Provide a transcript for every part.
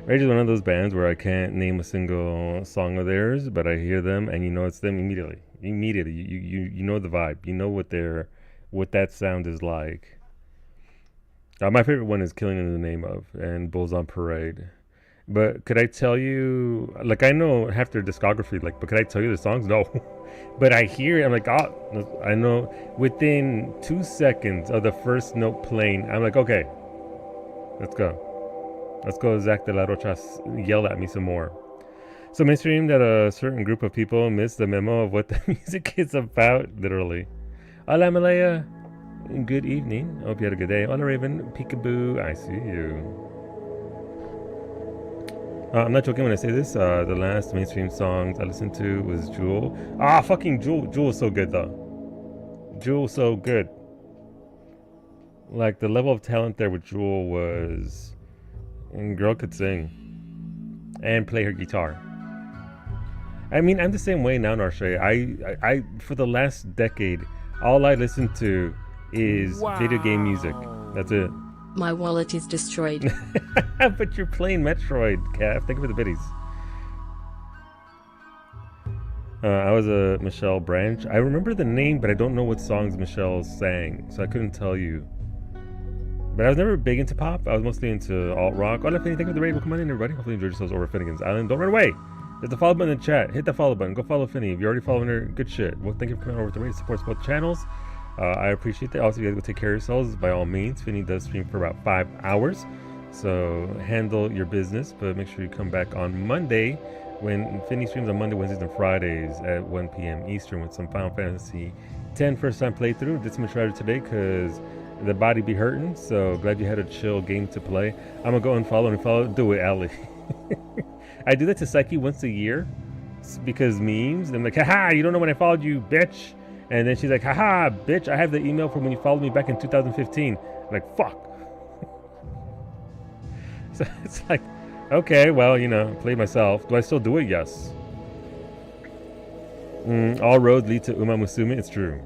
Rage is one of those bands where I can't name a single song of theirs, but I hear them and you know it's them immediately. Immediately, you know the vibe. You know what that sound is like. My favorite one is "Killing in the Name of" and "Bulls on Parade." But could I tell you, like, I know half their discography, like, but could I tell you the songs? No. But I hear it, I'm like, oh, I know within 2 seconds of the first note playing, I'm like, okay, let's go. Let's go, Zach de la Rocha, yell at me some more. So mainstream that a certain group of people missed the memo of what the music is about, literally. Hola, Malaya. Good evening. I hope you had a good day. Hola, Raven. Peekaboo. I see you. I'm not joking when I say this. The last mainstream songs I listened to was Jewel. Fucking Jewel. Jewel's so good, though. Jewel's so good. Like, the level of talent there with Jewel was... And girl could sing. And play her guitar. I mean, I'm the same way now, Narshay. I for the last decade, all I listen to is video game music. That's it. My wallet is destroyed. But you're playing Metroid, Calf. Thank you for the biddies. I was a Michelle Branch. I remember the name, but I don't know what songs Michelle sang, so I couldn't tell you. But I was never big into pop. I was mostly into alt rock. Oh, thank you for the raid. Welcome on in, everybody. Hopefully you enjoyed yourselves over Finnegan's Island. Don't run away. There's the follow button in the chat. Hit the follow button. Go follow Finny. If you're already following her, good shit. Well, thank you for coming over to the raid. Supports both channels. I appreciate that. Also, if you guys go take care of yourselves, by all means. Finny does stream for about 5 hours. So handle your business, but make sure you come back on Monday when Finny streams on Monday, Wednesdays, and Fridays at 1 p.m. Eastern with some Final Fantasy X first time playthrough. Did some strategy today because the body be hurting. So glad you had a chill game to play. I'm going to go and follow. Do it, Ali. I do that to Psyche once a year because memes. I'm like, haha, you don't know when I followed you, bitch. And then she's like, haha, bitch, I have the email from when you followed me back in 2015. I'm like, fuck. So it's like, okay, well, you know, play myself. Do I still do it? Yes. All roads lead to Uma Musume. It's true.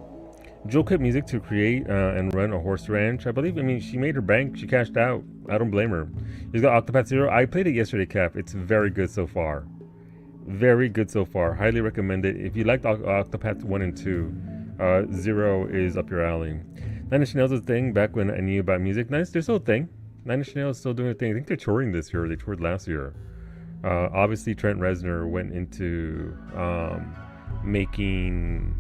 Jewel quit music to create and run a horse ranch. I believe, I mean, she made her bank. She cashed out. I don't blame her. She's got Octopath Zero. I played it yesterday, Cap. It's very good so far. Very good so far. Highly recommend it. If you liked Octopath 1 and 2, 0 is up your alley. Nine Inch Nails was a thing back when I knew about music. Nice, they're still a thing. Nine Inch Nails is still doing a thing. I think they're touring this year. They toured last year. Obviously, Trent Reznor went into making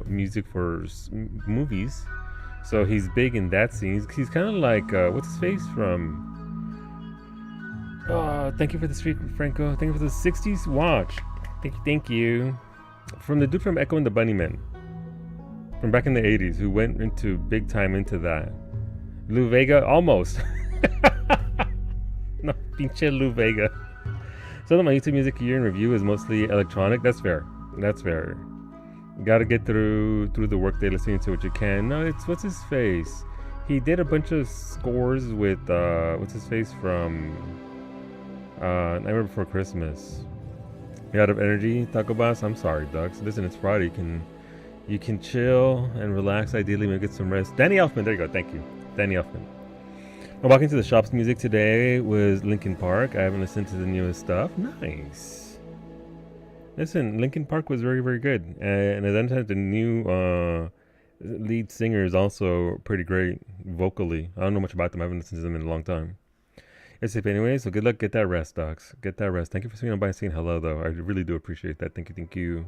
music for movies. So he's big in that scene. He's kind of like, what's his face from... thank you for the streak, Franco. Thank you for the 60s watch. Thank you. From the dude from Echo and the Bunnymen. From back in the 80s, who went into big time into that. Lou Vega, almost. No, pinche Lou Vega. Some of my YouTube music year in review is mostly electronic. That's fair. That's fair. You gotta get through the workday listening to what you can. No, it's what's his face. He did a bunch of scores with what's his face from Nightmare Before Christmas. You out of energy, Taco Boss? I'm sorry, Ducks. Listen, it's Friday. You can chill and relax. Ideally, maybe get some rest. Danny Elfman, there you go. Thank you, Danny Elfman. I'm walking to the shop's music today was Linkin Park. I haven't listened to the newest stuff. Nice. Listen, Linkin Park was very, very good. And as I the new lead singer is also pretty great vocally. I don't know much about them. I haven't listened to them in a long time. It's safe anyway, so good luck. Get that rest, Docs. Get that rest. Thank you for swinging on by and saying hello, though. I really do appreciate that. Thank you.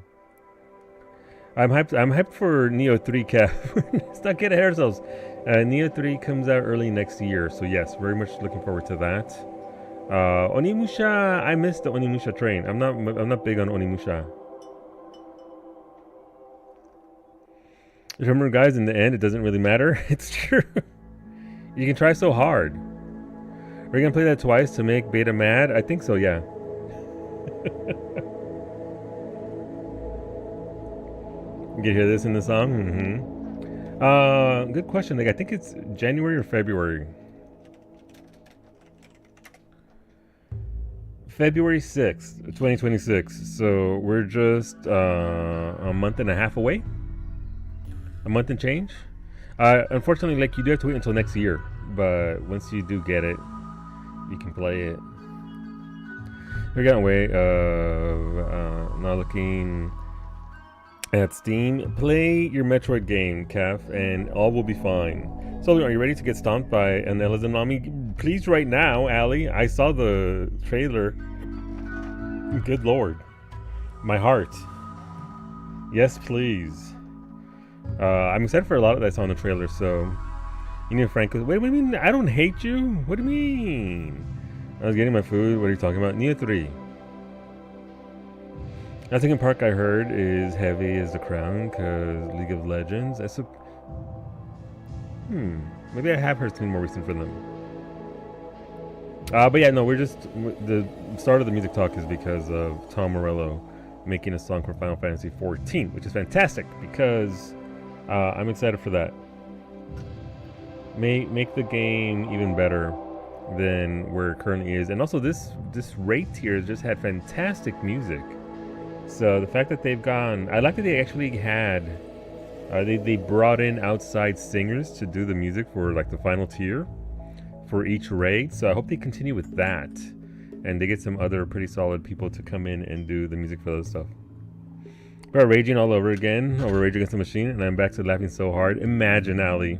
I'm hyped for Neo 3, Cap. Let's not get ahead of ourselves. Neo 3 comes out early next year, so yes, very much looking forward to that. Onimusha, I missed the Onimusha train. I'm not big on Onimusha. Remember, guys, in the end, it doesn't really matter. It's true. You can try so hard. Are you gonna play that twice to make Beta mad? I think so, yeah. You hear this in the song? Good question. Like, I think it's January or February. February 6th, 2026. So we're just a month and a half away. A month and change. Unfortunately, like, you do have to wait until next year. But once you do get it, you can play it. We got away of not looking at Steam. Play your Metroid game, Kaf, and all will be fine. So, are you ready to get stomped by an Elizanami? Please, right now, Ali. I saw the trailer. Good lord. My heart. Yes, please. I'm excited for a lot of that I saw in the trailer, so... You know, Frank goes, wait, what do you mean? I don't hate you? What do you mean? I was getting my food. What are you talking about? Neo 3. Nothing in Park I heard is heavy as the crown, because League of Legends. That's a... Maybe I have heard something more recent from them. But yeah, no, the start of the music talk is because of Tom Morello making a song for Final Fantasy XIV, which is fantastic, because I'm excited for that. Make the game even better than where it currently is. And also this raid tier just had fantastic music. So the fact that they've gone, I like that they actually had they brought in outside singers to do the music for like the final tier for each raid. So I hope they continue with that, and they get some other pretty solid people to come in and do the music for those stuff. But raging all over again over Rage Against the Machine, and I'm back to laughing so hard. Imagine, Ali.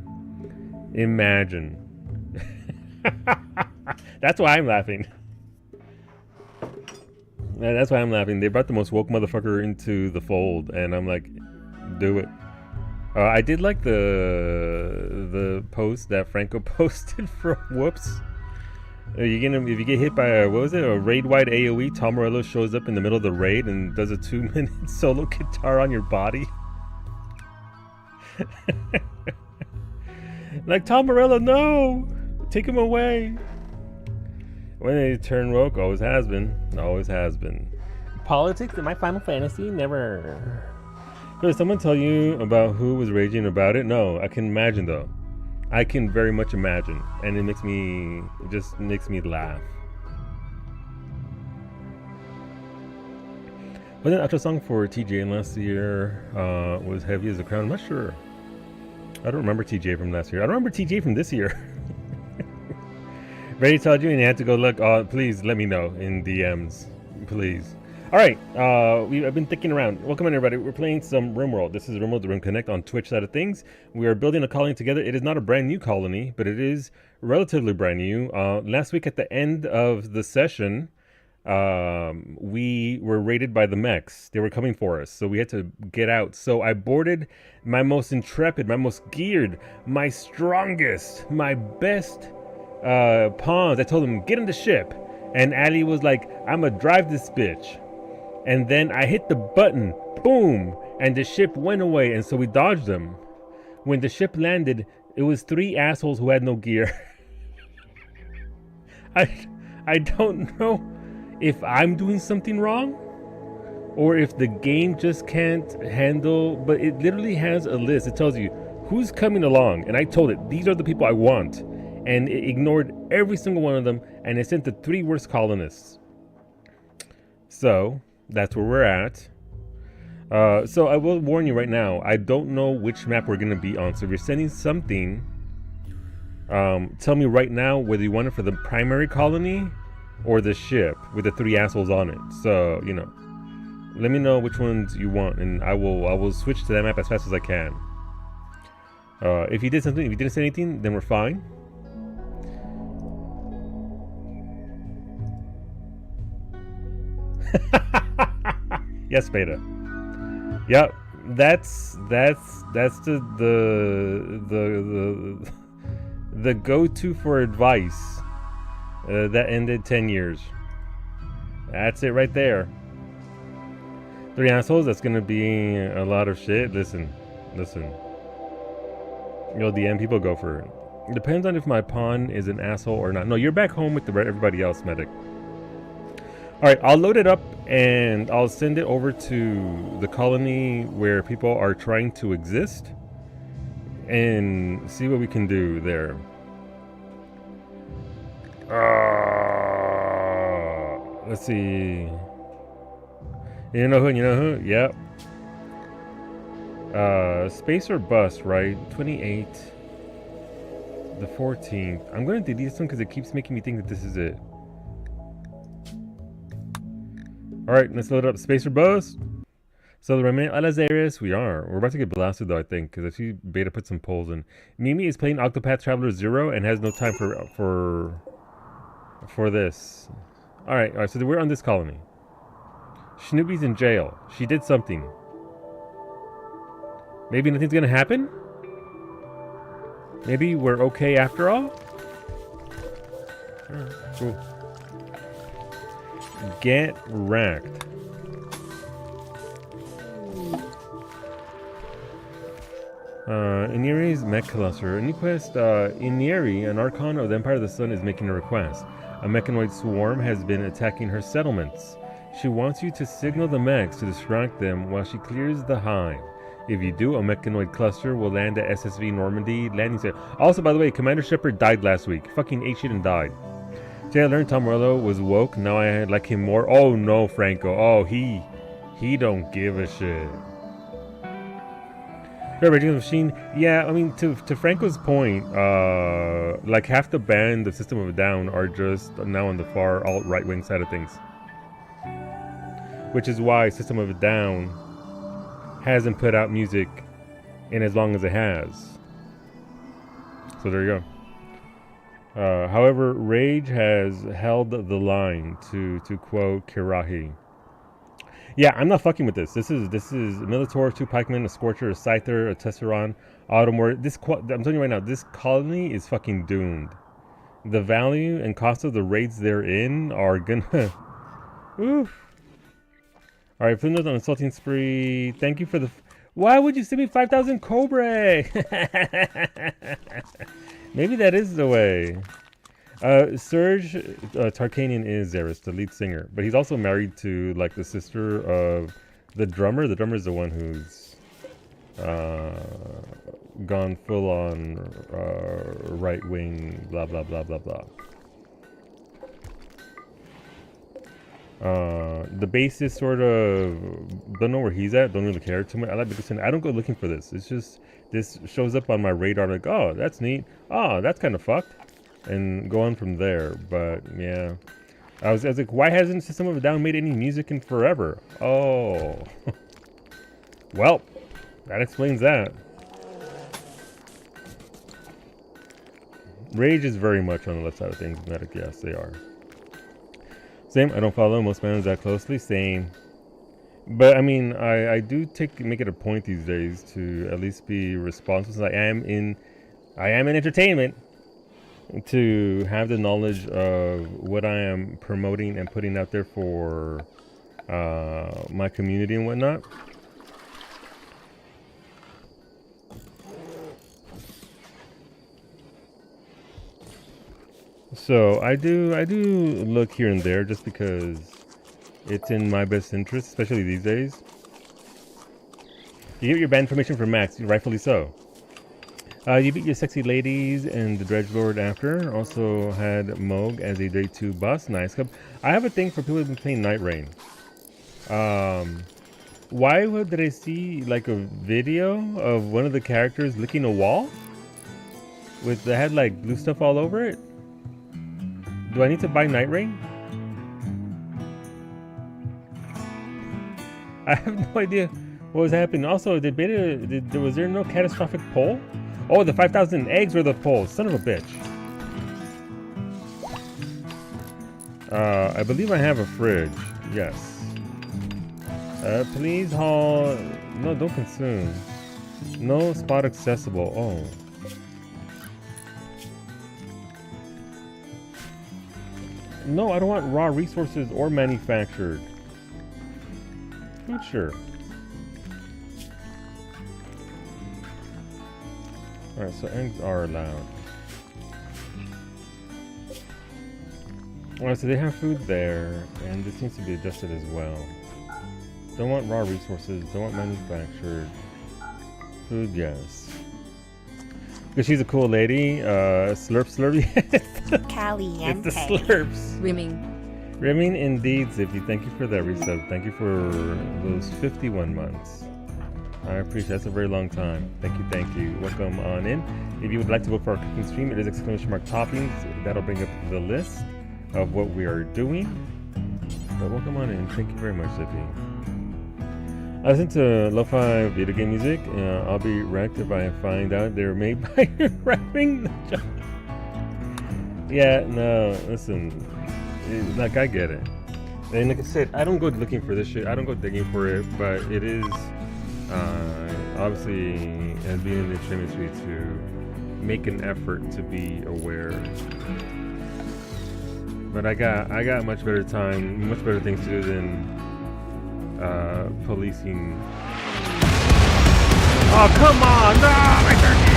Imagine. That's why I'm laughing. That's why I'm laughing. They brought the most woke motherfucker into the fold, and I'm like, do it. I did like the post that Franco posted from Whoops. If you get hit by a raid-wide AoE, Tom Morello shows up in the middle of the raid and does a 2-minute solo guitar on your body. Like, Tom Morello, no! Take him away! When they turn woke, always has been. Always has been. Politics in my Final Fantasy? Never. Did someone tell you about who was raging about it? No, I can imagine though. I can very much imagine. And it just makes me laugh. But the outro song for TJ last year was Heavy as a Crown. I'm not sure. I don't remember TJ from last year. I don't remember TJ from this year. Ready told you and you had to go look. Please let me know in DMs. Please. Alright, I've been thinking around. Welcome everybody. We're playing some RimWorld. This is RimWorld, the Rim Connect on Twitch side of things. We are building a colony together. It is not a brand new colony, but it is relatively brand new. Last week at the end of the session, we were raided by the Mechs. They were coming for us, so we had to get out. So I boarded my most intrepid, my most geared, my strongest, my best pawns. I told them, get in the ship. And Ali was like, I'm gonna drive this bitch. And then I hit the button, boom, and the ship went away, and so we dodged them. When the ship landed, it was 3 assholes who had no gear. I don't know if I'm doing something wrong, or if the game just can't handle, but it literally has a list. It tells you who's coming along, and I told it, these are the people I want. And it ignored every single one of them, and it sent the 3 worst colonists. So that's where we're at. So I will warn you right now, I don't know which map we're going to be on. So if you're sending something, tell me right now whether you want it for the primary colony or the ship with the 3 assholes on it. So, you know, let me know which ones you want, and I will switch to that map as fast as I can. If you did something, if you didn't say anything, then we're fine. Yes, Beta. Yep, that's the go-to for advice that ended 10 years. That's it right there. 3 assholes. That's gonna be a lot of shit. Listen. You know, DM people go for it. It depends on if my pawn is an asshole or not. No, you're back home with everybody else, medic. Alright, I'll load it up and I'll send it over to the colony where people are trying to exist and see what we can do there. Let's see. You know who? Yep. Space or bust, right? 28. The 14th. I'm going to delete this one because it keeps making me think that this is it. Alright, let's load up Spacer Buzz. So the remaining a las Aires, we're about to get blasted though, I think, because I see Beta put some polls in. Mimi is playing Octopath Traveler 0 and has no time for this. Alright, so we're on this colony. Snoopy's in jail. She did something. Maybe nothing's gonna happen? Maybe we're okay after all? Alright, cool. Get wrecked. Iniri's Mech cluster. New quest, Iniri, an Archon of the Empire of the Sun, is making a request. A mechanoid swarm has been attacking her settlements. She wants you to signal the mechs to distract them while she clears the hive. If you do, a mechanoid cluster will land at SSV Normandy landing site. Also, by the way, Commander Shepard died last week. Fucking ate shit and died. Today I learned Tom Morello was woke. Now I like him more. Oh no, Franco. Oh, he don't give a shit. Raging Machine. Yeah, I mean, to Franco's point, like half the band of System of a Down are just now on the far alt-right wing side of things. Which is why System of a Down hasn't put out music in as long as it has. So there you go. However, Rage has held the line, to quote Kirahi. Yeah, I'm not fucking with this. This is Minotaur, 2 Pikemen, a Scorcher, a Scyther, a Tesseron, Autumnward. I'm telling you right now, this colony is fucking doomed. The value and cost of the raids they're in are gonna... Oof. Alright, Flynn on Assaulting Spree. Thank you for the... Why would you send me 5,000 Cobra? Maybe that is the way. Serge Tarkanian is Xeris, the lead singer, but he's also married to like the sister of the drummer. The drummer is the one who's gone full on right wing, blah blah blah blah blah. The bassist sort of don't know where he's at. Don't really care too much. I like because I don't go looking for this. It's just this shows up on my radar. Like, oh, that's neat. Oh, that's kind of fucked. And go on from there, but yeah. I was like, why hasn't System of a Down made any music in forever? Oh. Well, that explains that. Rage is very much on the left side of things. Medic, yes, they are. Same, I don't follow most bands that closely. Same. But I mean, I do make it a point these days to at least be responsible. I am in entertainment. To have the knowledge of what I am promoting and putting out there for my community and whatnot. So I do look here and there just because it's in my best interest, especially these days. You get your band information from Max, rightfully so. You beat your sexy ladies and the Dredgelord after. Also had Moog as a day 2 boss. Nice. I have a thing for people who've been playing Night Rain. Why did I see like a video of one of the characters licking a wall? That had like blue stuff all over it? Do I need to buy Night Rain? I have no idea what was happening. Also, was there no catastrophic poll? Oh, the 5,000 eggs were the polls. Son of a bitch. I believe I have a fridge. Yes. Please haul... No, don't consume. No spot accessible. Oh. No, I don't want raw resources or manufactured. Food, sure. Alright, so eggs are allowed. Alright, so they have food there, and this needs to be adjusted as well. Don't want raw resources, don't want manufactured. Food, yes. Because she's a cool lady. Slurp slurpy. Caliente. It's the slurps. Rimming. Rimming indeed, Zippy. Thank you for that resub. Thank you for those 51 months. I appreciate that's a very long time. Thank you, thank you. Welcome on in. If you would like to vote for our cooking stream, it is !toppings. That'll bring up the list of what we are doing. But welcome on in. Thank you very much, Zippy. I listen to lo-fi video game music. I'll be wrecked if I find out they were made by rapping the job. Yeah, no, listen. Like, I get it. And like I said, I don't go looking for this shit. I don't go digging for it, but it is obviously, as being in the stream industry, to make an effort to be aware. But I got much better time, much better things to do than policing. Oh, come on! No, my turkey!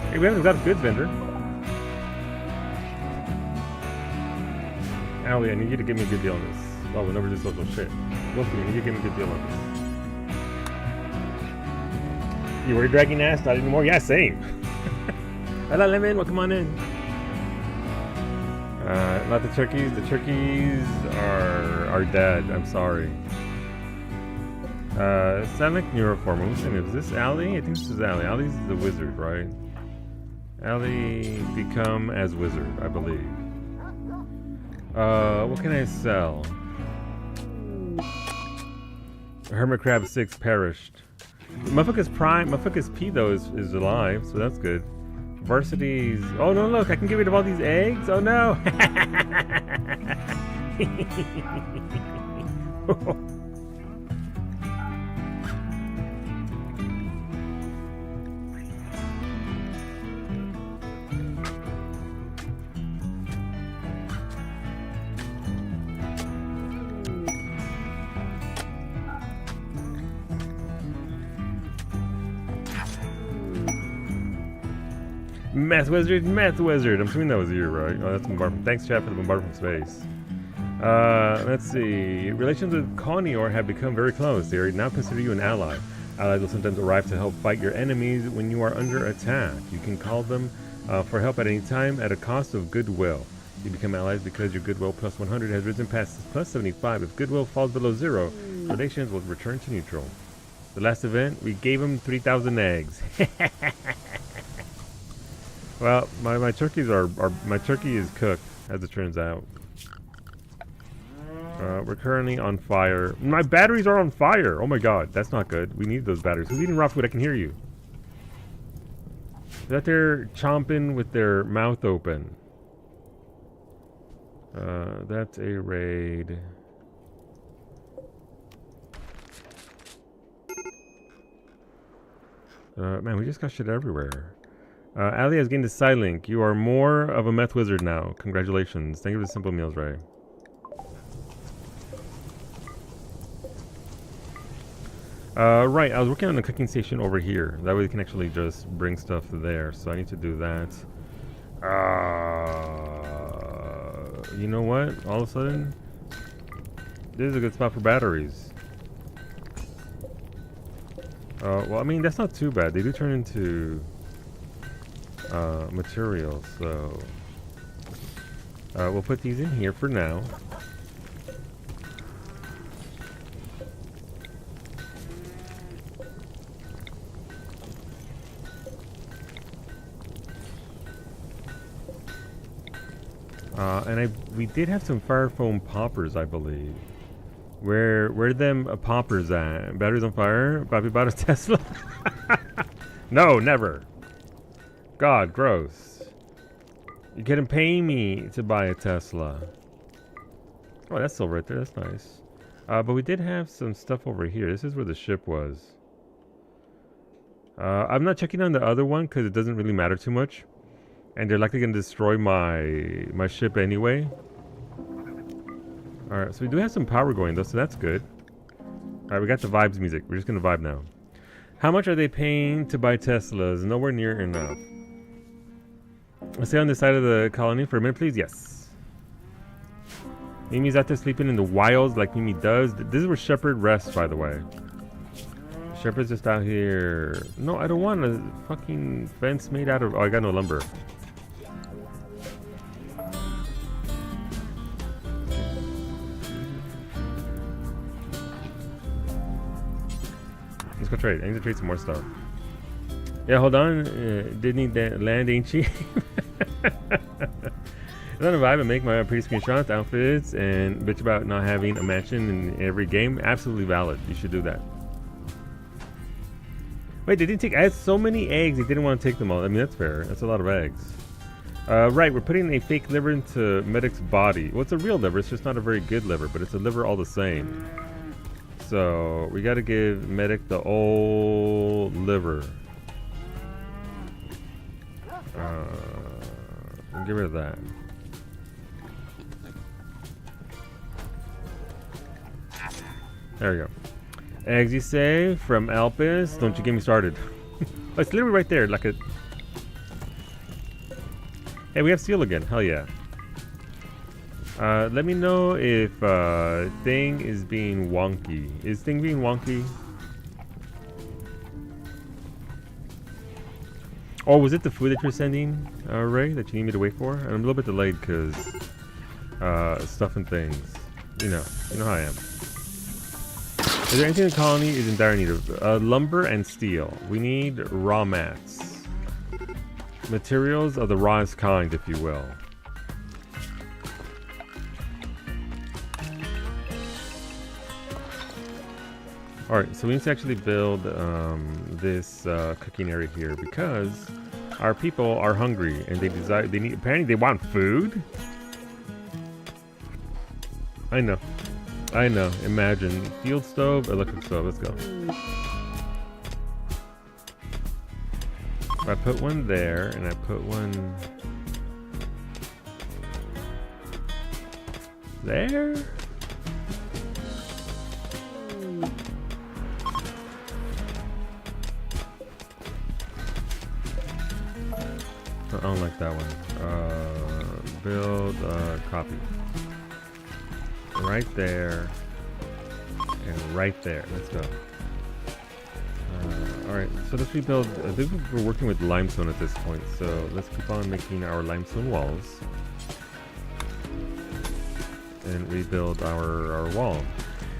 Hey, we haven't got a goods vendor. Allie, I need you to give me a good deal on this. Oh, we'll never do social shit. Wolfie, I need you to give me a good deal on this. You were dragging ass? Not anymore? Yeah, same. Hello, Lemon. Welcome on in. Not the turkeys. The turkeys are dead. I'm sorry. Sound like Neuroform. Who's name is this? Allie? I think this is Allie. Allie's the wizard, right? Allie become as wizard, I believe. What can I sell? Hermit Crab 6 perished. Motherfucker's Prime, Motherfucker's P though is alive, so that's good. Varsity's. Oh no, look, I can get rid of all these eggs? Oh no! Meth Wizard, Meth Wizard. I'm assuming that was you, right? Oh, that's bombardment. Thanks, chat, for the bombardment from space. Let's see. Relations with Connior have become very close. They now consider you an ally. Allies will sometimes arrive to help fight your enemies when you are under attack. You can call them for help at any time at a cost of goodwill. You become allies because your goodwill plus 100 has risen past plus 75. If goodwill falls below 0, relations will return to neutral. The last event, we gave them 3,000 eggs. Well, my turkeys my turkey is cooked, as it turns out. We're currently on fire. My batteries are on fire! Oh my god, that's not good. We need those batteries. Who's eating raw food? I can hear you. Is that they're chomping with their mouth open? That's a raid. Man, we just got shit everywhere. Ali has gained a Psylink. You are more of a meth wizard now. Congratulations. Thank you for the simple meals, Ray. Right, I was working on a cooking station over here. That way we can actually just bring stuff there. So I need to do that. You know what? All of a sudden, this is a good spot for batteries. Well, I mean, that's not too bad. They do turn into materials, so we'll put these in here for now. And we did have some fire foam poppers, I believe. Where them poppers at? Batteries on fire? Bobby bought a Tesla? No, never. God, gross. You couldn't pay me to buy a Tesla. Oh, that's still right there. That's nice. But we did have some stuff over here. This is where the ship was. I'm not checking on the other one because it doesn't really matter too much. And they're likely going to destroy my ship anyway. Alright, so we do have some power going though, so that's good. Alright, we got the vibes music. We're just going to vibe now. How much are they paying to buy Teslas? Nowhere near enough. Stay on this side of the colony for a minute, please. Yes. Mimi's out there sleeping in the wilds like Mimi does. This is where Shepherd rests, by the way. Shepherd's just out here. No, I don't want a fucking fence made out of... Oh, I got no lumber. Let's go trade. I need to trade some more stuff. Yeah, hold on. Did need that land, ain't she? I'm gonna vibe and make my pretty screenshots, outfits, and bitch about not having a mansion in every game. Absolutely valid. You should do that. Wait, they didn't take... I had so many eggs, they didn't want to take them all. I mean, that's fair. That's a lot of eggs. Right, we're putting a fake liver into Medic's body. Well, it's a real liver. It's just not a very good liver, but it's a liver all the same. So, we gotta give Medic the old liver. Get rid of that. There we go. Eggs, you say, from Alpis. Don't you get me started. Oh, it's literally right there, like a... Hey, we have seal again. Hell yeah. Let me know if Thing is being wonky. Is Thing being wonky? Oh, was it the food that you're sending, Ray, that you need me to wait for? I'm a little bit delayed because stuff and things. You know how I am. Is there anything in the colony is in dire need of? Lumber and steel. We need raw mats. Materials of the rawest kind, if you will. Alright, so we need to actually build this cooking area here because our people are hungry and apparently they want food. I know. Imagine. Field stove, electric stove. Let's go. I put one there, and I put one there. I don't like that one. Build copy. Right there. And right there. Let's go. Alright, so let's rebuild. I think we're working with limestone at this point, so let's keep on making our limestone walls. And rebuild our wall.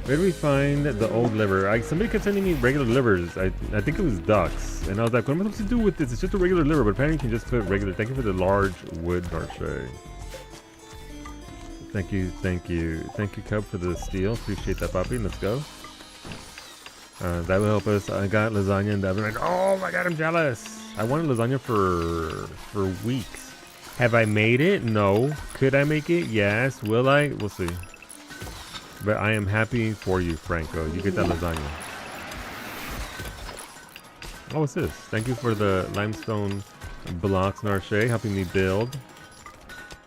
Where do we find the old liver? Somebody kept sending me regular livers. I think it was ducks. And I was like, what am I supposed to do with this? It's just a regular liver, but apparently you can just put regular. Thank you for the large wood marche. Thank you, Cub, for the steel. Appreciate that, puppy. Let's go. That will help us. I got lasagna and I've been like, oh my god, I'm jealous. I wanted lasagna for weeks. Have I made it? No. Could I make it? Yes. Will I? We'll see. But I am happy for you, Franco. You get that lasagna. Oh, what's this? Thank you for the limestone blocks, Narche, helping me build.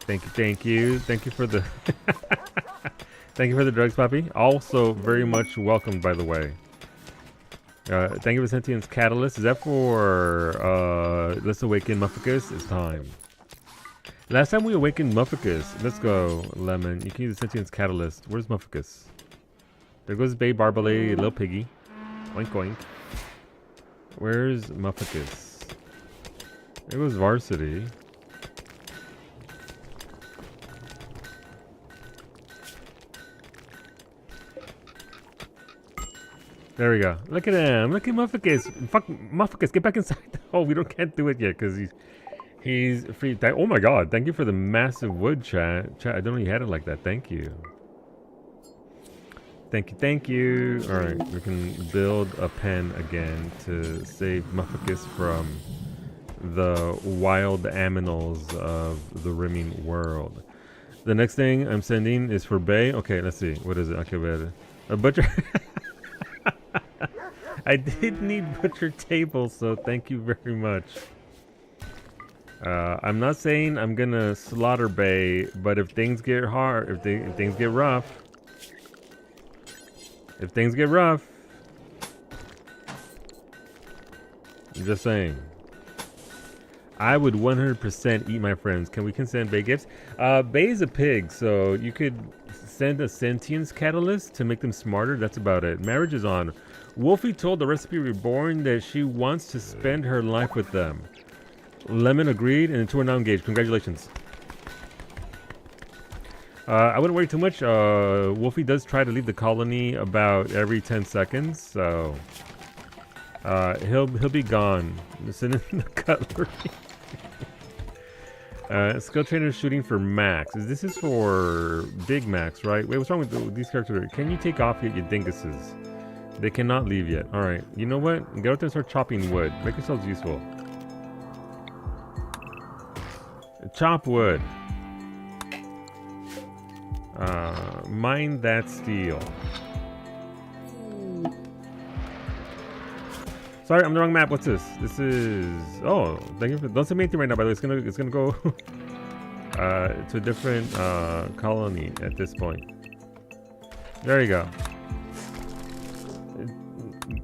Thank you. Thank you for the thank you for the drugs, Poppy. Also very much welcomed, by the way. Thank you for Sentience Catalyst. Is that for let's awaken Mufficus? It's time. Last time we awakened Mufficus. Let's go, Lemon. You can use the Sentience Catalyst. Where's Mufficus? There goes Bay Barbalay, little piggy. Oink oink. Where's Mufficus? There goes Varsity. There we go. Look at him. Look at Mufficus. Fuck Mufficus. Get back inside the hole. Can't do it yet because he's free. Oh my god. Thank you for the massive wood, chat. I don't know you had it like that. Thank you. Thank you. Alright. We can build a pen again to save Mufficus from the wild aminals of the rimming world. The next thing I'm sending is for Bay. Okay, let's see. What is it? Okay, a butcher. I did need butcher table, so thank you very much. I'm not saying I'm gonna slaughter Bay, but if things get hard, if things get rough, I'm just saying. I would 100% eat my friends. We can send Bay gifts? Bay is a pig, so you could send a sentience catalyst to make them smarter. That's about it. Marriage is on. Wolfie told the Recipe Reborn that she wants to spend her life with them. Lemon agreed, and the two are now engaged. Congratulations. I wouldn't worry too much. Wolfie does try to leave the colony about every 10 seconds, so he'll be gone. Send in the cutlery. Skill trainer shooting for Max. This is for Big Max, right? Wait, what's wrong with these characters? Can you take off yet, you dinguses? They cannot leave yet. Alright, you know what? Get out there and start chopping wood. Make yourselves useful. Chop wood. Mine that steel. Sorry, I'm the wrong map. What's this? This is... Oh, thank you for... Don't send me anything right now, by the way. It's gonna go to a different colony at this point. There you go.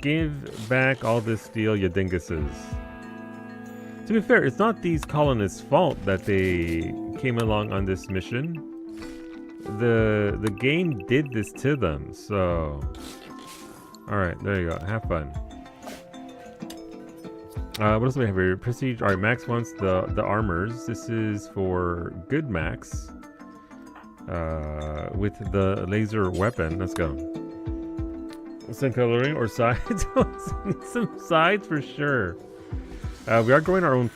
Give back all this steel, you dinguses. To be fair, it's not these colonists' fault that they came along on this mission. The game did this to them, so... Alright, there you go. Have fun. What else do we have here? Prestige. Alright, Max wants the armors. This is for good Max. With the laser weapon. Let's go. Some coloring or sides? Some sides for sure. We are growing our own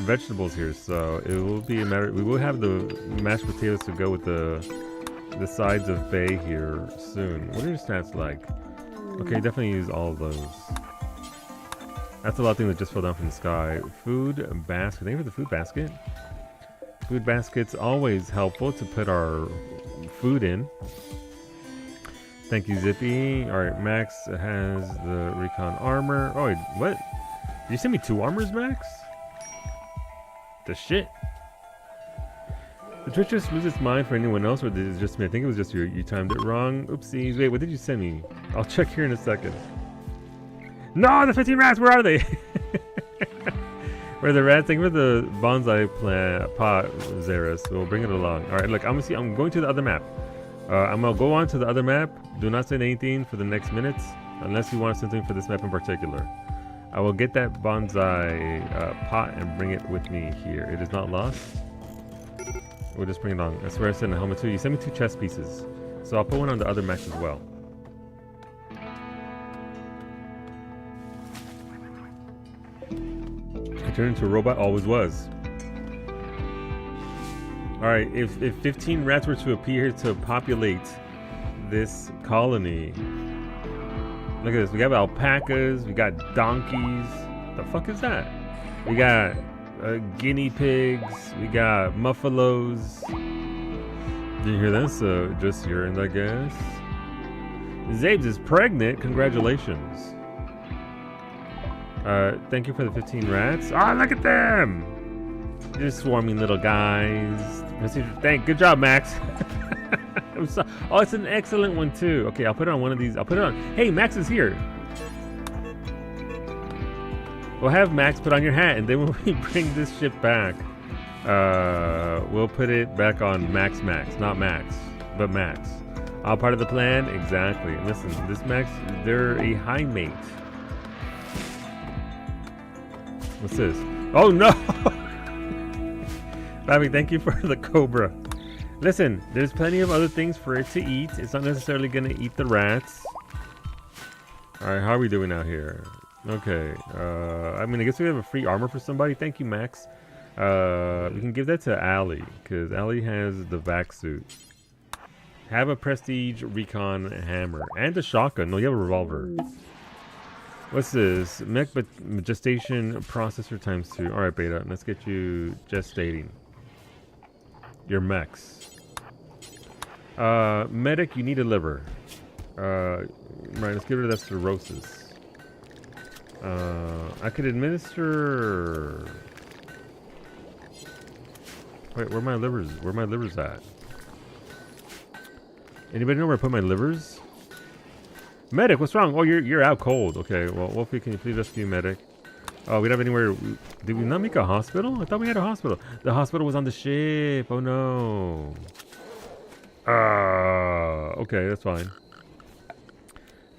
vegetables here, so it will be a matter. We will have the mashed potatoes to go with the sides of bay here soon. What are your stats like? Okay, definitely use all of those. That's a lot of things that just fell down from the sky. Food basket. Thank you for the food basket. Food basket's always helpful to put our food in. Thank you, Zippy. Alright, Max has the recon armor. Oh, wait, what? Did you send me 2 armors, Max? The shit? Did Twitch just lose its mind for anyone else, or did it just me? I think it was just you timed it wrong. Oopsies. Wait, what did you send me? I'll check here in a second. No, the 15 rats, where are they? Where are the rats? Thank you for the bonsai pot, Zeris. We'll bring it along. Alright, look, I'm going to the other map. I'm gonna go on to the other map. Do not send anything for the next minutes, unless you want something for this map in particular. I will get that bonsai pot and bring it with me here. It is not lost. We'll just bring it on. That's where I sent a helmet too. You sent me 2 chest pieces, so I'll put one on the other match as well. I turned into a robot. Always was. Alright, if 15 rats were to appear to populate this colony, look at this. We got alpacas, we got donkeys. The fuck is that? We got guinea pigs, we got muffalos. Did you hear this? Just urine, I guess. Zabes is pregnant. Congratulations. Thank you for the 15 rats. Ah, look at them! Just swarming little guys. Good job, Max. Oh, it's an excellent one too. Okay, I'll put it on one of these. I'll put it on. Hey, Max is here. We'll have Max put on your hat, and then when we bring this ship back, we'll put it back on Max, not Max, but Max. All part of the plan, exactly. And listen, this Max, they're a high mate. What's this? Oh no! Bobby, thank you for the cobra. Listen, there's plenty of other things for it to eat. It's not necessarily gonna eat the rats. Alright, how are we doing out here? Okay, I mean, I guess we have a free armor for somebody. Thank you, Max. We can give that to Allie, because Allie has the vac suit. Have a prestige recon hammer. And a shotgun. No, you have a revolver. What's this? Mech gestation processor ×2. Alright, Beta, let's get you gestating. Your mechs. Medic, you need a liver. Right, let's get rid of that cirrhosis. I could administer... Wait, where are my livers? Where are my livers at? Anybody know where I put my livers? Medic, what's wrong? Oh, you're out cold. Okay, well, Wolfie, can you please rescue Medic? Oh, we don't have anywhere... Did we not make a hospital? I thought we had a hospital. The hospital was on the ship. Oh, no. Okay, that's fine.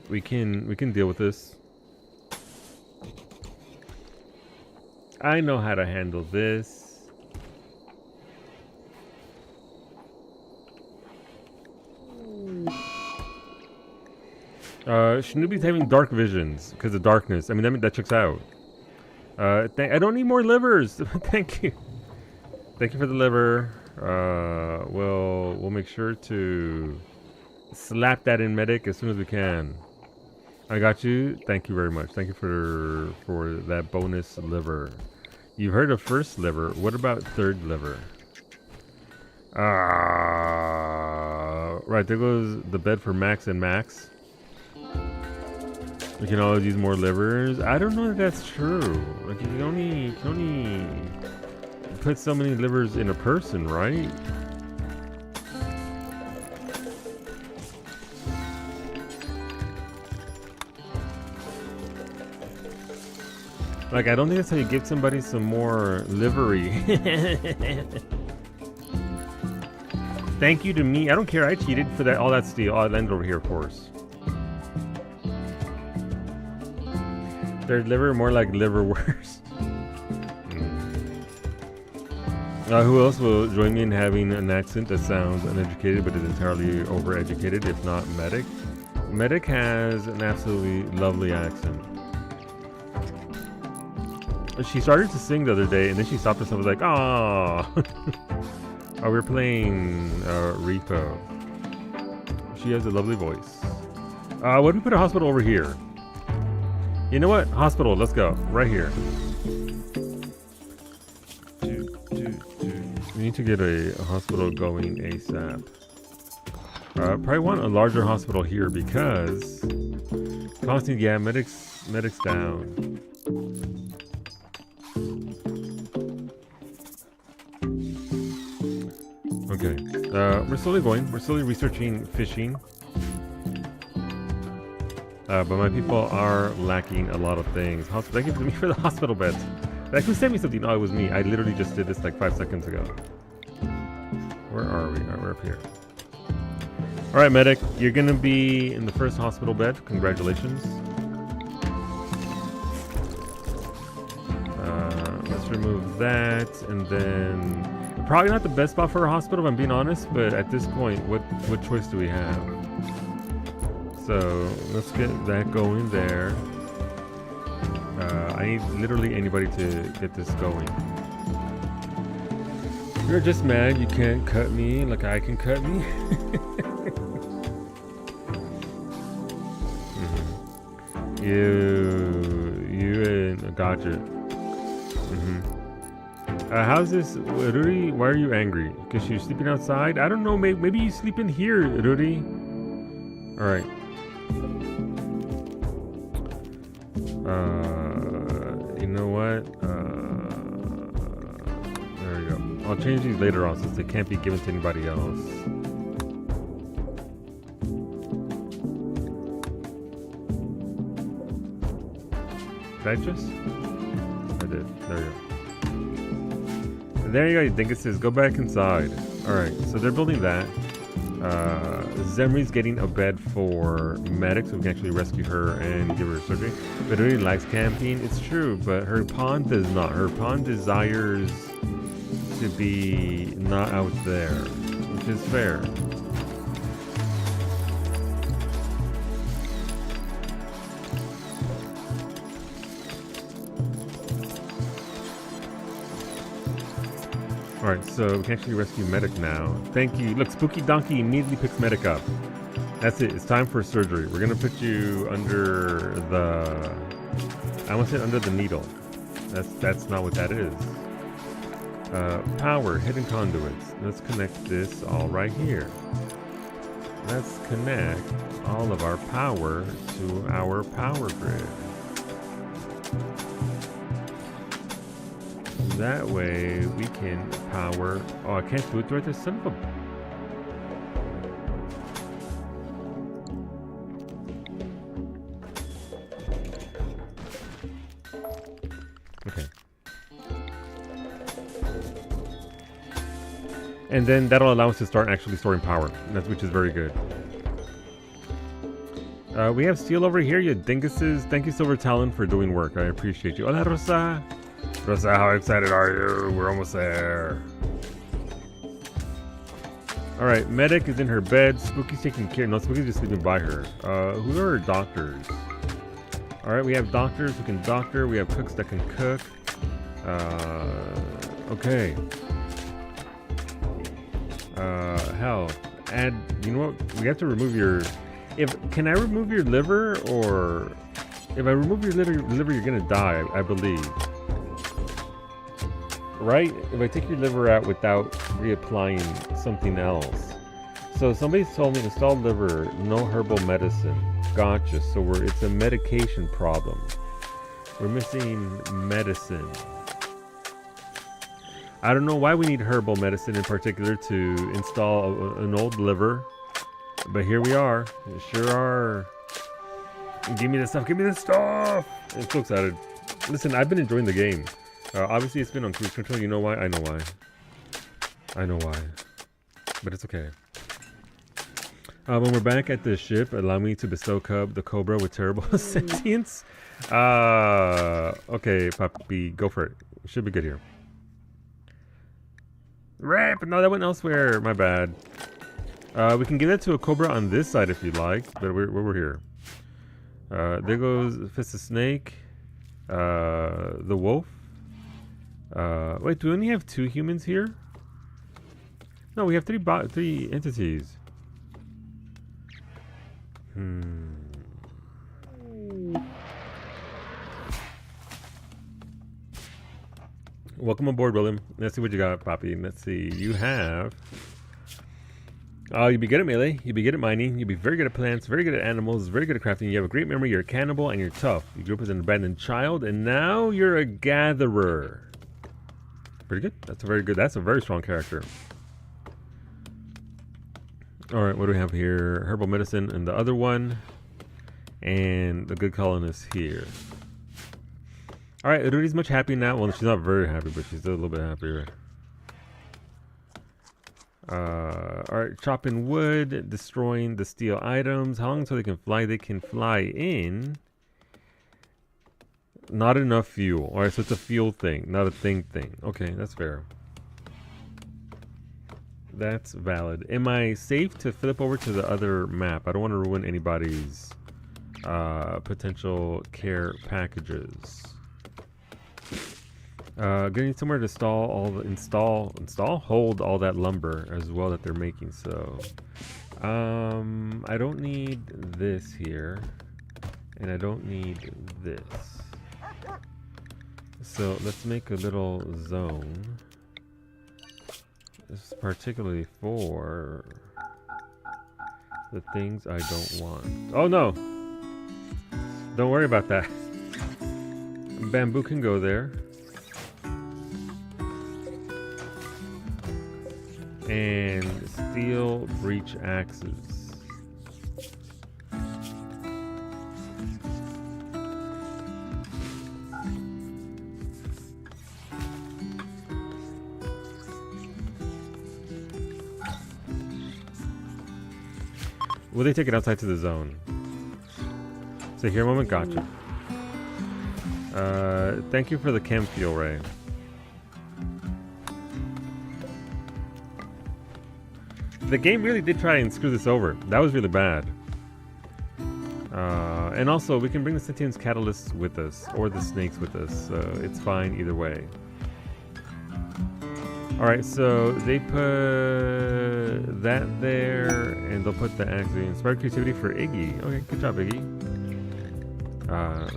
We can deal with this. I know how to handle this. Shinobi's having dark visions because of darkness. I mean, that checks out. I don't need more livers. Thank you. Thank you for the liver. We'll make sure to slap that in medic as soon as we can. I got you. Thank you very much. Thank you for that bonus liver. You've heard of first liver. What about third liver? Right, there goes the bed for Max and Max. We can always use more livers. I don't know if that's true. Like, you can only put so many livers in a person, right? Like, I don't think that's how you give somebody some more livery. Thank you to me. I don't care. I cheated for that. All that steel. I'll land over here, of course. Third liver, more like liverwurst. Who else will join me in having an accent that sounds uneducated but is entirely overeducated, if not Medic? Medic has an absolutely lovely accent. She started to sing the other day, and then she stopped herself and was like, "Aww." Oh, we're playing Repo. She has a lovely voice. What if we put a hospital over here? You know what? Hospital, let's go. Right here. We need to get a hospital going ASAP. Probably want a larger hospital here because costing, yeah, medics down. Okay, we're slowly going. We're slowly researching fishing. But my people are lacking a lot of things. Thank you to me for the hospital beds. Like, who sent me something? Oh, it was me. I literally just did this like 5 seconds ago. Where are we? We're up here. All right, medic. You're going to be in the first hospital bed. Congratulations. Let's remove that. And then... probably not the best spot for a hospital, if I'm being honest. But at this point, what choice do we have? So let's get that going there. I need literally anybody to get this going. You're just mad you can't cut me like I can cut me. You and gotcha. How's this, Rudy? Why are you angry? Because you're sleeping outside? I don't know. Maybe you sleep in here, Rudy. All right. You know what? There we go. I'll change these later on since they can't be given to anybody else. Did I just? I did. There you go. There you go. You think it says go back inside. Alright, so they're building that. Zemri's getting a bed for Medic so we can actually rescue her and give her surgery. But really likes camping. It's true, but her pawn does not. Her pawn desires to be not out there, which is fair. Alright, so we can actually rescue Medic now. Thank you. Look, Spooky Donkey immediately picks Medic up. That's it. It's time for surgery. We're going to put you under the... I want to say under the needle. That's not what that is. Power, hidden conduits. Let's connect this all right here. Let's connect all of our power to our power grid. That way we can power... Oh, I can't do it right there, son of a... Okay. And then that'll allow us to start actually storing power, which is very good. We have Steel over here, you dinguses. Thank you, Silver Talon, for doing work. I appreciate you. Hola, Rosa. Rosa, how excited are you? We're almost there. Alright, Medic is in her bed. Spooky's taking care. No, Spooky's just sleeping by her. Who are doctors? Alright, we have doctors who can doctor. We have cooks that can cook. Okay. Hell. Add, you know what? We have to remove your... Can I remove your liver, or... If I remove your liver, you're gonna die, I believe. Right? If I take your liver out without reapplying something else. So somebody told me install liver, no herbal medicine. Gotcha. So it's a medication problem. We're missing medicine. I don't know why we need herbal medicine in particular to install an old liver. But here we are. We sure are. Give me this stuff. Give me this stuff. I'm so excited. Listen, I've been enjoying the game. Obviously, it's been on cruise control. You know why? I know why. I know why. But it's okay. When we're back at the ship, allow me to bestow the Cobra with terrible sentience. Okay, Papi, go for it. Should be good here. Rip! No, that went elsewhere. My bad. We can give that to a Cobra on this side if you'd like, but we're here. There goes Fist of Snake. The Wolf. Wait, do we only have 2 humans here? No, we have 3 entities. Welcome aboard, William. Let's see what you got, Poppy. Let's see. You have... you'd be good at melee, you'd be good at mining, you'd be very good at plants, very good at animals, very good at crafting, you have a great memory, you're a cannibal, and you're tough. You grew up as an abandoned child, and now you're a gatherer. Pretty good. That's a very strong character. Alright, what do we have here? Herbal medicine and the other one. And the good colonist here. Alright, Rudy's much happy now. Well, she's not very happy, but she's a little bit happier. Alright, chopping wood, destroying the steel items. How long until they can fly? They can fly in. Not enough fuel. Alright, so it's a fuel thing, not a thing. Okay, that's fair. That's valid. Am I safe to flip over to the other map? I don't want to ruin anybody's potential care packages. Getting somewhere to hold all that lumber as well that they're making. So, I don't need this here, and I don't need this. So let's make a little zone. This is particularly for the things I don't want. Oh no! Don't worry about that. Bamboo can go there. And steel breach axes. Will they take it outside to the zone? So here a moment, gotcha. Thank you for the chem fuel, Ray. The game really did try and screw this over. That was really bad. And also, we can bring the Sentience Catalysts with us, or the Snakes with us, so it's fine either way. Alright, so they put that there, and they'll put the axe. Inspired creativity for Iggy. Okay, good job, Iggy.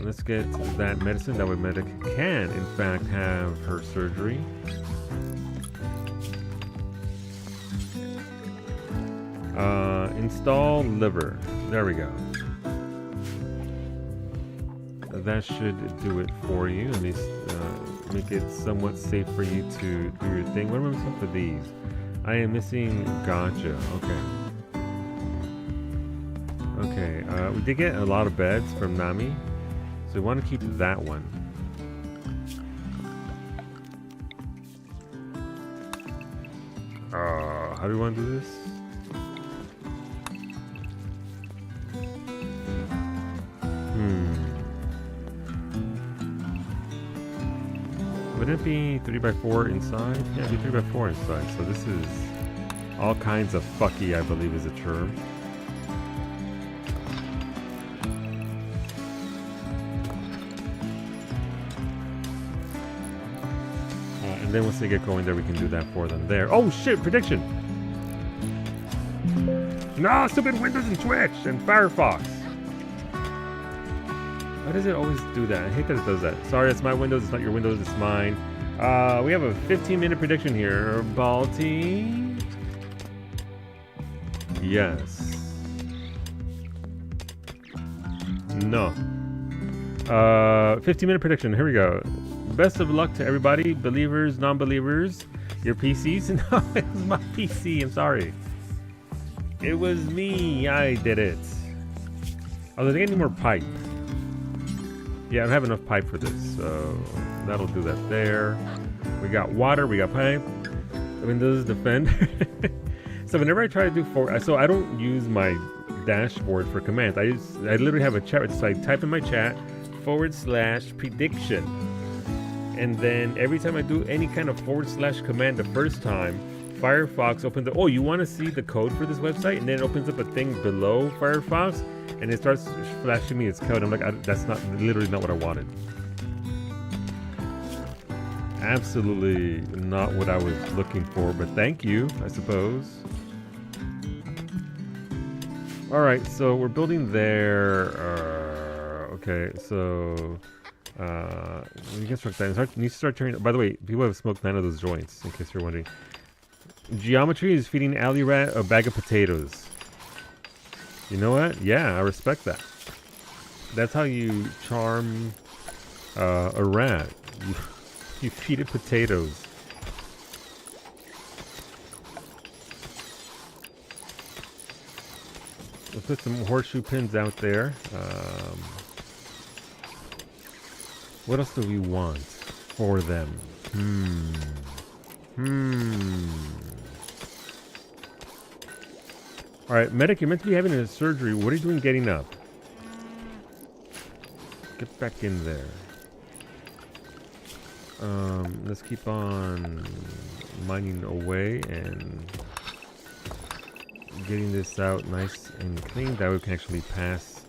Let's get that medicine. That way Medic can, in fact, have her surgery. Install liver. There we go. That should do it for you. At least make it somewhat safe for you to do your thing. What am I missing for these? I am missing gotcha. Okay. Okay. We did get a lot of beds from Nami, so we want to keep that one. How do we want to do this? Wouldn't it be 3x4 inside? Yeah, it'd be 3x4 inside. So this is all kinds of fucky, I believe is a term. And then once they get going there, we can do that for them there. Oh shit, prediction! No, stupid Windows and Twitch and Firefox. Why does it always do that? I hate that it does that. Sorry, it's my Windows, it's not your Windows, it's mine. We have a 15-minute prediction here. Balti. Yes. No. 15-minute prediction. Here we go. Best of luck to everybody, believers, non-believers. Your PCs? No, it was my PC. I'm sorry. It was me. I did it. Oh, does it get any more pipe? Yeah, I don't have enough pipe for this, so that'll do that there. We got water, we got pipe. Windows defend. So whenever I try to do so I don't use my dashboard for commands. I literally have a chat, so I type in my chat /prediction. And then every time I do any kind of / command the first time, Firefox opens up, oh, you want to see the code for this website? And then it opens up a thing below Firefox and it starts flashing me its code. I'm like, that's literally not what I wanted. Absolutely not what I was looking for, but thank you, I suppose. All right, so we're building there. Okay, so we can start that. Need to start turning. By the way, people have smoked none of those joints, in case you're wondering. Geometry is feeding Alley Rat a bag of potatoes. You know what? Yeah, I respect that. That's how you charm a rat. You feed it potatoes. We'll put some horseshoe pins out there. What else do we want for them? Alright, medic, you're meant to be having a surgery. What are you doing getting up? Get back in there. Let's keep on mining away and getting this out nice and clean. That way we can actually pass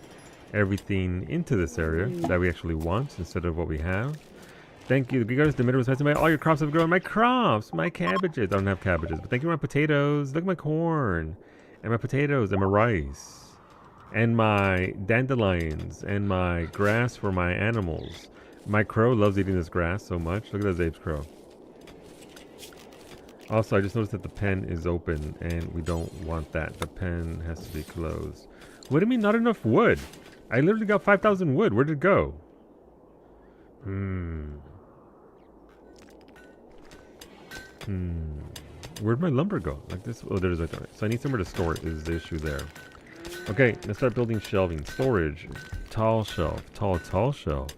everything into this area that we actually want instead of what we have. Thank you. The guys, the middle was my all your crops have grown. My crops, my cabbages. I don't have cabbages, but thank you for my potatoes. Look at my corn and my potatoes and my rice and my dandelions and my grass for my animals. My crow loves eating this grass so much. Look at that Zabe's crow. Also, I just noticed that the pen is open and we don't want that. The pen has to be closed. What do you mean not enough wood? I literally got 5,000 wood. Where'd it go? Where'd my lumber go? Like this? Oh, there's like that. So I need somewhere to store it is the issue there. Okay, let's start building shelving. Storage. Tall shelf. Tall shelf.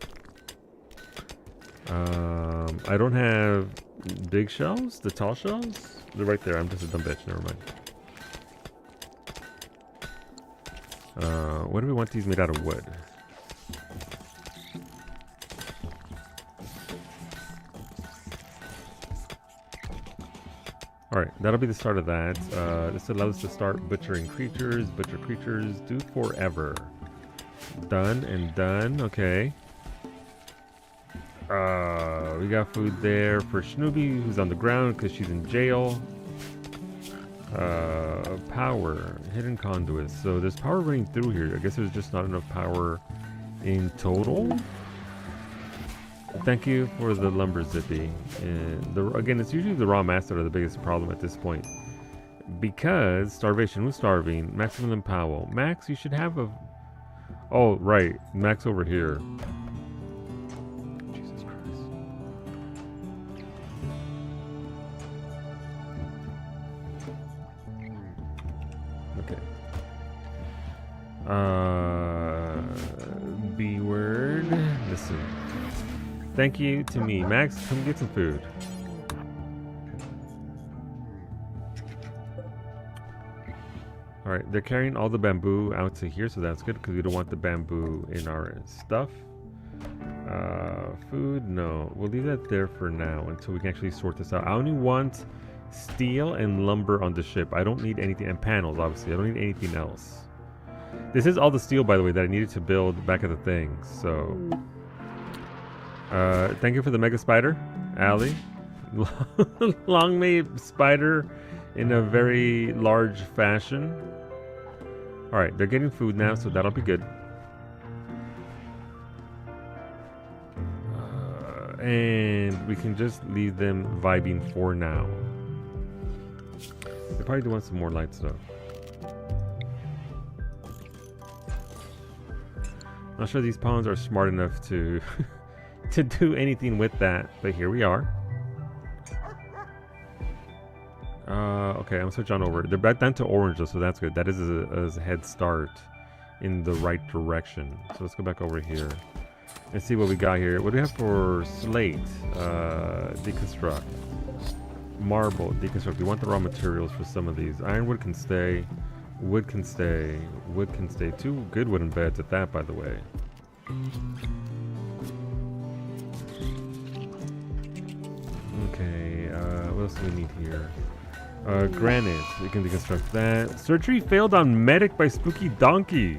I don't have big shelves. The tall shelves? They're right there. I'm just a dumb bitch. Never mind. What do we want these made out of wood? Alright, that'll be the start of that. This allows us to start butchering creatures. Butcher creatures do forever. Done and done. Okay. We got food there for Snoopy, who's on the ground because she's in jail. Power. Hidden conduits. So there's power running through here. I guess there's just not enough power in total. Thank you for the lumber, Zippy. And again, it's usually the raw mats that are the biggest problem at this point. Because starvation. Who's starving? Maximum and Powell. Max, you should have a... Oh, right. Max over here. Jesus Christ. Okay. B-word. Listen. Thank you to me. Max, come get some food. Alright, they're carrying all the bamboo out to here, so that's good because we don't want the bamboo in our stuff. Food, no. We'll leave that there for now until we can actually sort this out. I only want steel and lumber on the ship. I don't need anything, and panels, obviously. I don't need anything else. This is all the steel, by the way, that I needed to build back at the thing. So, thank you for the mega spider, Allie. Long made spider in a very large fashion. All right, they're getting food now, so that'll be good. And we can just leave them vibing for now. They probably do want some more lights though. Not sure these pawns are smart enough to to do anything with that, but here we are. Okay, I'm gonna switch on over. They're back down to orange though, so that's good. That is a head start in the right direction. So let's go back over here and see what we got here. What do we have for slate? Deconstruct. Marble, deconstruct. We want the raw materials for some of these. Ironwood can stay. Wood can stay. Wood can stay. 2 good wooden beds at that, by the way. Okay, what else do we need here? Granite. We can deconstruct that. Surgery failed on medic by Spooky Donkey.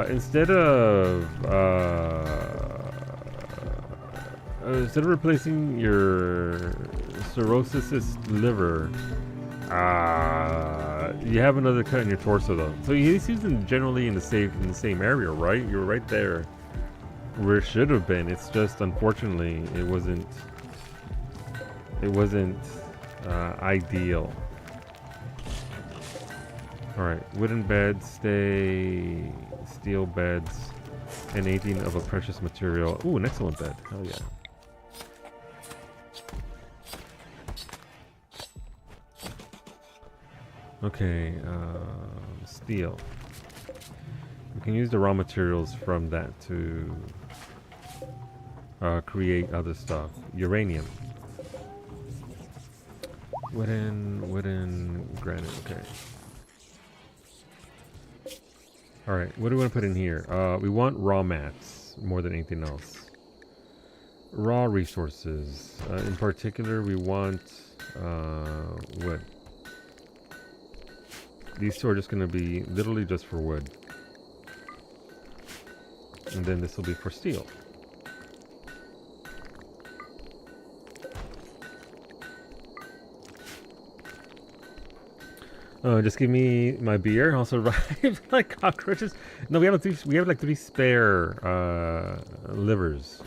Instead of replacing your cirrhosis liver, you have another cut in your torso though. So he's generally in the same area, right? You're right there where it should have been. It's just unfortunately it wasn't ideal. Alright, wooden beds stay, steel beds, and 18 of a precious material. Ooh, an excellent bed. Hell yeah. Okay, steel. We can use the raw materials from that to create other stuff. Uranium. Wooden, granite, okay. Alright, what do we want to put in here? We want raw mats more than anything else. Raw resources. In particular, we want wood. These 2 are just going to be literally just for wood. And then this will be for steel. Just give me my beer. I'll survive like cockroaches. No, we have like 3 spare livers.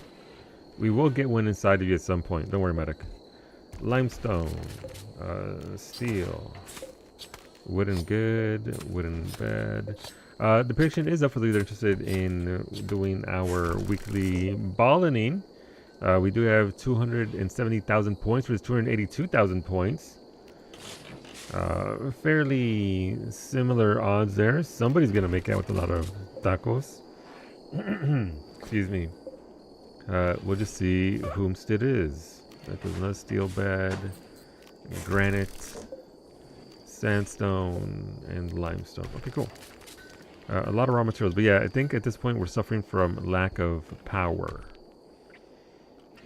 We will get one inside of you at some point. Don't worry, medic. Limestone, steel, wooden good, wooden bed. The patient is up for they're interested in doing our weekly balloning. We do have 270,000 points versus 282,000 points. Fairly similar odds there. Somebody's gonna make out with a lot of tacos. Excuse me. We'll just see whomst it is. That was another steel bed, granite, sandstone, and limestone. Okay, cool. A lot of raw materials, but yeah, I think at this point we're suffering from lack of power.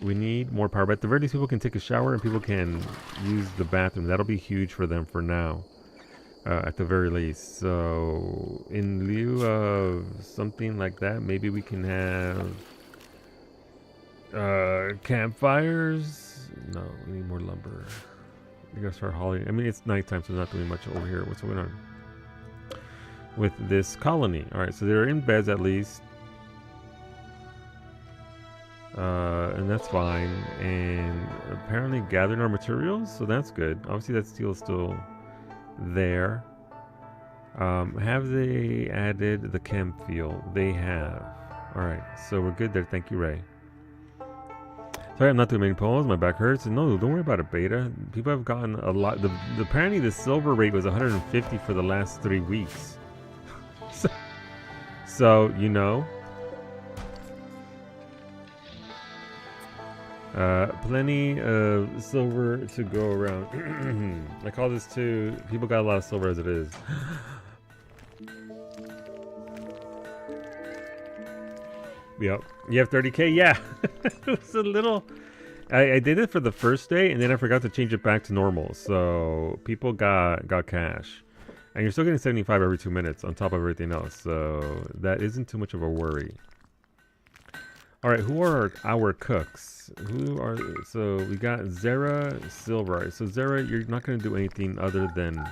We need more power, but at the very least people can take a shower and people can use the bathroom. That'll be huge for them for now, at the very least. So in lieu of something like that, maybe we can have campfires. No, we need more lumber. We gotta start hauling. I mean, it's nighttime, so not doing much over here. What's going on with this colony? All right, so they're in beds at least. And that's fine. And apparently gathering our materials, so that's good. Obviously that steel is still there. Have they added the chem fuel? They have. Alright, so we're good there. Thank you, Ray. Sorry, I'm not doing many poems. My back hurts. No, don't worry about it, Beta. People have gotten a lot. Apparently the silver rate was 150 for the last 3 weeks. So you know. Plenty of silver to go around. I call this too. People got a lot of silver as it is. Yep. You have 30K? Yeah. It was a little... I did it for the first day, and then I forgot to change it back to normal. So people got cash. And you're still getting 75 every 2 minutes on top of everything else. So that isn't too much of a worry. All right, who are our cooks? So we got Zara, Silver. So Zara, you're not going to do anything other than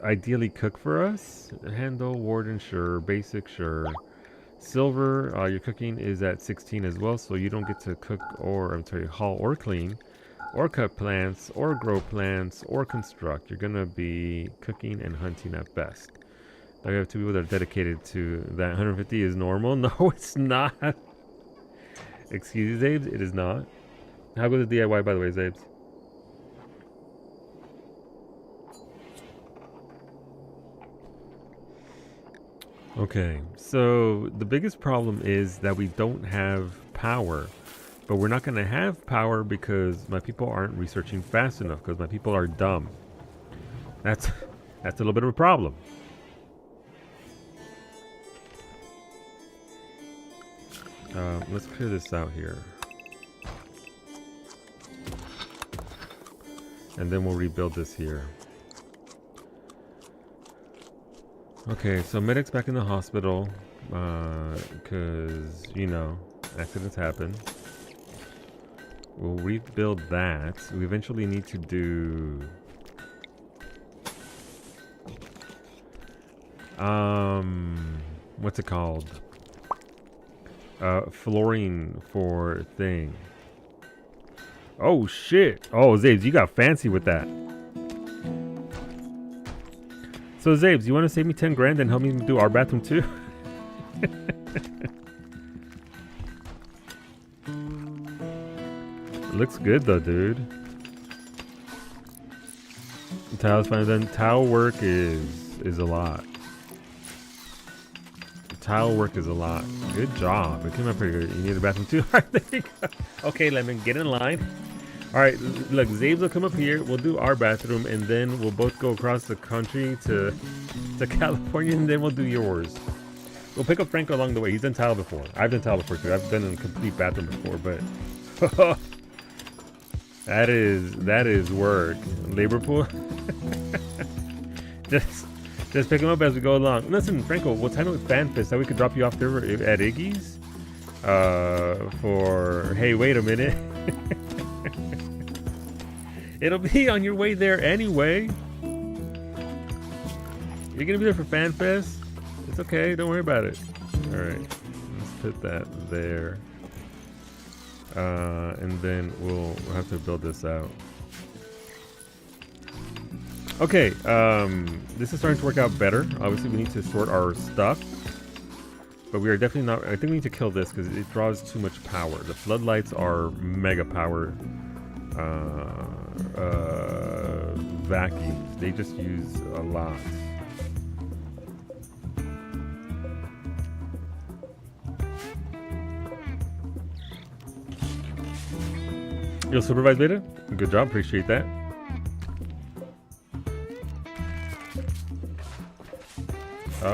ideally cook for us. Handle, warden, sure. Basic, sure. Silver, your cooking is at 16 as well, so you don't get to cook haul or clean, or cut plants, or grow plants, or construct. You're going to be cooking and hunting at best. I have 2 people that are dedicated to that. 150 is normal. No, it's not. Excuse you, Zabes. It is not. How good is DIY, by the way, Zabes? Okay, so the biggest problem is that we don't have power. But we're not going to have power because my people aren't researching fast enough, because my people are dumb. That's a little bit of a problem. Let's clear this out here. And then we'll rebuild this here. Okay, so medic's back in the hospital. Because, you know, accidents happen. We'll rebuild that. We eventually need to do... what's it called? Flooring for thing. Oh shit! Oh, Zabes, you got fancy with that. So Zabes, you want to save me 10 grand and help me do our bathroom too? Looks good though, dude. The tile's finally done. Tile work is a lot. Tile work is a lot. Good job. It came up pretty good. You need a bathroom too? Alright, there you go. Okay, Lemon, get in line. Alright, look, Zabes will come up here. We'll do our bathroom, and then we'll both go across the country to California, and then we'll do yours. We'll pick up Franco along the way. He's done tile before. I've done tile before too. I've done a complete bathroom before, but that is work. Labor pool. Just pick him up as we go along. Listen, Franco, we'll time it with FanFest so we could drop you off there at Iggy's. Hey, wait a minute. It'll be on your way there anyway. You're gonna be there for FanFest? It's okay, don't worry about it. Alright, let's put that there. And then we'll have to build this out. Okay, this is starting to work out better. Obviously, we need to sort our stuff. But we are definitely not... I think we need to kill this because it draws too much power. The floodlights are mega power vacuums. They just use a lot. You'll supervise Beta? Good job, appreciate that.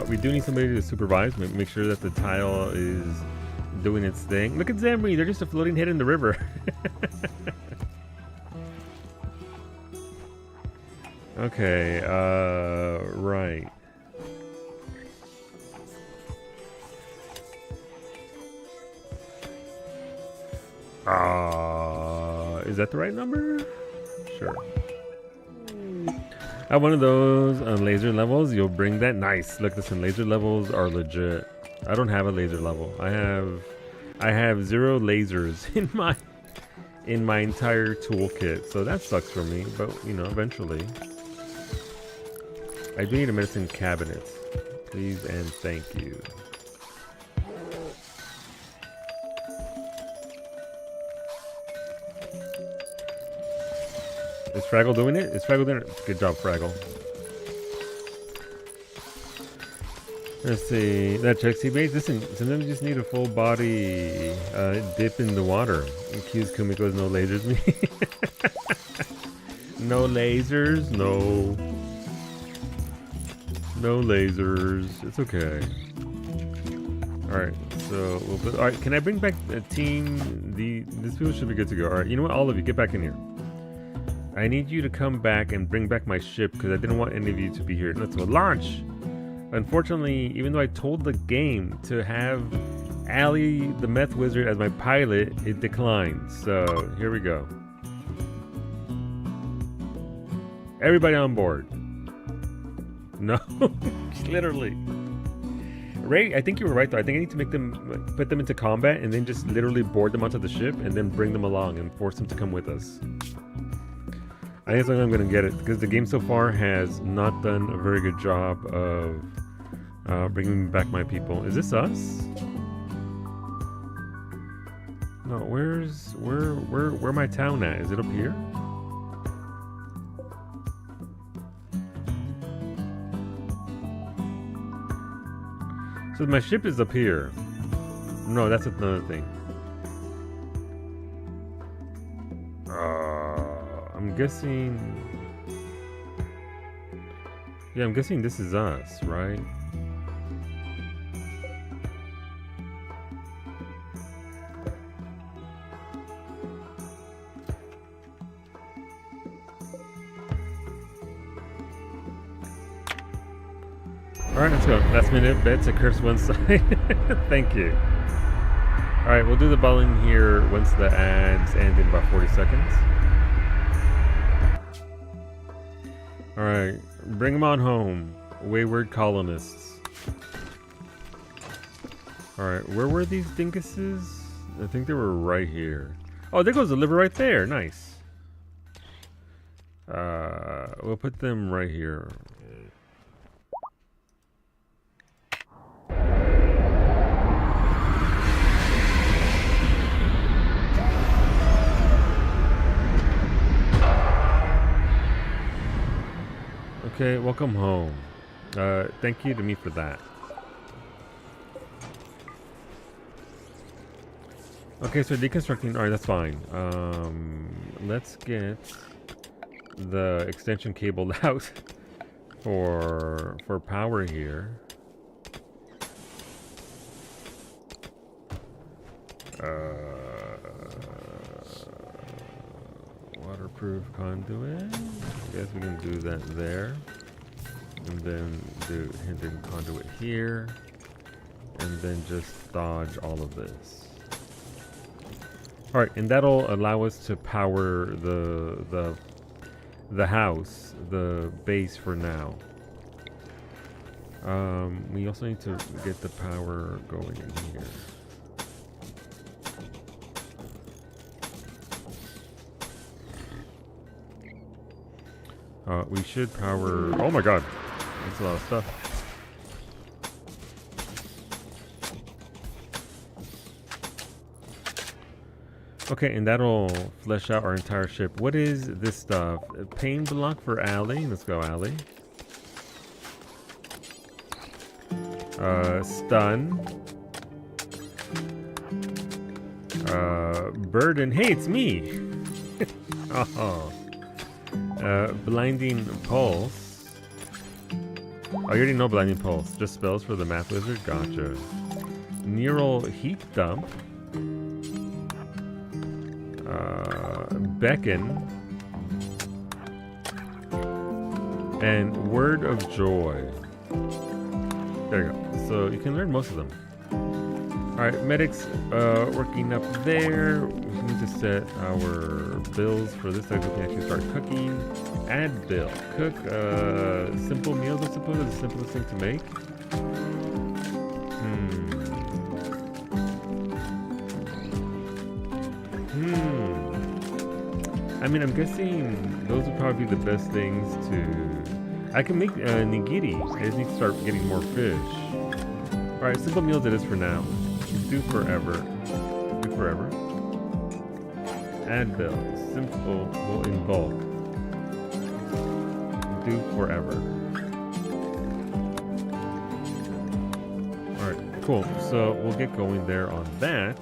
We do need somebody to supervise, make sure that the tile is doing its thing. Look at Zamri, they're just a floating head in the river. Okay, right. Is that the right number? Sure. At one of those laser levels, you'll bring that. Nice. Look, listen, laser levels are legit. I don't have a laser level. I have 0 lasers in my entire toolkit, so that sucks for me. But you know, eventually, I do need a medicine cabinet, please and thank you. Is Fraggle doing it? Is Fraggle doing it? Good job, Fraggle. Let's see. That checks base. Listen, sometimes you just need a full body dip in the water. Accuse Kumiko's no lasers me. No lasers, no. No lasers. It's okay. Alright, so we'll put, alright, can I bring back a team? These people should be good to go. Alright, you know what? All of you, get back in here. I need you to come back and bring back my ship because I didn't want any of you to be here. Let's go. Launch! Unfortunately, even though I told the game to have Ali, the meth wizard, as my pilot, it declined. So, here we go. Everybody on board. No, literally. Ray, I think you were right though. I think I need to make them, put them into combat and then just literally board them onto the ship and then bring them along and force them to come with us. I think that's how I'm going to get it because the game so far has not done a very good job of bringing back my people. Is this us? No, where my town at? Is it up here? So my ship is up here. No, that's another thing. I'm guessing... Yeah, I'm guessing this is us, right? Alright, let's go. Last minute bet to curse one side. Thank you. Alright, we'll do the bowling here once the ads end in about 40 seconds. Alright, bring them on home, wayward colonists. Alright, where were these dinguses? I think they were right here. Oh, there goes the liver right there. Nice. We'll put them right here. Okay, welcome home. Thank you to me for that. Okay, so deconstructing, alright, that's fine. Let's get the extension cable out for power here. Waterproof conduit. I guess we can do that there. And then do hidden conduit here. And then just dodge all of this. Alright, and that'll allow us to power the house, the base for now. We also need to get the power going in here. We should power... Oh my god! That's a lot of stuff. Okay, and that'll flesh out our entire ship. What is this stuff? A pain block for Ali. Let's go, Ali. Stun. Burden. Hey, it's me! Oh. Blinding Pulse. Oh, you already know Blinding Pulse. Just spells for the Math Wizard? Gotcha. Neural Heat Dump. Beckon. And Word of Joy. There you go. So you can learn most of them. Alright, medics working up there. We need to set our bills for this. So we can actually start cooking. Add bill. Cook simple meals, I suppose, is the simplest thing to make. I mean, I'm guessing those would probably be the best things to... I can make nigiri. I just need to start getting more fish. Alright, simple meals it is for now. Do forever. Do forever. Add bill. Simple in bulk. Do forever. Alright, cool. So we'll get going there on that.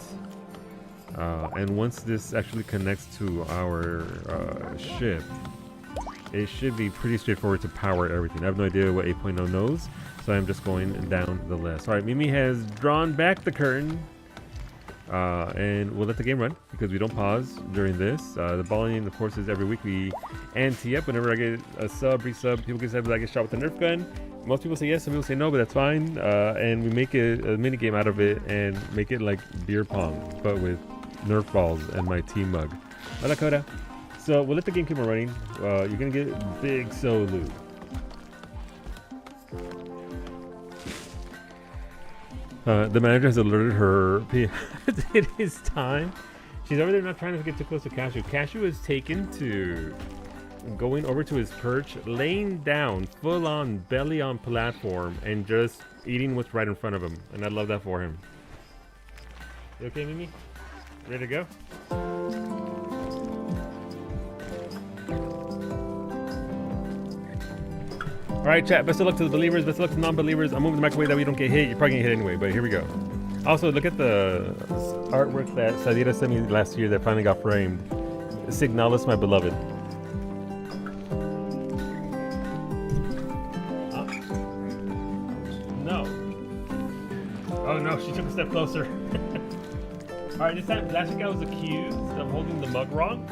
And once this actually connects to our ship, it should be pretty straightforward to power everything. I have no idea what 8.0 knows, so I'm just going down the list. All right, Mimi has drawn back the curtain, and we'll let the game run because we don't pause during this. The volume, of course, is every week we ante up. Whenever I get a sub, resub, people get said I get shot with a Nerf gun. Most people say yes, some people say no, but that's fine. And we make a mini game out of it and make it like beer pong, but with Nerf balls and my team mug. Hola, Coda. So we'll let the game keep on running. You're gonna get big solo. The manager has alerted her. It is time. She's over there not trying to get too close to Cashew. Cashew is taken to going over to his perch, laying down, full on, belly on platform, and just eating what's right in front of him. And I love that for him. You okay, Mimi? Ready to go? Alright, chat, best of luck to the believers, best of luck to non-believers. I'm moving the microwave that we don't get hit. You're probably gonna hit anyway, but here we go. Also, look at the artwork that Sadira sent me last year that finally got framed. Signalis, my beloved. Huh? No. Oh no, she took a step closer. Alright, this time, last week I was accused of holding the mug wrong.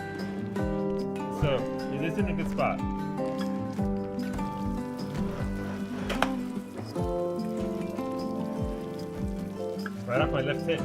So, is this in a good spot? Right off my left hip.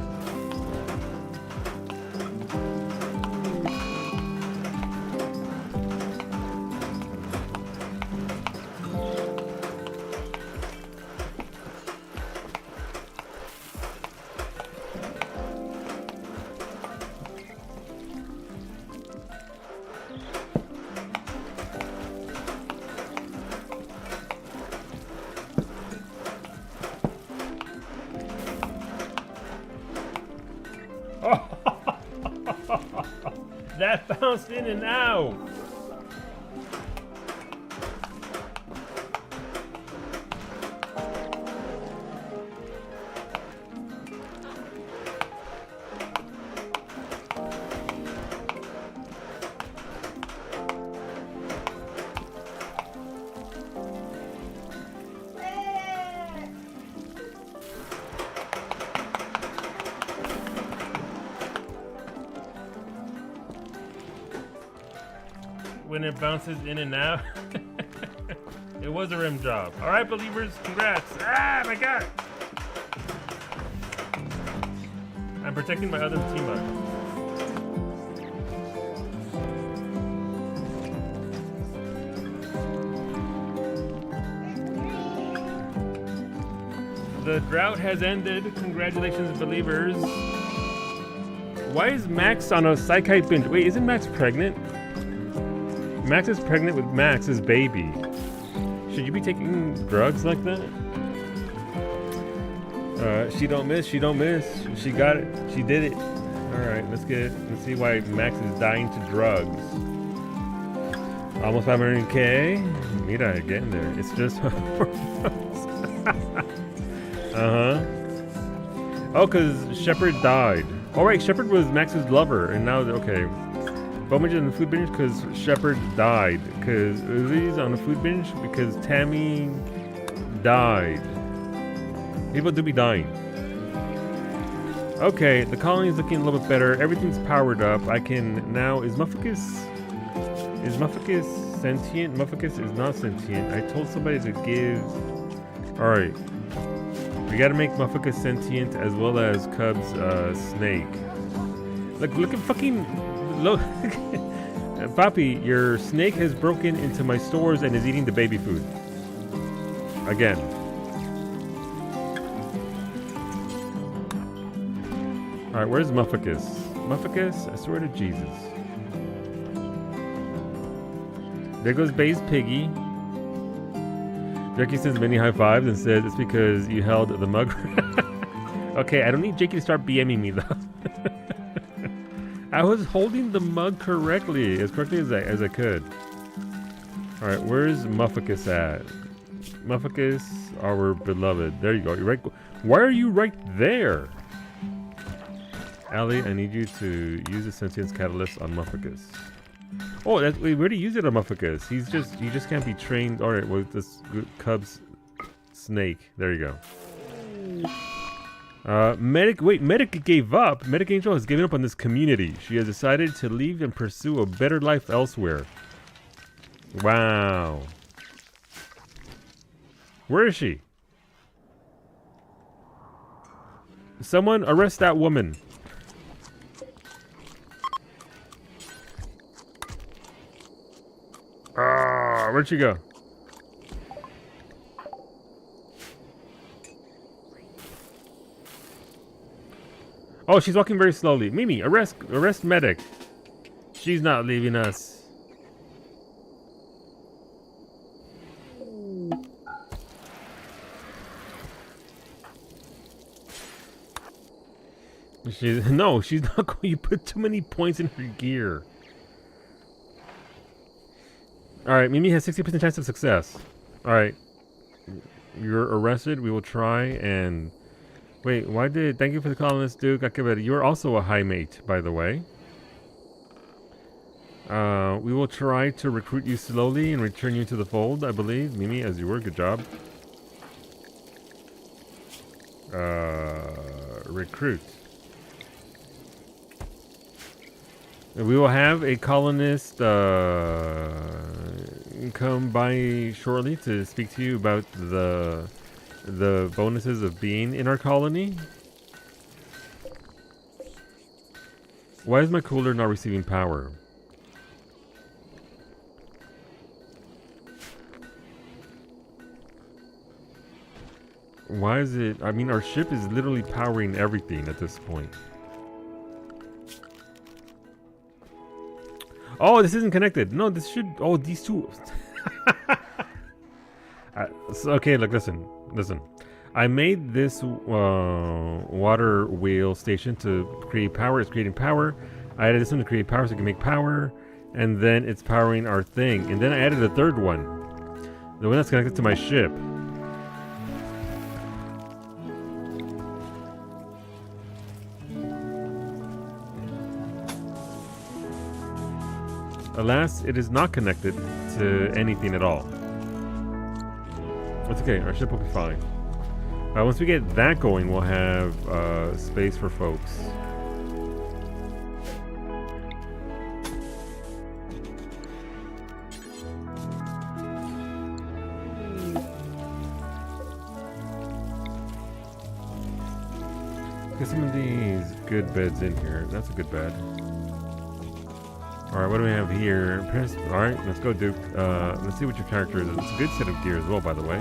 That bounced in and out. When it bounces in and out. It was a rim job. All right, believers, congrats. Ah, my God. I'm protecting my other team up. The drought has ended. Congratulations, believers. Why is Max on a psychic binge? Wait, isn't Max pregnant? Max is pregnant with Max's baby. Should you be taking drugs like that? She don't miss, she don't miss. She got it, she did it. Alright, let's see why Max is dying to drugs. Almost 500K. Mira, getting there. It's just Oh, because Shepard died. Alright, Shepard was Max's lover, and now, okay. Bowman on the food binge because Shepard died. Because Uzi's on the food binge because Tammy died. People do be dying. Okay, the colony is looking a little bit better. Everything's powered up. I can now. Is Mufficus sentient? Mufficus is not sentient. I told somebody to give. All right, we got to make Mufficus sentient as well as Cub's snake. Look at fucking. Look, Papi, your snake has broken into my stores and is eating the baby food. Again. Alright, where's Mufficus? Mufficus, I swear to Jesus. There goes Bay's piggy. Jackie sends many high fives and says it's because you held the mug. Okay, I don't need Jakey to start BMing me though. I was holding the mug correctly, as I could. Alright, where's Mufficus at? Mufficus, our beloved. There you go. You're right. Why are you right there? Allie, I need you to use the sentience catalyst on Mufficus. Oh, that, we already used it on Muffucus. He just can't be trained. All right, with this Cub's snake. There you go. Medic gave up. Medic Angel has given up on this community. She has decided to leave and pursue a better life elsewhere. Wow. Where is she? Someone arrest that woman. Where'd she go? Oh, she's walking very slowly. Mimi, arrest medic. She's not leaving us. She's not going. You put too many points in her gear. Alright, Mimi has 60% chance of success. Alright. You're arrested. We will try and... Wait, thank you for the colonist, Duke. You're also a high mate, by the way. We will try to recruit you slowly and return you to the fold, I believe. Mimi, as you were, good job. Recruit. We will have a colonist come by shortly to speak to you about the bonuses of being in our colony. Why is my cooler not receiving power? Why is it? I mean, our ship is literally powering everything at this point. Oh, this isn't connected. No, this should... Oh, these two... okay, look, listen. I made this water wheel station to create power. It's creating power. I added this one to create power so it can make power. And then it's powering our thing. And then I added a third one. The one that's connected to my ship. Alas, it is not connected to anything at all. It's okay, our ship will be fine. Once we get that going, we'll have space for folks. Get some of these good beds in here. That's a good bed. Alright, what do we have here? Alright, let's go, Duke. Let's see what your character is. It's a good set of gear as well, by the way.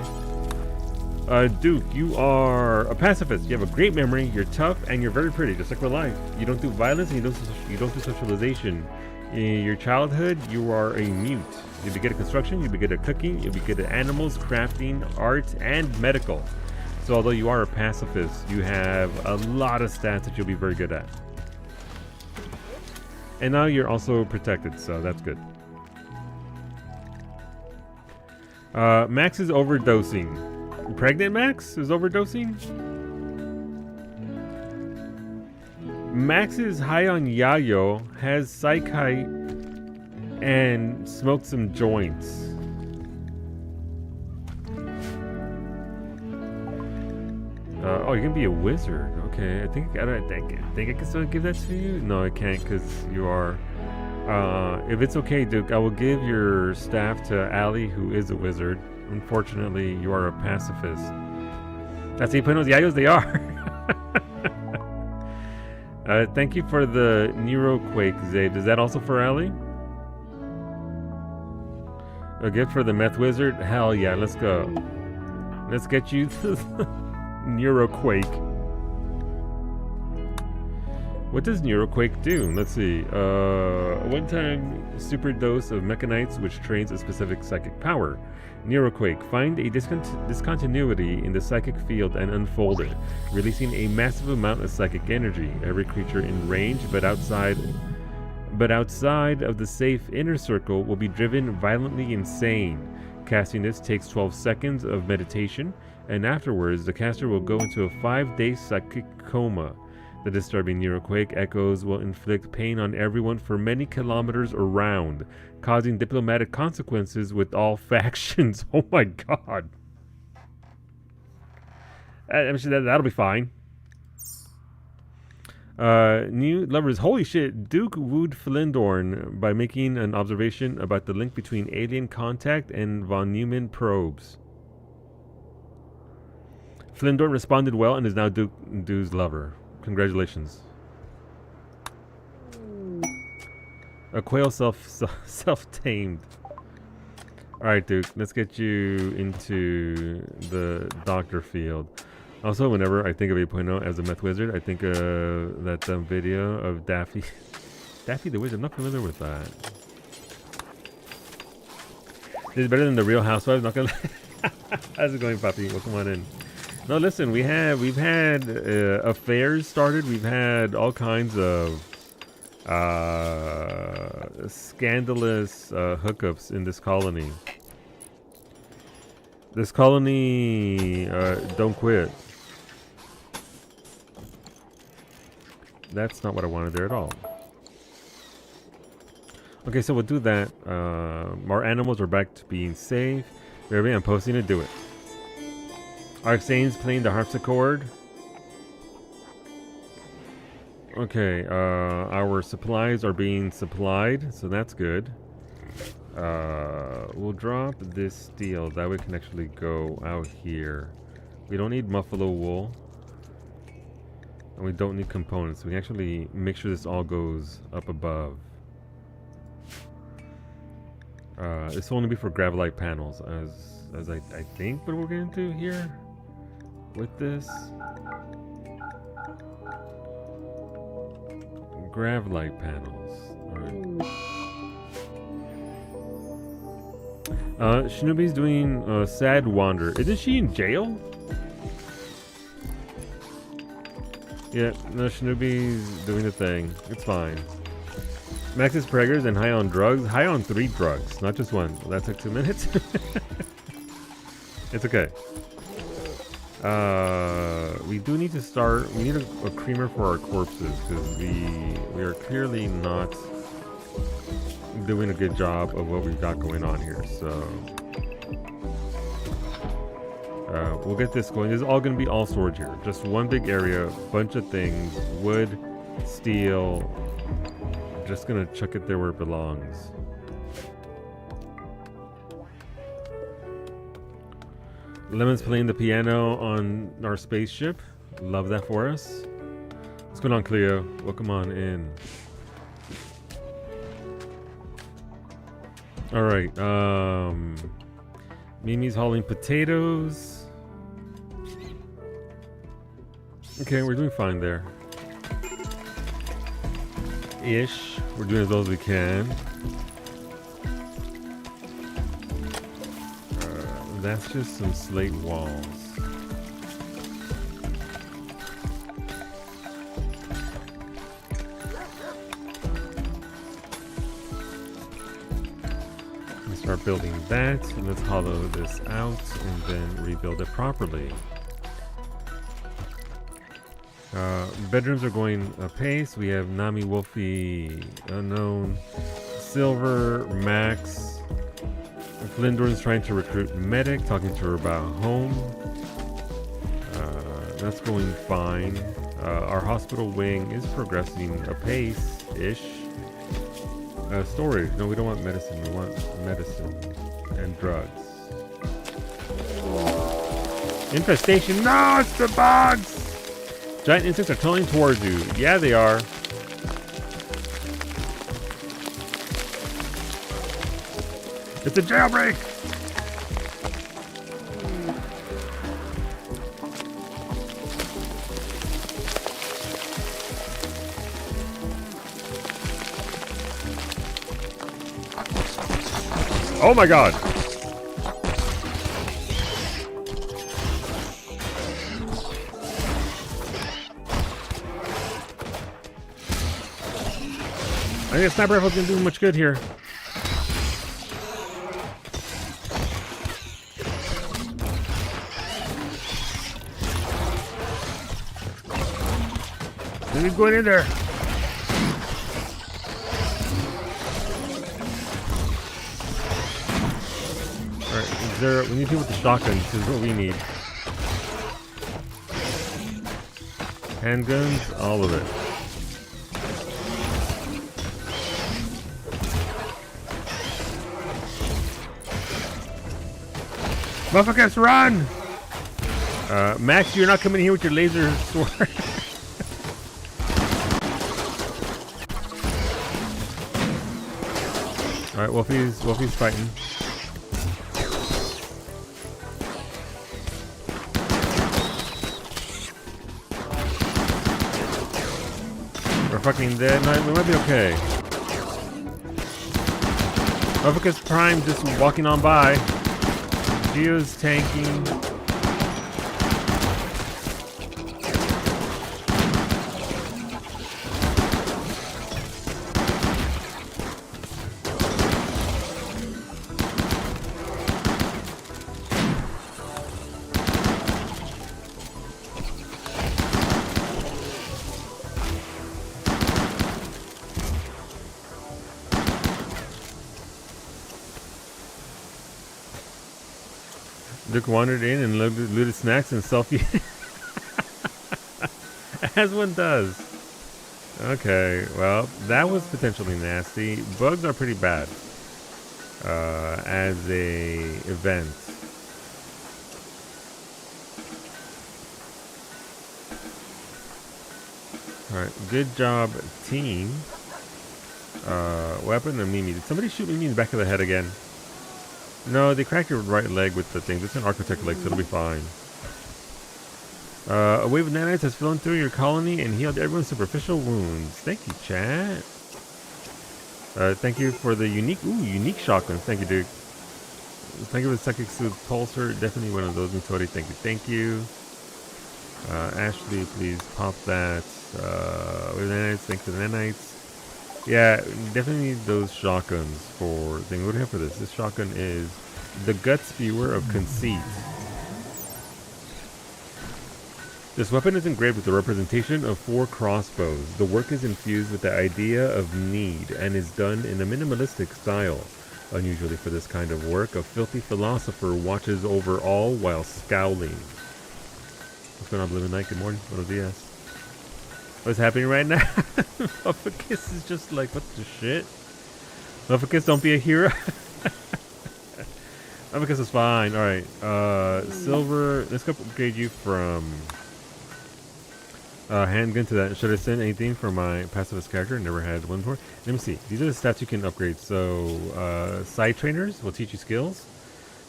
Duke, you are a pacifist. You have a great memory, you're tough, and you're very pretty, just like real life. You don't do violence, and you don't do socialization. In your childhood, you are a mute. You'll be good at construction, you'll be good at cooking, you'll be good at animals, crafting, art, and medical. So although you are a pacifist, you have a lot of stats that you'll be very good at. And now you're also protected, so that's good. Max is overdosing. Pregnant Max is overdosing? Max is high on yayo, has psychite, and smoked some joints. Oh, you're gonna be a wizard. Okay, I think I can still give that to you. No, I can't because you are. If it's okay, Duke, I will give your staff to Allie, who is a wizard. Unfortunately, you are a pacifist. That's how you put those yayos. They are. Thank you for the Neuroquake, Zabe. Is that also for Allie? A gift for the meth wizard? Hell yeah, let's go. Let's get you the Neuroquake. What does Neuroquake do? Let's see. A one-time super dose of mechanites which trains a specific psychic power. Neuroquake. Find a discontinuity in the psychic field and unfold it, releasing a massive amount of psychic energy. Every creature in range but outside of the safe inner circle will be driven violently insane. Casting this takes 12 seconds of meditation, and afterwards the caster will go into a 5-day psychic coma. The disturbing neuroquake echoes will inflict pain on everyone for many kilometers around, causing diplomatic consequences with all factions. Oh my god. I'm sure that'll be fine. New lovers. Holy shit. Duke wooed Flindorn by making an observation about the link between alien contact and von Neumann probes. Flindorn responded well and is now Duke's lover. Congratulations. A quail self-tamed. Alright, Duke, let's get you into the doctor field. Also, whenever I think of 8.0 as a meth wizard, I think of that video of Daffy. Daffy the Wizard, I'm not familiar with that. This is better than the Real Housewives, not gonna lie. How's it going, Papi? Welcome on in. No, listen, we've had affairs started. We've had all kinds of scandalous hookups in this colony. This colony don't quit. That's not what I wanted there at all. Okay, so we'll do that. Our animals are back to being safe. Baby, I'm posting to do it. Arxane's playing the harpsichord. Okay, our supplies are being supplied, so that's good. We'll drop this steel. That way we can actually go out here. We don't need buffalo wool. And we don't need components. We can actually make sure this all goes up above. This will only be for gravelite panels, as I think what we're going to do here with this. Gravelite panels. Alright. Shinobi's doing Sad Wander. Isn't she in jail? Yeah, no, Shinobi's doing the thing. It's fine. Max is preggers and high on drugs. High on 3 drugs, not just 1. Well, that took 2 minutes. It's okay. We do need to start. We need a creamer for our corpses because we are clearly not doing a good job of what we've got going on here. So we'll get this going. This is all going to be all storage here. Just one big area, bunch of things, wood, steel. Just gonna chuck it there where it belongs. Lemon's playing the piano on our spaceship. Love that for us. What's going on, Cleo? Welcome on in. Alright, Mimi's hauling potatoes. Okay, we're doing fine there. Ish. We're doing as well as we can. That's just some slate walls. Let's start building that, and let's hollow this out and then rebuild it properly. Bedrooms are going apace. We have Nami, Wolfie, Unknown, Silver, Max. Flindorn's trying to recruit Medic, talking to her about home. That's going fine. Our hospital wing is progressing apace-ish. Storage. No, we don't want medicine. We want medicine and drugs. Infestation. No, it's the bugs! Giant insects are tunneling towards you. Yeah, they are. It's a jailbreak! Oh my god! I think a sniper rifle's gonna do much good here. He's going in there. Alright, we need to with the shotgun. This is what we need. Handguns, all of it. Motherfuckers, run! Max, you're not coming here with your laser sword. Alright, Wolfie's fighting. We're fucking dead. No, we might be okay. Motherfuckers Prime just walking on by. Geo's tanking. Duke wandered in and looted snacks and selfie. As one does. Okay, well, that was potentially nasty. Bugs are pretty bad as a event. Alright, good job, team. Weapon or Mimi? Did somebody shoot Mimi in the back of the head again? No, they cracked your right leg with the thing. This is an architect leg, so it'll be fine. A wave of nanites has flown through your colony and healed everyone's superficial wounds. Thank you, chat. Thank you for the unique shotguns. Thank you, dude. Thank you for the psychic suit pulsar. Definitely one of those, Mutori. Thank you. Ashley, please pop that. Wave of nanites. Thanks for the nanites. Yeah, definitely need those shotguns for thing. What do we have for this? This shotgun is the Gut Spewer of Conceit. This weapon is engraved with the representation of 4 crossbows. The work is infused with the idea of need and is done in a minimalistic style. Unusually for this kind of work, a filthy philosopher watches over all while scowling. What's going on, Blue Night? Good morning. Buenos dias. What's happening right now? Motherfuckers is just like, what the shit? Motherfuckers, don't be a hero. Motherfuckers is fine. Alright. Silver. Let's go upgrade you from handgun to that. Should I send anything for my pacifist character? Never had one before. Let me see. These are the stats you can upgrade. So, side trainers will teach you skills.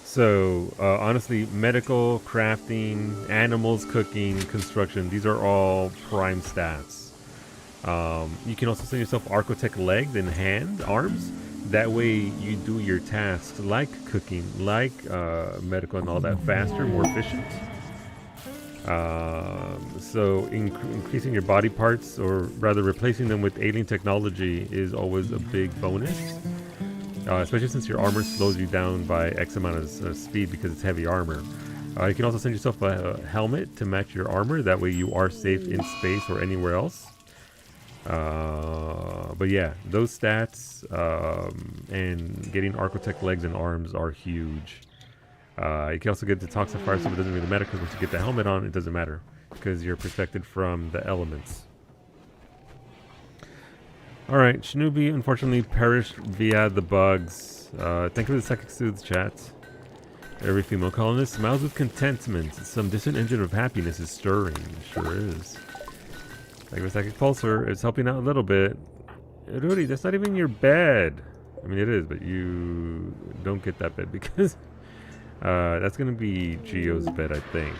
So, honestly, medical, crafting, animals, cooking, construction, these are all prime stats. You can also send yourself Architect legs and arms. That way you do your tasks like cooking, like medical and all that faster, more efficient. So increasing your body parts, or rather replacing them with alien technology, is always a big bonus. Especially since your armor slows you down by X amount of speed because it's heavy armor. You can also send yourself a helmet to match your armor. That way you are safe in space or anywhere else. But yeah, those stats and getting Architect legs and arms are huge. You can also get Detoxifier, so it doesn't really matter because once you get the helmet on, it doesn't matter because you're protected from the elements. Alright, Shinobi unfortunately perished via the bugs. Thank you for the psychic soothes, chat. Every female colonist smiles with contentment. Some distant engine of happiness is stirring. Sure is. Thank you for psychic pulsar. It's helping out a little bit. Rudy, that's not even your bed. I mean, it is, but you don't get that bed because that's going to be Geo's bed, I think.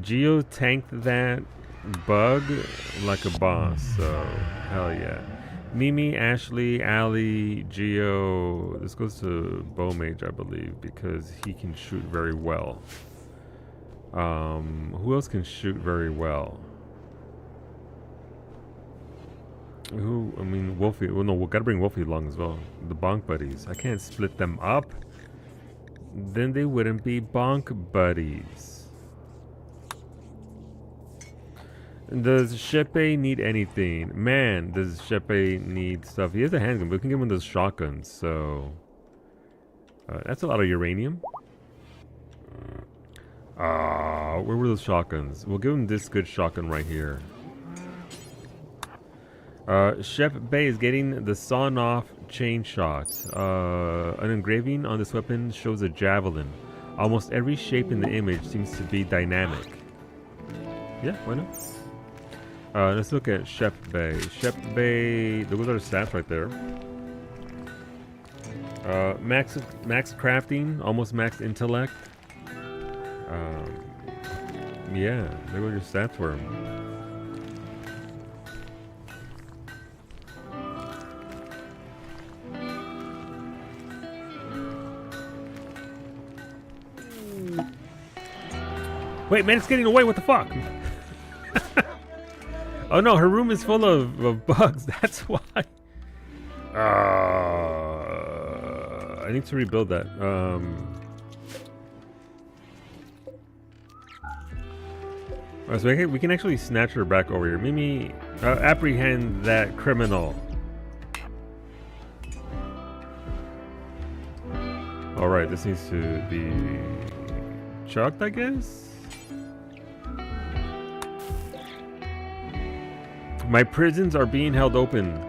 Geo tanked that bug like a boss, so hell yeah. Mimi, Ashley, Allie, Geo. This goes to Bowmage, I believe, because he can shoot very well. Who else can shoot very well? I mean, Wolfie. Well, no, we gotta bring Wolfie along as well. The bonk buddies. I can't split them up. Then they wouldn't be bonk buddies. Does Shepe need anything? Man, does Shepe need stuff? He has a handgun, but we can give him those shotguns, so... that's a lot of uranium. Where were those shotguns? We'll give him this good shotgun right here. Shep Bay is getting the sawn-off chain shot. An engraving on this weapon shows a javelin. Almost every shape in the image seems to be dynamic. Yeah, why not? Let's look at Shep Bay. Shep Bay, those are stats right there. Max crafting, almost max intellect. Yeah, there go your stats for him. Wait, man, it's getting away. What the fuck? Oh no, her room is full of bugs. That's why. I need to rebuild that. So we can actually snatch her back over here. Mimi, apprehend that criminal. Alright, this needs to be chucked, I guess? My prisons are being held open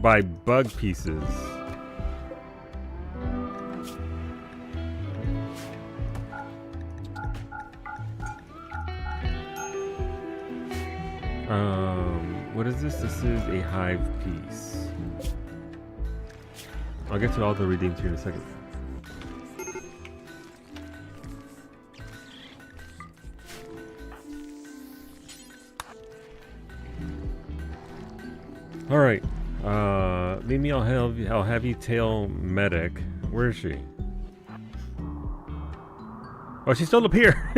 by bug pieces. What is this? This is a hive piece. I'll get to all the redeemed here in a second. All right, Mimi, I'll have you tail medic. Where is she? Oh, she's still up here.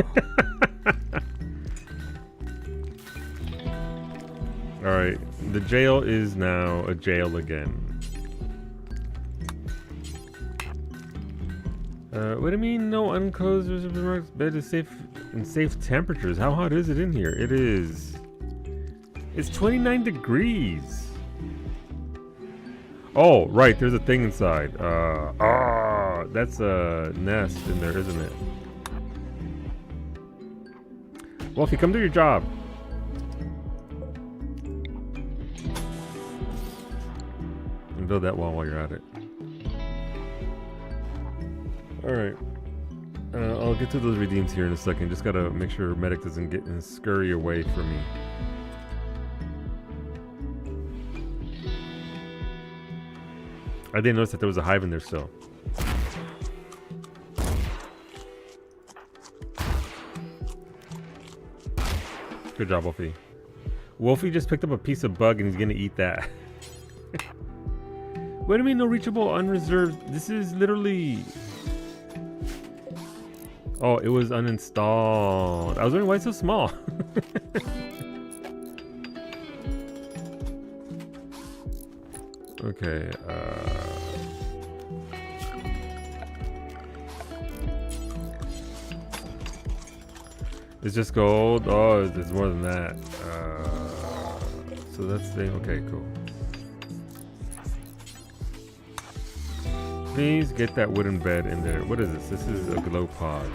All right, the jail is now a jail again. What do you mean? No unclosed remarks. Bed is safe in safe temperatures. How hot is it in here? It is. It's 29 degrees. Oh, right. There's a thing inside. That's a nest in there, isn't it? Wolfie, come do your job. And build that wall while you're at it. Alright. I'll get to those redeems here in a second. Just gotta make sure medic doesn't get and scurry away from me. I didn't notice that there was a hive in there still. Good job, Wolfie. Wolfie just picked up a piece of bug and he's gonna eat that. What do you mean no reachable unreserved? This is literally... Oh, it was uninstalled. I was wondering why it's so small. Okay, it's just gold. Oh, there's more than that. So that's the... Okay, cool. Please get that wooden bed in there. What is this? This is a glow pod.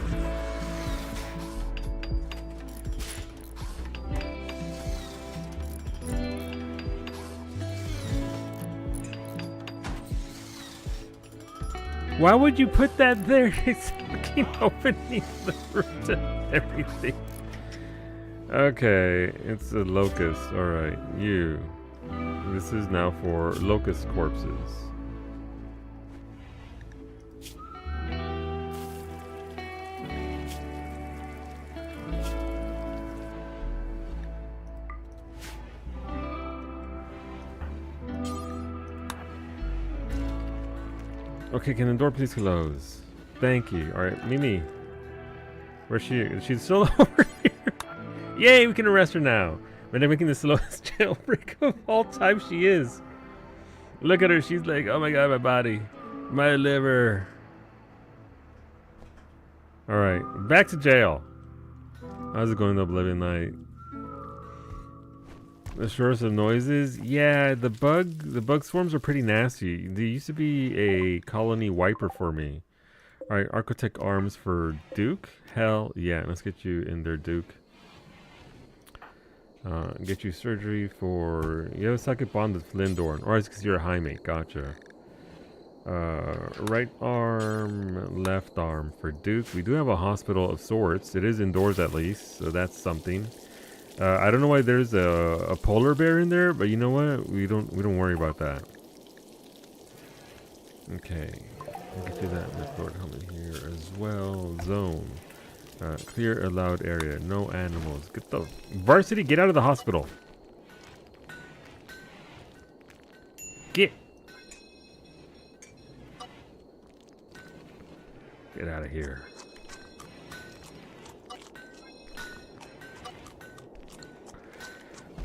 Why would you put that there? It's fucking opening the room to everything. Okay, it's a locust. Alright, you. This is now for locust corpses. Okay, can the door please close? Thank you. Alright, Mimi. Where's she? She's still over here. Yay, we can arrest her now. But they're making the slowest jailbreak of all time. She is. Look at her. She's like, oh my god, my body. My liver. Alright, back to jail. How's it going, Oblivion Knight? The shortest of noises? Yeah, the bug swarms are pretty nasty. They used to be a colony wiper for me. Alright, Architect Arms for Duke? Hell yeah, let's get you in there, Duke. Get you surgery for... You have a psychic bond with Lindorn. Or it's because you're a high mate, gotcha. Right arm, left arm for Duke. We do have a hospital of sorts. It is indoors at least, so that's something. I don't know why there's a polar bear in there, but you know what? We don't worry about that. Okay, we can do that with Lord Helmet here as well. Zone, clear allowed area. No animals. Get the Varsity. Get out of the hospital. Get out of here.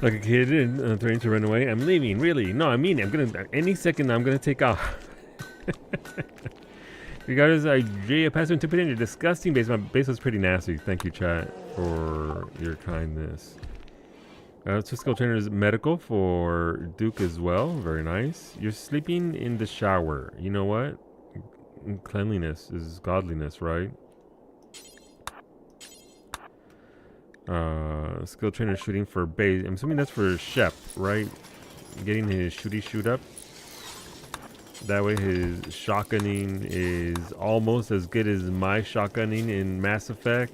Like a kid and threatening to run away. I'm leaving, really. No, I mean, I'm gonna, any second I'm gonna take off. Regardless, I pass on to put in your disgusting base. My base was pretty nasty. Thank you, chat, for your kindness. Skill trainers medical for Duke as well. Very nice. You're sleeping in the shower. You know what? Cleanliness is godliness, right? Skill trainer shooting for base. I'm assuming that's for Shep, right? Getting his shoot up. That way his shotgunning is almost as good as my shotgunning in Mass Effect.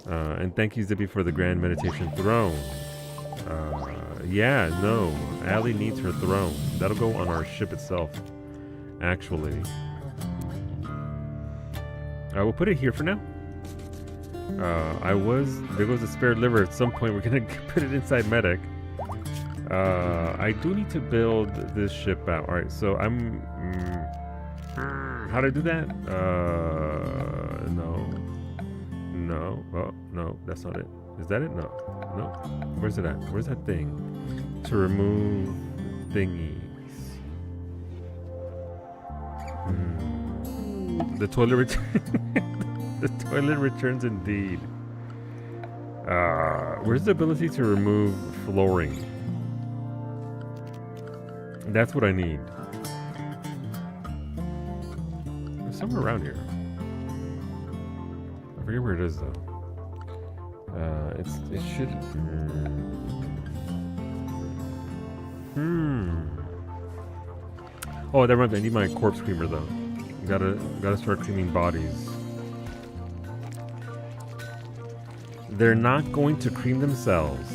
And thank you, Zippy, for the Grand Meditation Throne. Yeah, no. Allie needs her throne. That'll go on our ship itself, actually. We'll put it here for now. There goes a spare liver. At some point, we're gonna put it inside Medic. I do need to build this ship out. All right, so I'm. How do I do that? No. Oh, no, that's not it. Is that it? No. Where's it at? Where's that thing? To remove thingies. The toilet returns. The toilet returns indeed. Where's the ability to remove flooring? That's what I need. There's somewhere around here. I forget where it is though. It should. Oh, that reminds me. I need my corpse creamer though. Gotta start creaming bodies. They're not going to cream themselves.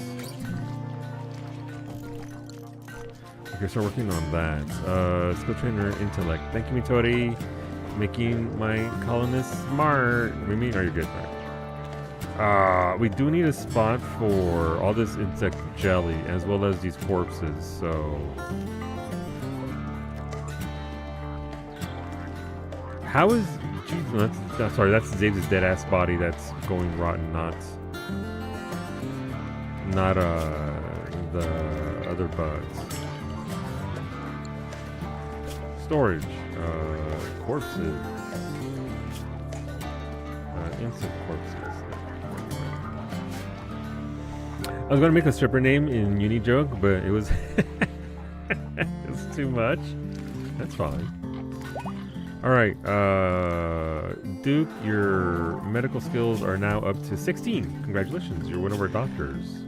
Okay, start working on that. Skill trainer intellect. Thank you, Mitori. Making my colonists smart. Are you good? We do need a spot for all this insect jelly as well as these corpses, so. How is. Geez, that's Zave's dead ass body that's going rotten, not the other bugs. Storage, corpses, insect corpses. I was gonna make a stripper name in Uni joke, but it was it's too much. That's fine. All right, Duke, your medical skills are now up to 16. Congratulations, you're one of our doctors.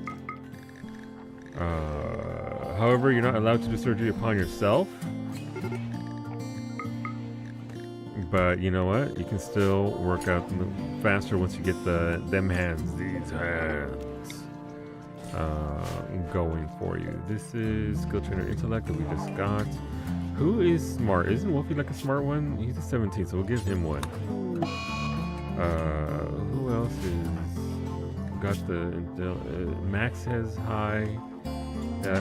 However, you're not allowed to do surgery upon yourself. But you know what? You can still work out faster once you get these hands, going for you. This is skill trainer intellect that we just got. Who is smart? Isn't Wolfie like a smart one? He's a 17, so we'll give him one. Who else is got the Max has high.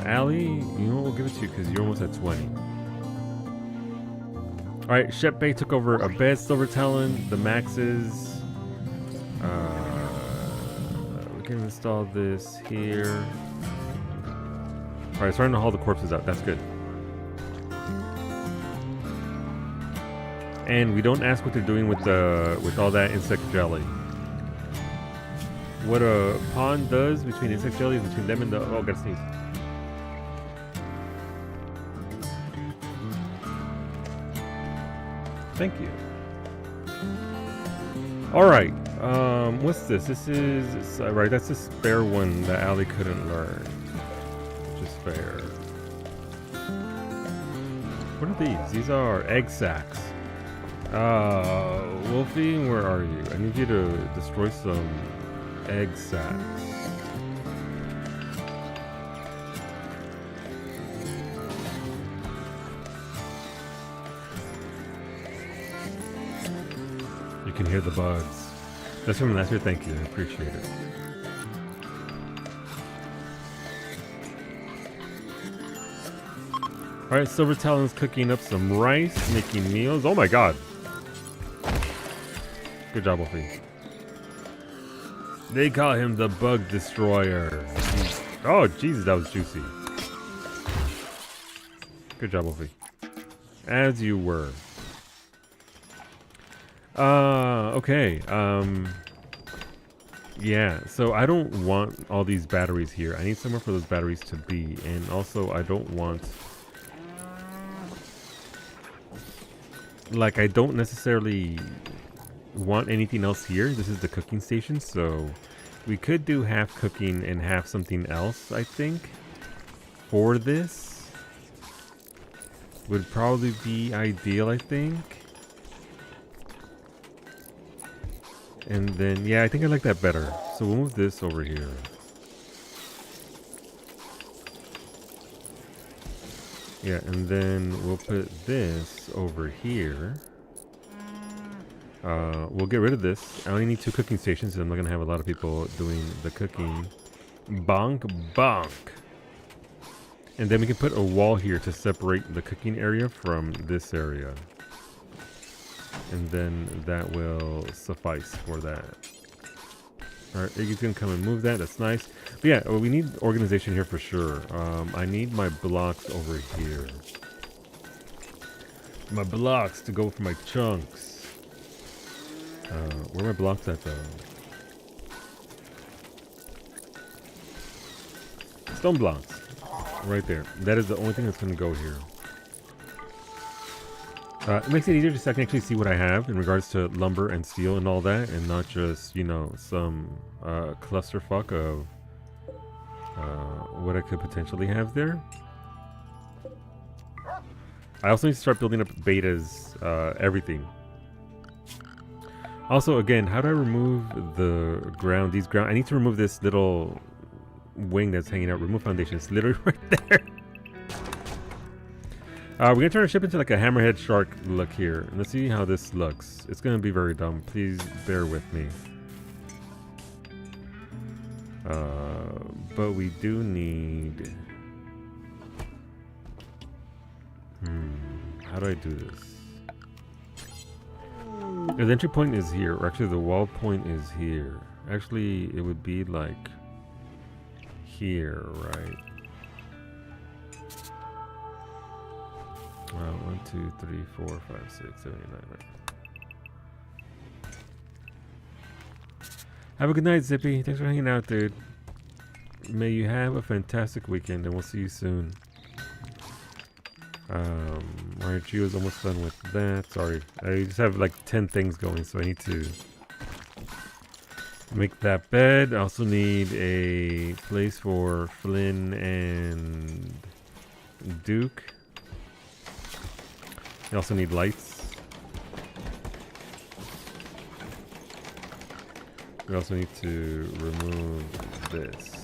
Allie, you know what? We'll give it to you because you're almost at 20. Alright, Shep Bay took over a bed, Silver Talon, the Maxes. We can install this here. Alright, starting to haul the corpses out. That's good. And we don't ask what they're doing with all that insect jelly. what a pond does between insect jellies, between them and the... Oh, gotta sneeze. Thank you. Alright, what's this? This is... right, that's the spare one that Allie couldn't learn. Which is fair. What are these? These are egg sacs. Wolfie, where are you? I need you to destroy some egg sacs. You can hear the bugs. That's from last year. Thank you. I appreciate it. Alright, Silver Talon's cooking up some rice, making meals. Oh my god. Good job, Wolfie. They call him the Bug Destroyer. Oh, Jesus, that was juicy. Good job, Wolfie. As you were. Okay. Yeah, so I don't want all these batteries here. I need somewhere for those batteries to be. And also, I don't want... like, I don't necessarily want anything else here. This is the cooking station, so we could do half cooking and half something else, I think. For this would probably be ideal, I think. And then, yeah, I think I like that better. So we'll move this over here. Yeah, and then we'll put this over here. We'll get rid of this. I only need 2 cooking stations, and I'm not going to have a lot of people doing the cooking. Bonk, bonk. And then we can put a wall here to separate the cooking area from this area. And then that will suffice for that. Alright, Iggy's going to come and move that. That's nice. But yeah, well, we need organization here for sure. I need my blocks over here. My blocks to go for my chunks. Where are my blocks at though? Stone blocks. Right there. That is the only thing that's going to go here. It makes it easier just so I can actually see what I have in regards to lumber and steel and all that, and not just, you know, some clusterfuck of what I could potentially have there. I also need to start building up betas, everything. Also, again, how do I remove the ground? These ground. I need to remove this little wing that's hanging out. Remove foundation. It's literally right there. We're gonna turn our ship into like a hammerhead shark look here. And let's see how this looks. It's gonna be very dumb. Please bear with me. But we do need... how do I do this? The entry point is here, or actually the wall point is here. Actually, it would be like here, right? 1, 2, 3, 4, 5, 6, 7, 8, 9, right. Have a good night, Zippy. Thanks for hanging out, dude. May you have a fantastic weekend, and we'll see you soon. Alright, Gio's almost done with that. Sorry, I just have like 10 things going, so I need to make that bed. I also need a place for Flynn and Duke. I also need lights. We also need to remove this.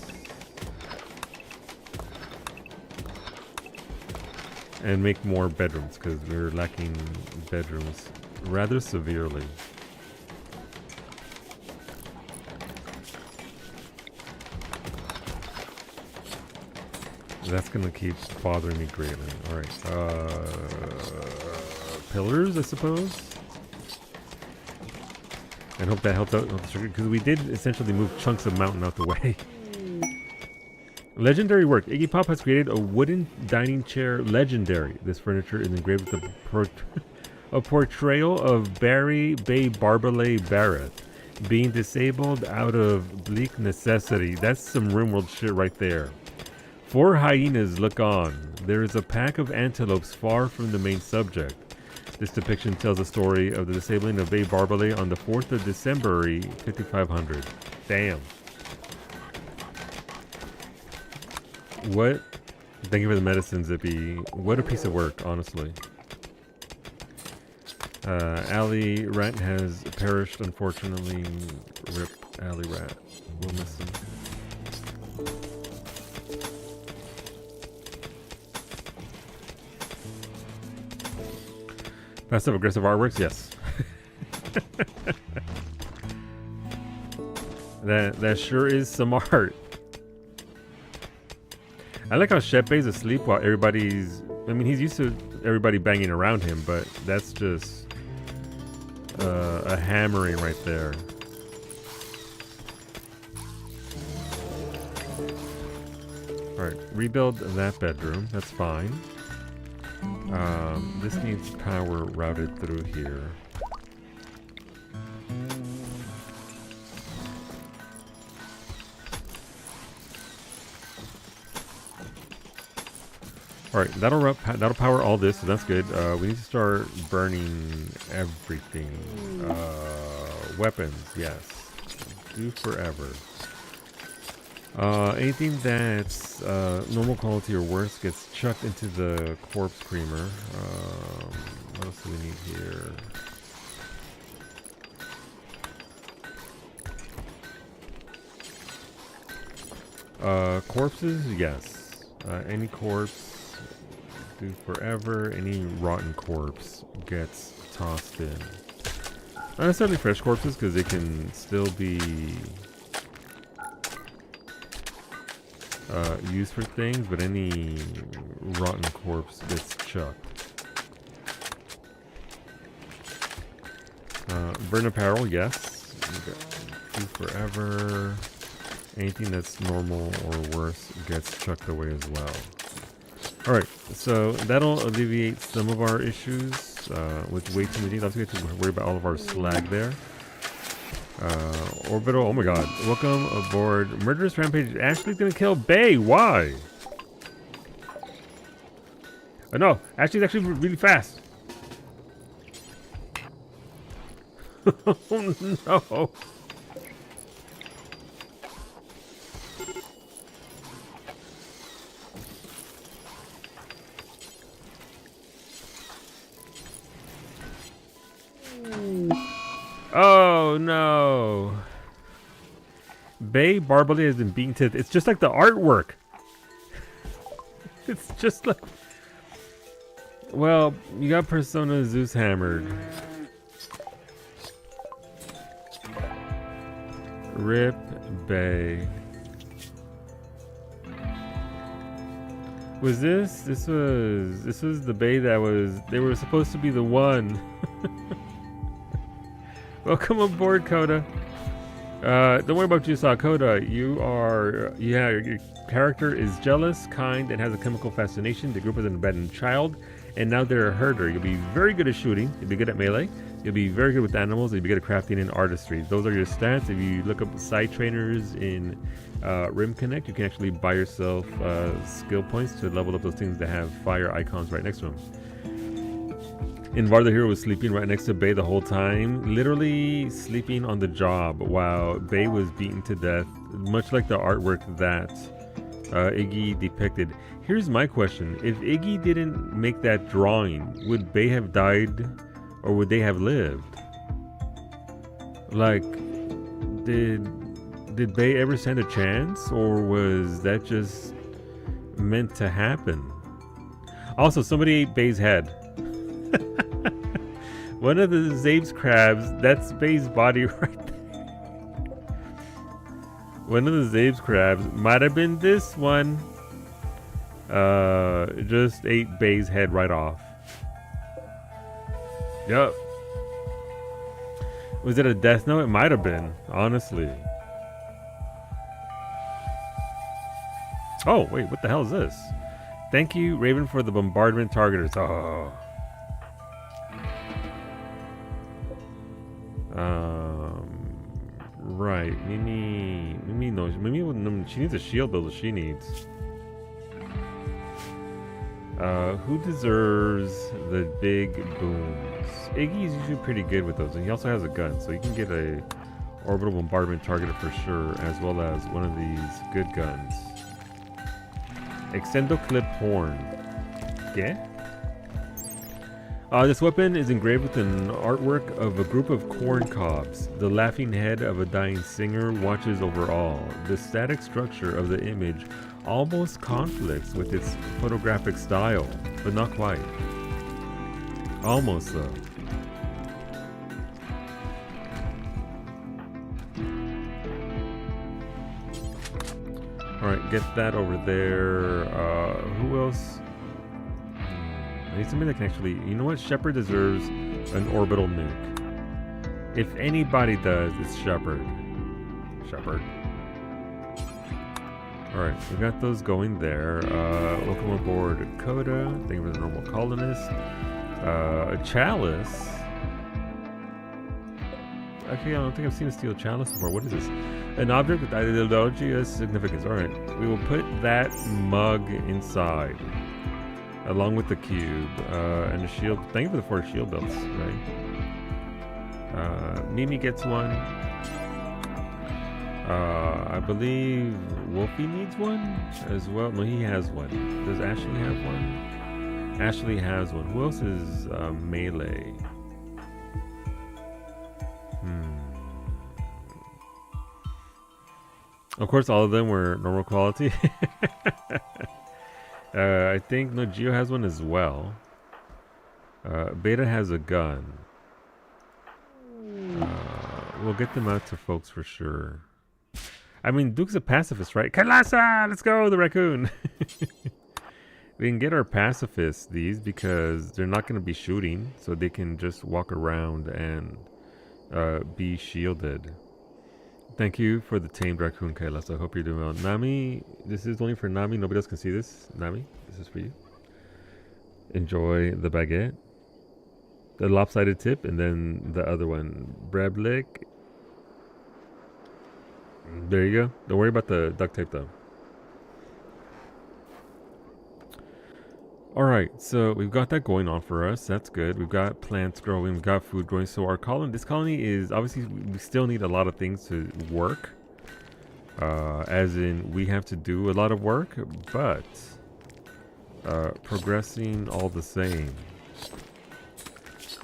And make more bedrooms, because we're lacking bedrooms rather severely. That's gonna keep bothering me greatly. Alright, pillars, I suppose? I hope that helps out because we did essentially move chunks of mountain out the way. Legendary work. Iggy Pop has created a wooden dining chair legendary. This furniture is engraved with a portrayal of Barry Bay Barbalet Barrett, Being disabled out of bleak necessity. That's some RimWorld shit right there. 4 hyenas look on. There is a pack of antelopes far from the main subject. This depiction tells the story of the disabling of Bay Barbalay on the 4th of December, 5500. Damn. What? Thank you for the medicine, Zippy. What a piece of work, honestly. Alley Rat has perished, unfortunately. Rip Alley Rat. We'll miss him. Passive aggressive artworks, yes. that sure is some art. I like how Shepe's asleep while everybody's... I mean, he's used to everybody banging around him, but that's just a hammering right there. Alright, rebuild that bedroom. That's fine. This needs power routed through here. Alright, that'll power all this, so that's good. We need to start burning everything. Weapons, yes. Do forever. Anything that's normal quality or worse gets chucked into the corpse creamer. What else do we need here? Corpses, yes. Any corpse, do forever. Any rotten corpse gets tossed in. Not necessarily fresh corpses, because they can still be used for things, but any rotten corpse gets chucked. Burn apparel, yes. Do forever. Anything that's normal or worse gets chucked away as well. Alright, so that'll alleviate some of our issues with way too many. Let's get to worry about all of our slag there. Orbital, oh my god. Welcome aboard. Murderous Rampage. Ashley's gonna kill Bay. Why? Oh no, Ashley's actually really fast. Oh no. Oh no. Bay Barbalay has been beaten to... It's just like the artwork. It's just like... Well, you got Persona Zeus hammered. Rip Bay. Was this? This was the Bay that was... They were supposed to be the one. Welcome aboard, Coda. Don't worry about you, saw Coda. Your character is jealous, kind, and has a chemical fascination. The group is an abandoned child, and now they're a herder. You'll be very good at shooting. You'll be good at melee. You'll be very good with animals. You'll be good at crafting and artistry. Those are your stats. If you look up side trainers in Rim Connect, you can actually buy yourself skill points to level up those things that have fire icons right next to them. Invar the hero was sleeping right next to Bay the whole time, literally sleeping on the job while Bay was beaten to death, much like the artwork that Iggy depicted. Here's my question. If Iggy didn't make that drawing, would Bay have died or would they have lived? Like, did Bay ever stand a chance, or was that just meant to happen? Also, somebody ate Bay's head. One of the Zabe's crabs, that's Bay's body right there. One of the Zabe's crabs might have been this one. Just ate Bay's head right off. Yup. Was it a death note? It might have been, honestly. Oh, wait, what the hell is this? Thank you, Raven, for the bombardment targeters. Oh. Right, Mimi knows. Mimi, she needs a shield build. She needs. Who deserves the big booms? Iggy's usually pretty good with those, and he also has a gun, so you can get a orbital bombardment targeted for sure, as well as one of these good guns. Extendo clip horn. Yeah. This weapon is engraved with an artwork of a group of corn cobs. The laughing head of a dying singer watches over all. The static structure of the image almost conflicts with its photographic style, but not quite. Almost though. Alright, get that over there. Who else? I need somebody that can actually... You know what? Shepard deserves an orbital nuke. If anybody does, it's Shepard. Shepard. Alright, we got those going there. Welcome aboard Coda. Thank you for the normal colonist. A chalice. Actually, I don't think I've seen a steel chalice before. What is this? An object with ideological significance. Alright, we will put that mug inside. Along with the cube and the shield. Thank you for the 4 shield belts, right? Mimi gets one. I believe Wolfie needs one as well. No, he has one. Does Ashley have one? Ashley has one. Who else is melee? Of course, all of them were normal quality. I think no, Geo has one as well. Beta has a gun. We'll get them out to folks for sure. I mean, Duke's a pacifist, right? Kalasa! Let's go, the raccoon! We can get our pacifists these because they're not going to be shooting, so they can just walk around and be shielded. Thank you for the tamed raccoon, Kailas. I hope you're doing well. Nami, this is only for Nami. Nobody else can see this. Nami, this is for you. Enjoy the baguette. The lopsided tip, and then the other one. Breblik. There you go. Don't worry about the duct tape, though. Alright, so we've got that going on for us. That's good. We've got plants growing. We've got food growing. So our colony, this colony is, obviously, we still need a lot of things to work. As in, we have to do a lot of work, but progressing all the same.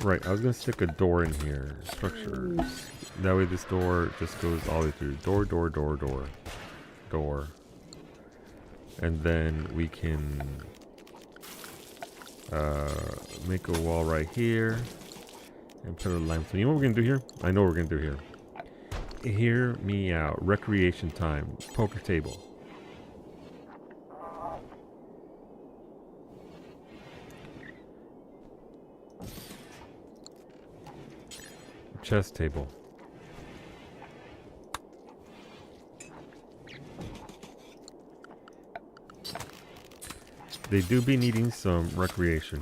Right, I was going to stick a door in here. Structures. That way this door just goes all the way through. Door, door, door, door. Door. And then we can... make a wall right here and put a limestone. You know what we're gonna do here? I know what we're gonna do here. Hear me out. Recreation time. Poker table. Chess table. They do be needing some recreation.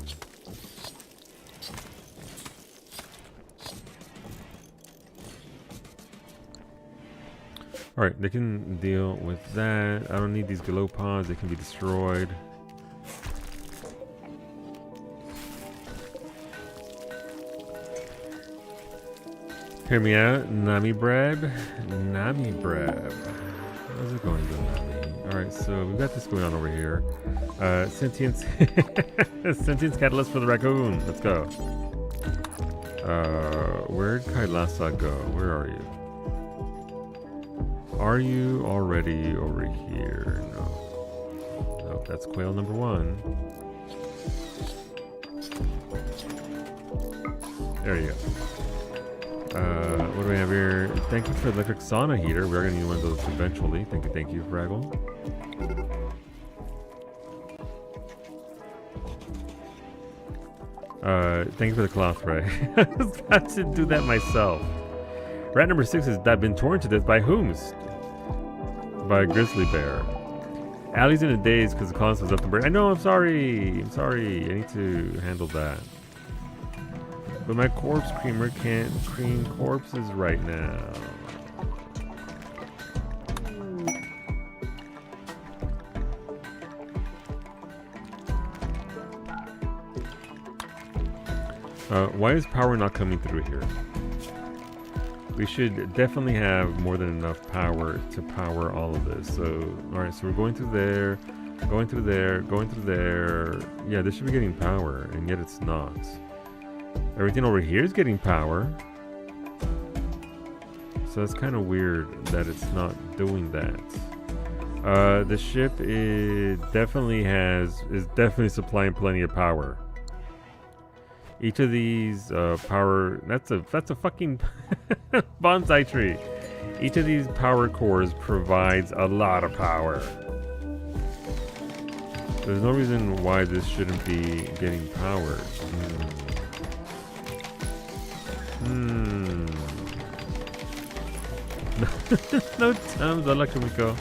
Alright, they can deal with that. I don't need these glow pods, they can be destroyed. Hear me out, Nami Breb. Nami Breb. How's it going, Nami? Alright, so we've got this going on over here. Sentience. Sentience catalyst for the raccoon. Let's go. Where'd Kailasa go? Where are you? Are you already over here? No. Nope, that's quail number 1. There you go. What do we have here? Thank you for the electric sauna heater. We're going to need one of those eventually. Thank you, Fraggle. Thank you for the cloth, Ray. I was about to do that myself. Rat number 6 has been torn to death by whomst? By a grizzly bear. Allie's in a daze because the colonist was up the bird. I know, I'm sorry. I'm sorry. I need to handle that. But my corpse creamer can't cream corpses right now. Why is power not coming through here? We should definitely have more than enough power to power all of this. So, alright, so we're going through there, going through there, going through there. Yeah, this should be getting power, and yet it's not. Everything over here is getting power. So it's kind of weird that it's not doing that. The ship is definitely supplying plenty of power. Each of these power, that's a fucking bonsai tree. Each of these power cores provides a lot of power. There's no reason why this shouldn't be getting powered. No Tums, Electromico.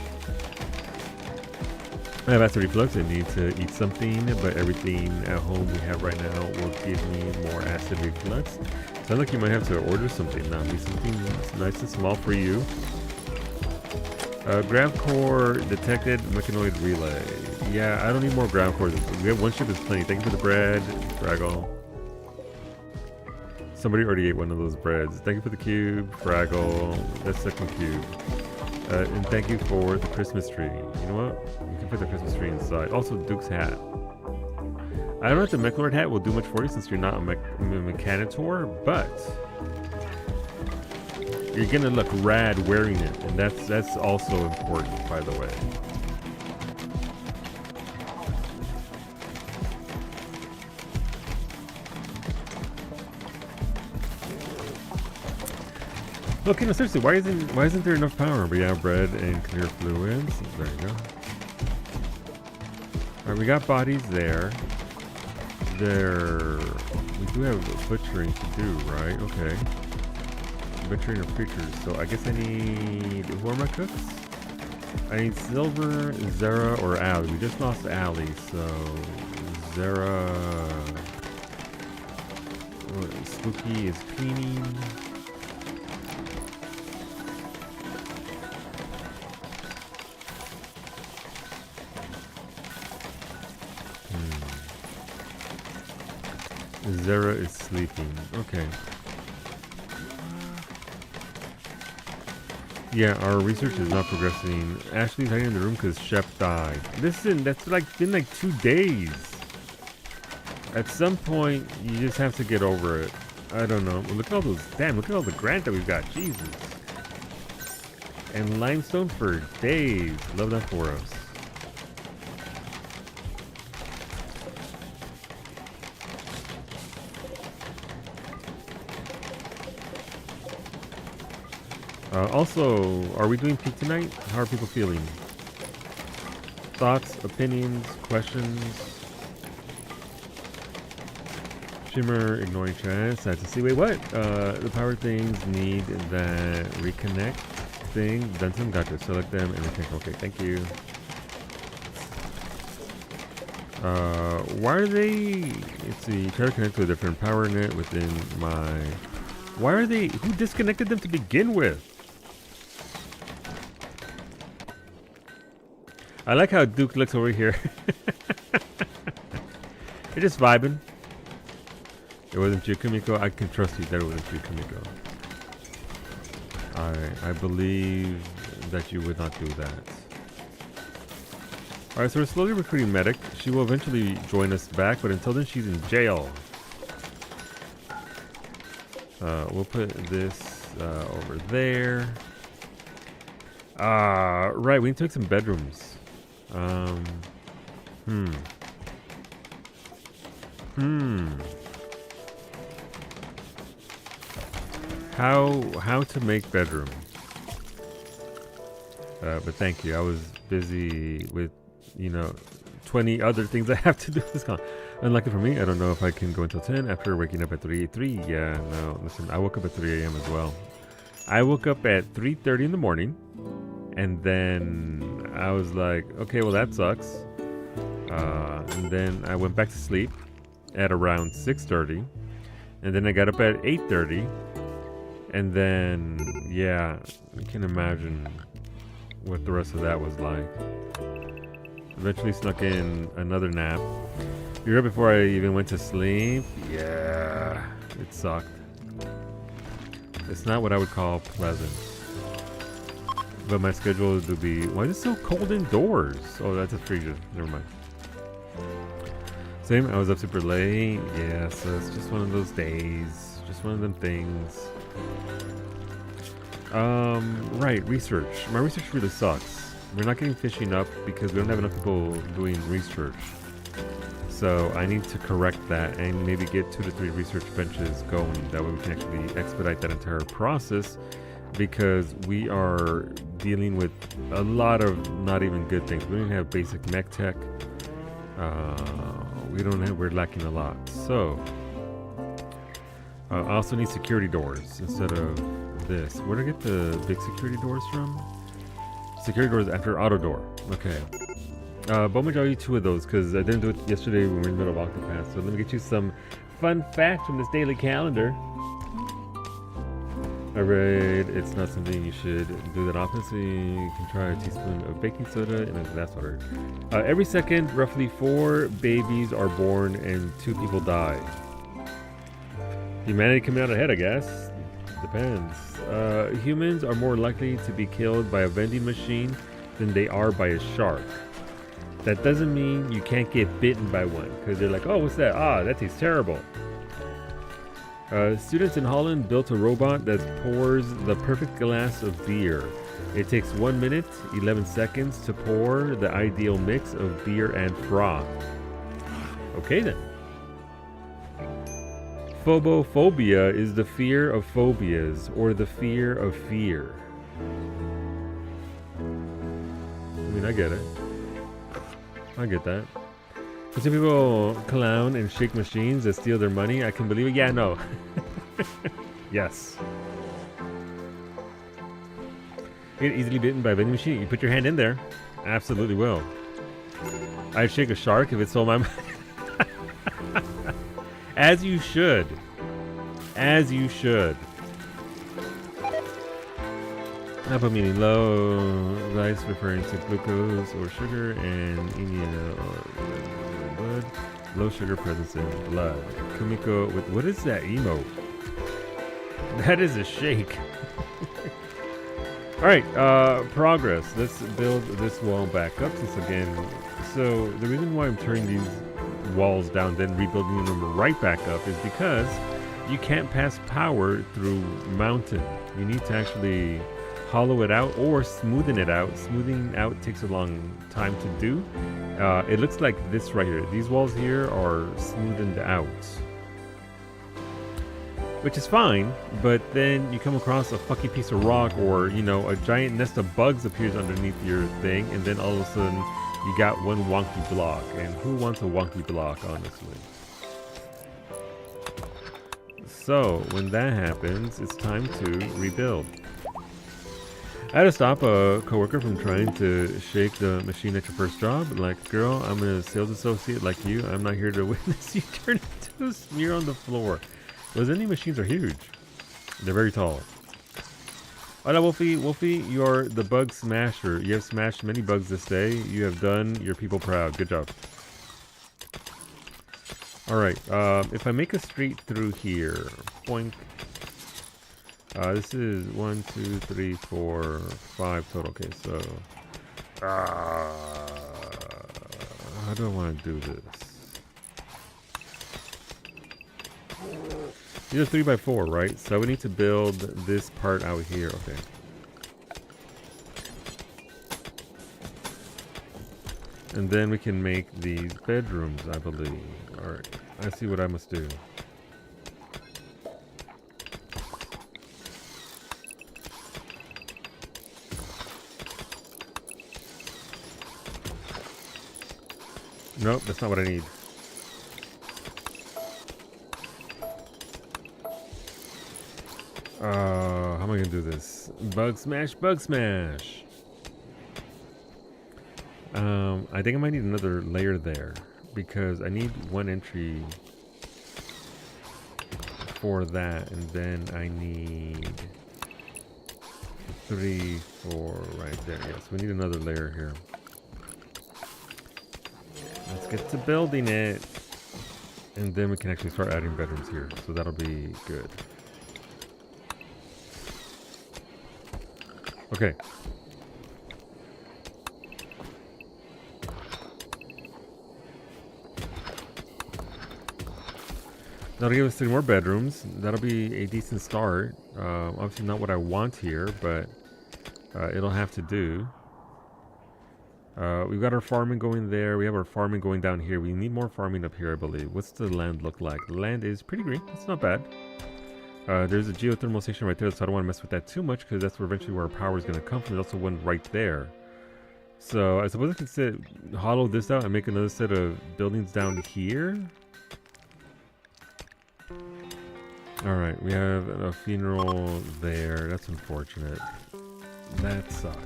I have acid reflux. I need to eat something, but everything at home we have right now will give me more acid reflux. Sounds like you might have to order something now. Be something nice and small for you. Grav core detected. Mechanoid relay. Yeah, I don't need more grav cores. We have one ship is plenty. Thank you for the bread, Fraggle. Somebody already ate one of those breads. Thank you for the cube, Fraggle. That's the second cube. And thank you for the Christmas tree. You know what? You can put the Christmas tree inside. Also, Duke's hat. I don't know if the Mech Lord hat will do much for you since you're not a Mechanitor, but you're gonna look rad wearing it, and that's also important, by the way. Okay, no, seriously, why isn't there enough power? But yeah, bread and clear fluids. There you go. Alright, we got bodies there. We do have butchering to do, right? Okay. Butchering of creatures. So I guess I need, who are my cooks? I need Silver, Zera, or Ali. We just lost Ali, so Zera. Spooky is cleaning. Zera is sleeping. Okay. Yeah, our research is not progressing. Ashley's hiding in the room because Shep died. Listen, that's been like 2 days. At some point, you just have to get over it. I don't know. Look at all those. Damn, look at all the grant that we've got. Jesus. And limestone for days. Love that for us. Also, are we doing peak tonight? How are people feeling? Thoughts, opinions, questions? Shimmer, ignoring chat. Sad to see. Wait, what? The power things need that reconnect thing. Dunson, gotcha. Select them and reconnect. Okay, thank you. Why are they? Let's see. Try to connect to a different power net within my. Why are they? Who disconnected them to begin with? I like how Duke looks over here. You're just vibing. It wasn't you, Kamiko. I can trust you that it wasn't you, Kamiko. I believe that you would not do that. Alright, so we're slowly recruiting Medic. She will eventually join us back, but until then she's in jail. We'll put this over there. Right, we need to make some bedrooms. How to make bedroom. But thank you. I was busy with, 20 other things I have to do this con. Unlucky for me, I don't know if I can go until 10 after waking up at 3:03. Yeah, no, listen, I woke up at 3 a.m. as well. I woke up at 3:30 in the morning, and then I was like, okay, well that sucks. And then I went back to sleep at around 6:30, and then I got up at 8:30, and then, yeah, you can imagine what the rest of that was like. Eventually snuck in another nap You're up before I even went to sleep. Yeah, it sucked. It's not what I would call pleasant. But my schedule would be, why is it so cold indoors? Oh, that's a freezer. Never mind. Same, I was up super late. Yeah, so it's just one of those days. Just one of them things. Right, research. My research really sucks. We're not getting fishing up because we don't have enough people doing research. So I need to correct that and maybe get 2 to 3 research benches going. That way we can actually expedite that entire process, because we are dealing with a lot of not even good things. We don't even have basic mech tech. We're lacking a lot. So I also need security doors instead of this. Where did I get the big security doors from? Security doors after auto door. Okay. Bowman, I'll use 2 of those because I didn't do it yesterday when we were in the middle of Octopath. So let me get you some fun facts from this daily calendar. Alright, it's not something you should do that often, so you can try a teaspoon of baking soda in a glass water. Every second, roughly 4 babies are born and 2 people die. Humanity coming out ahead, I guess. Depends. Humans are more likely to be killed by a vending machine than they are by a shark. That doesn't mean you can't get bitten by one, because they're like, oh, what's that? Ah, that tastes terrible. Students in Holland built a robot that pours the perfect glass of beer. It takes 1 minute, 11 seconds to pour the ideal mix of beer and froth. Okay then. Phobophobia is the fear of phobias, or the fear of fear. I mean, I get it. I get that. I see people clown and shake machines that steal their money. I can believe it. Yeah, no. Yes. You get easily bitten by a vending machine. You put your hand in there. Absolutely will. I'd shake a shark if it stole my money. As you should. As you should. Alpha meaning low, rice referring to glucose or sugar, and Indian blood. Low sugar presence in blood. Kumiko with, what is that emote? That is a shake. Alright, progress. Let's build this wall back up since again. So the reason why I'm turning these walls down then rebuilding them right back up is because you can't pass power through mountain. You need to actually hollow it out or smoothen it out. Smoothing out takes a long time to do. It looks like this right here. These walls here are smoothened out, which is fine, but then you come across a fucking piece of rock, or you know, a giant nest of bugs appears underneath your thing, and then all of a sudden you got one wonky block. And who wants a wonky block, honestly? So when that happens, it's time to rebuild. I had to stop a coworker from trying to shake the machine at your first job. Like, girl, I'm a sales associate like you. I'm not here to witness you turn into a smear on the floor. Those vending machines are huge. They're very tall. Hola, Wolfie. Wolfie, you're the bug smasher. You have smashed many bugs this day. You have done your people proud. Good job. Alright, if I make a street through here, boink. This is 1, 2, 3, 4, 5 total. Okay, so how do I want to do this? These are 3x4, right? So we need to build this part out here. Okay. And then we can make these bedrooms, I believe. Alright, I see what I must do. Nope, that's not what I need. How am I gonna do this? Bug smash, bug smash! I think I might need another layer there, because I need one entry for that, and then I need 3, 4 right there. Yes, we need another layer here. Let's get to building it. And then we can actually start adding bedrooms here. So that'll be good. Okay. That'll give us 3 more bedrooms. That'll be a decent start. Obviously not what I want here, but it'll have to do. We've got our farming going there. We have our farming going down here. We need more farming up here, I believe. What's the land look like? The land is pretty green. It's not bad. There's a geothermal station right there, so I don't want to mess with that too much because that's where eventually where our power is going to come from. There's also one right there. So I suppose I can hollow this out and make another set of buildings down here. Alright, we have a funeral there. That's unfortunate. That sucked.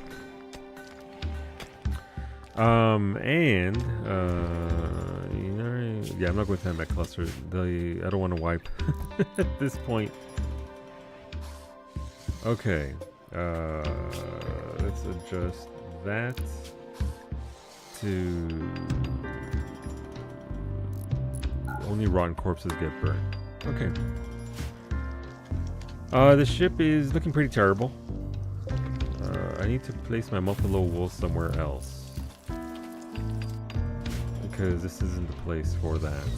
Yeah, I'm not going to have that cluster. I don't want to wipe at this point. Okay. Let's adjust that to only rotten corpses get burned. Okay. The ship is looking pretty terrible. I need to place my buffalo wool somewhere else because this isn't the place for that.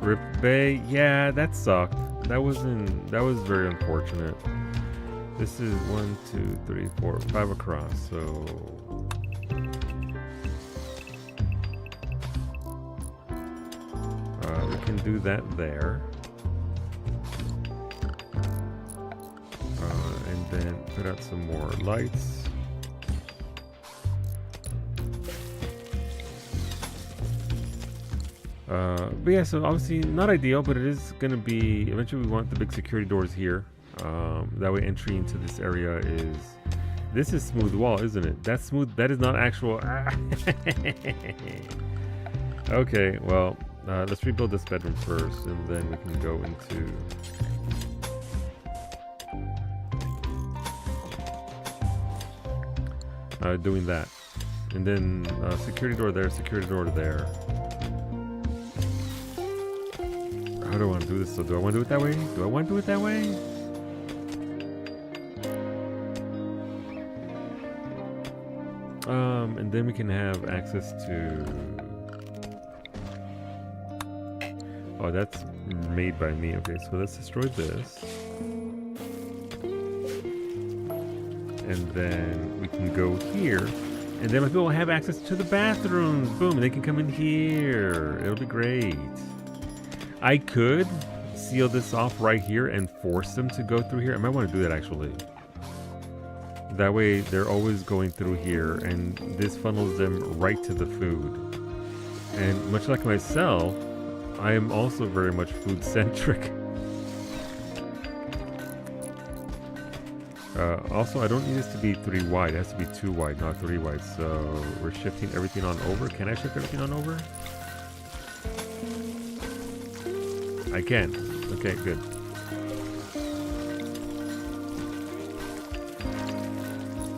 Rip Bay, yeah, that sucked. That was very unfortunate. This is 1, 2, 3, 4, 5 across, so we can do that there. And then put out some more lights. But yeah, so obviously not ideal, but it is going to be, eventually we want the big security doors here. That way entry into this area is, this is smooth wall, isn't it? That's smooth, that is not actual. Okay, well, let's rebuild this bedroom first, and then we can go into doing that. And then security door there, security door there. How do I want to do this? So do I want to do it that way? Do I want to do it that way? And then we can have access to... Oh, that's made by me. Okay, so let's destroy this. And then we can go here. And then my people will have access to the bathrooms. Boom, they can come in here. It'll be great. I could seal this off right here and force them to go through here. I might want to do that actually. That way they're always going through here and this funnels them right to the food. And much like myself, I am also very much food centric. Also, I don't need this to be 3 wide. It has to be 2 wide, not 3 wide. So we're shifting everything on over. Can I shift everything on over? I can. Okay, good.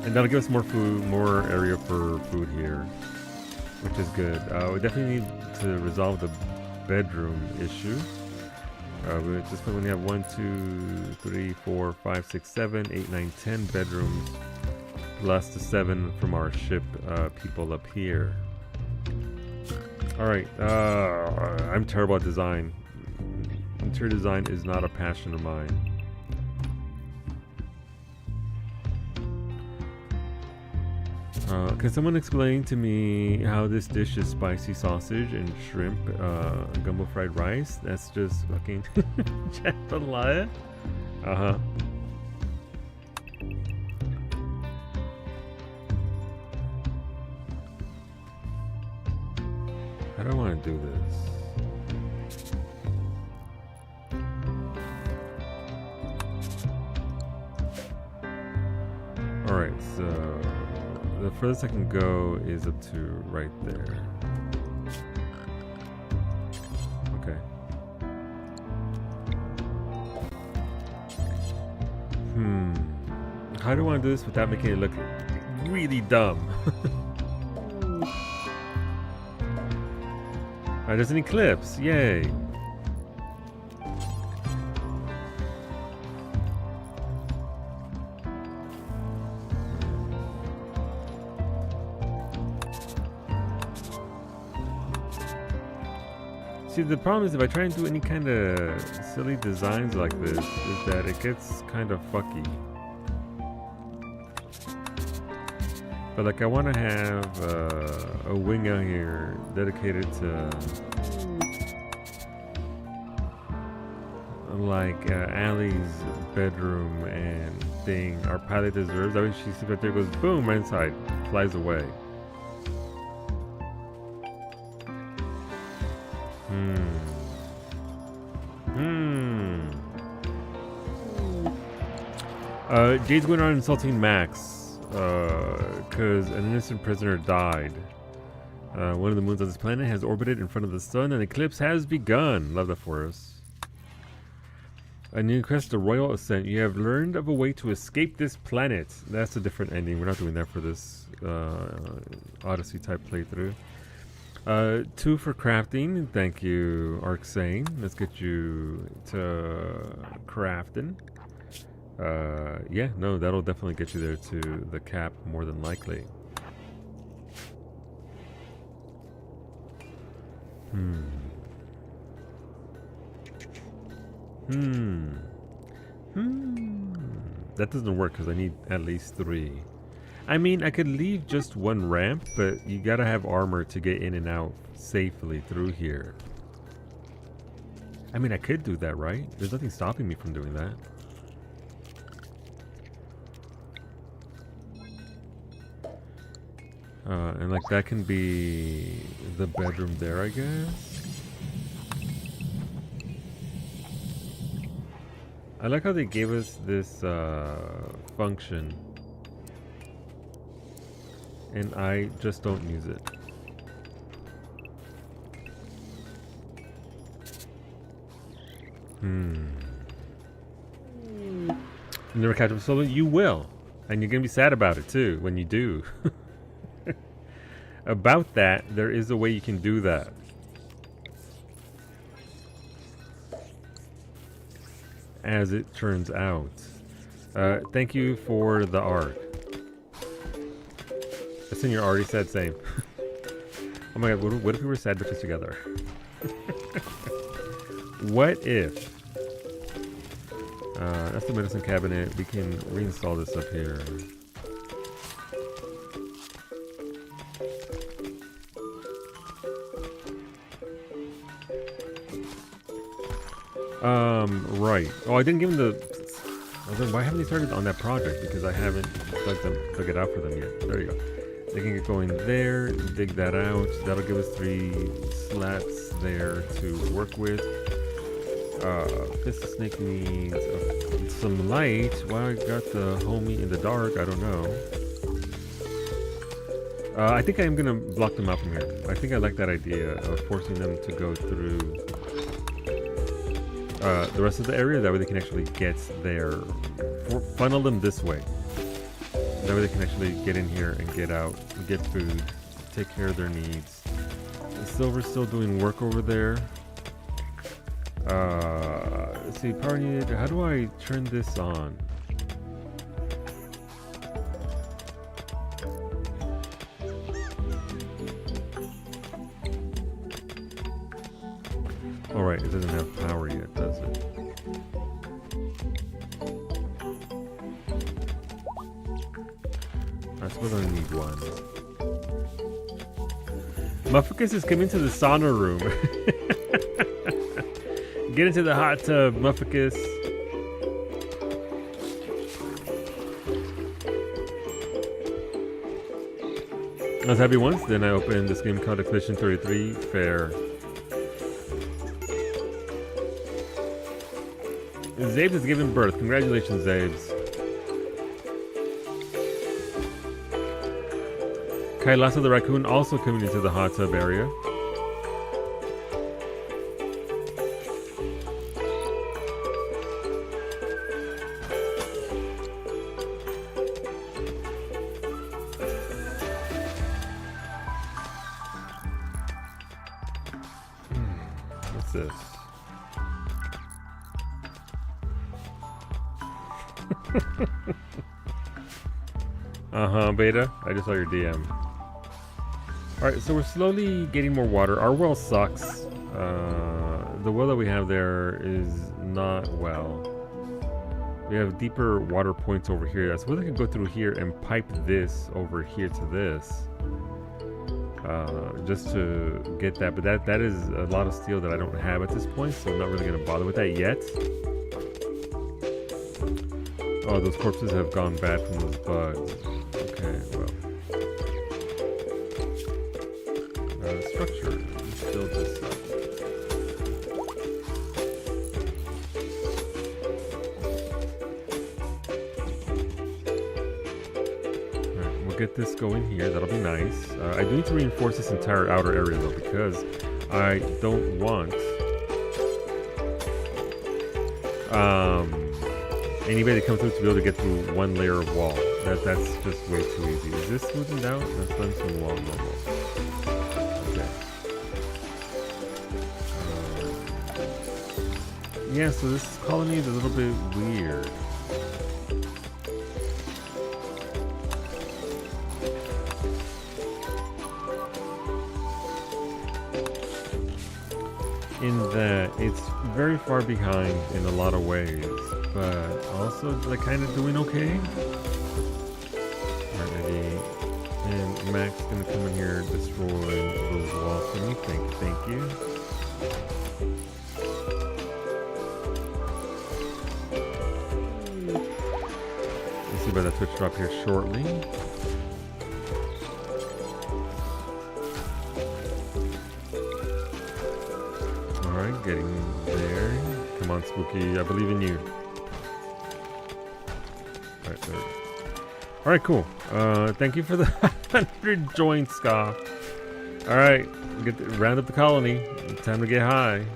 And that'll give us more food, more area for food here, which is good. We definitely need to resolve the bedroom issue. At this point, when you have 1, 2, 3, 4, 5, 6, 7, 8, 9, 10 bedrooms, plus the 7 from our ship people up here. All right, I'm terrible at design. Interior design is not a passion of mine. Can someone explain to me how this dish is spicy sausage and shrimp, gumbo fried rice? That's just fucking jambalaya. Uh-huh. I don't want to do this. Alright, so the furthest I can go is up to right there. Okay. How do I want to do this without making it look really dumb? There's an eclipse. Yay. See, the problem is if I try and do any kind of silly designs like this, is that it gets kind of fucky. But like I want to have a wing out here dedicated to like Allie's bedroom and thing. Our pilot deserves. I mean, she sleeps right there, goes boom, right inside, flies away. Jade's going around insulting Max because an innocent prisoner died. One of the moons on this planet has orbited in front of the sun. An eclipse has begun. Love that for us. A new quest, the Royal Ascent. You have learned of a way to escape this planet. That's a different ending. We're not doing that for this Odyssey type playthrough. 2 for crafting. Thank you, Arcsane. Let's get you to crafting. Yeah, no, that'll definitely get you there to the cap more than likely. That doesn't work because I need at least 3. I mean, I could leave just 1 ramp, but you gotta have armor to get in and out safely through here. I mean, I could do that, right? There's nothing stopping me from doing that. And like that can be the bedroom there, I guess. I like how they gave us this function, and I just don't use it. You never catch up solo? You will, and you're gonna be sad about it too when you do. About that, there is a way you can do that. As it turns out. Thank you for the art. I seen your already said same. Oh my god, what if we were sad bitches together? What if? That's the medicine cabinet. We can reinstall this up here. Right. Oh, I didn't give him the... I was like, why haven't they started on that project? Because I haven't dug it out for them yet. There you go. They can get going there, dig that out. That'll give us 3 slats there to work with. Fist Snake needs some light. Why I got the homie in the dark, I don't know. I think I am going to block them out from here. I think I like that idea of forcing them to go through the rest of the area. That way they can actually get there. Funnel them this way. That way they can actually get in here and get out, get food, take care of their needs. The Silver's still doing work over there. Let's see, power needed. How do I turn this on? Alright, it doesn't have power yet, does it? I suppose I need one. Mufficus is coming to the sauna room. Get into the hot tub, Mufficus. I was happy once, then I opened this game called Expedition 33. Fair. Zabes has given birth. Congratulations, Zabes. Kailasa the raccoon also coming into the hot tub area. this? Beta. I just saw your DM. Alright, so we're slowly getting more water. Our well sucks. The well that we have there is not well. We have deeper water points over here. I suppose I could go through here and pipe this over here to this. Just to get that. But that is a lot of steel that I don't have at this point, so I'm not really going to bother with that yet. Oh, those corpses have gone bad from those bugs. Okay, well. Structure. Let's build this up. Alright, we'll get this going here. That'll be nice. I do need to reinforce this entire outer area though, because I don't want anybody that comes through to be able to get through one layer of wall. That's just way too easy. Is this smoothened out? That's done some wall normal. Yeah, so this colony is a little bit weird. In that it's very far behind in a lot of ways, but also they're kind of doing okay. Alrighty. And Mechs gonna come in here and destroy those walls for me. Thank you. By the Twitch drop here shortly. Alright, getting there. Come on, Spooky. I believe in you. Alright, there. Alright, cool. Thank you for the 100 joints, Ska. Alright, round up the colony. Time to get high.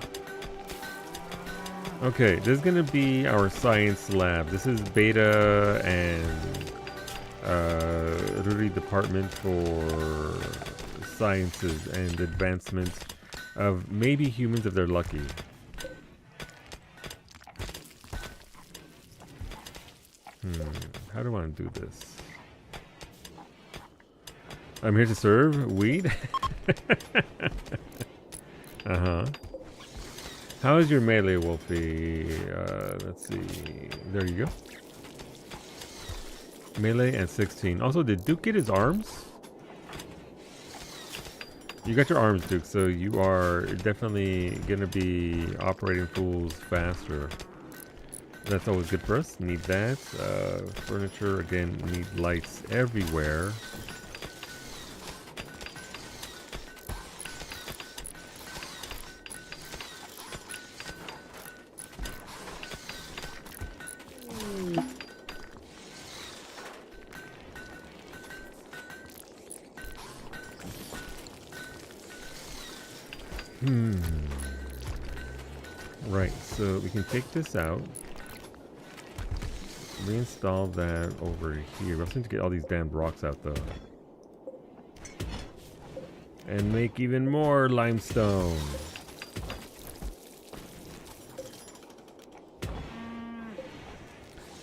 Okay, this is going to be our science lab. This is Beta and Ruri Department for Sciences and Advancement of maybe humans if they're lucky. How do I want to do this? I'm here to serve. Weed? How is your melee, Wolfie? Let's see. There you go. Melee and 16. Also, did Duke get his arms? You got your arms, Duke, so you are definitely going to be operating fools faster. That's always good for us. Need that. Furniture, again, need lights everywhere. Right, so we can take this out. Reinstall that over here. We also need to get all these damn rocks out though. And make even more limestone.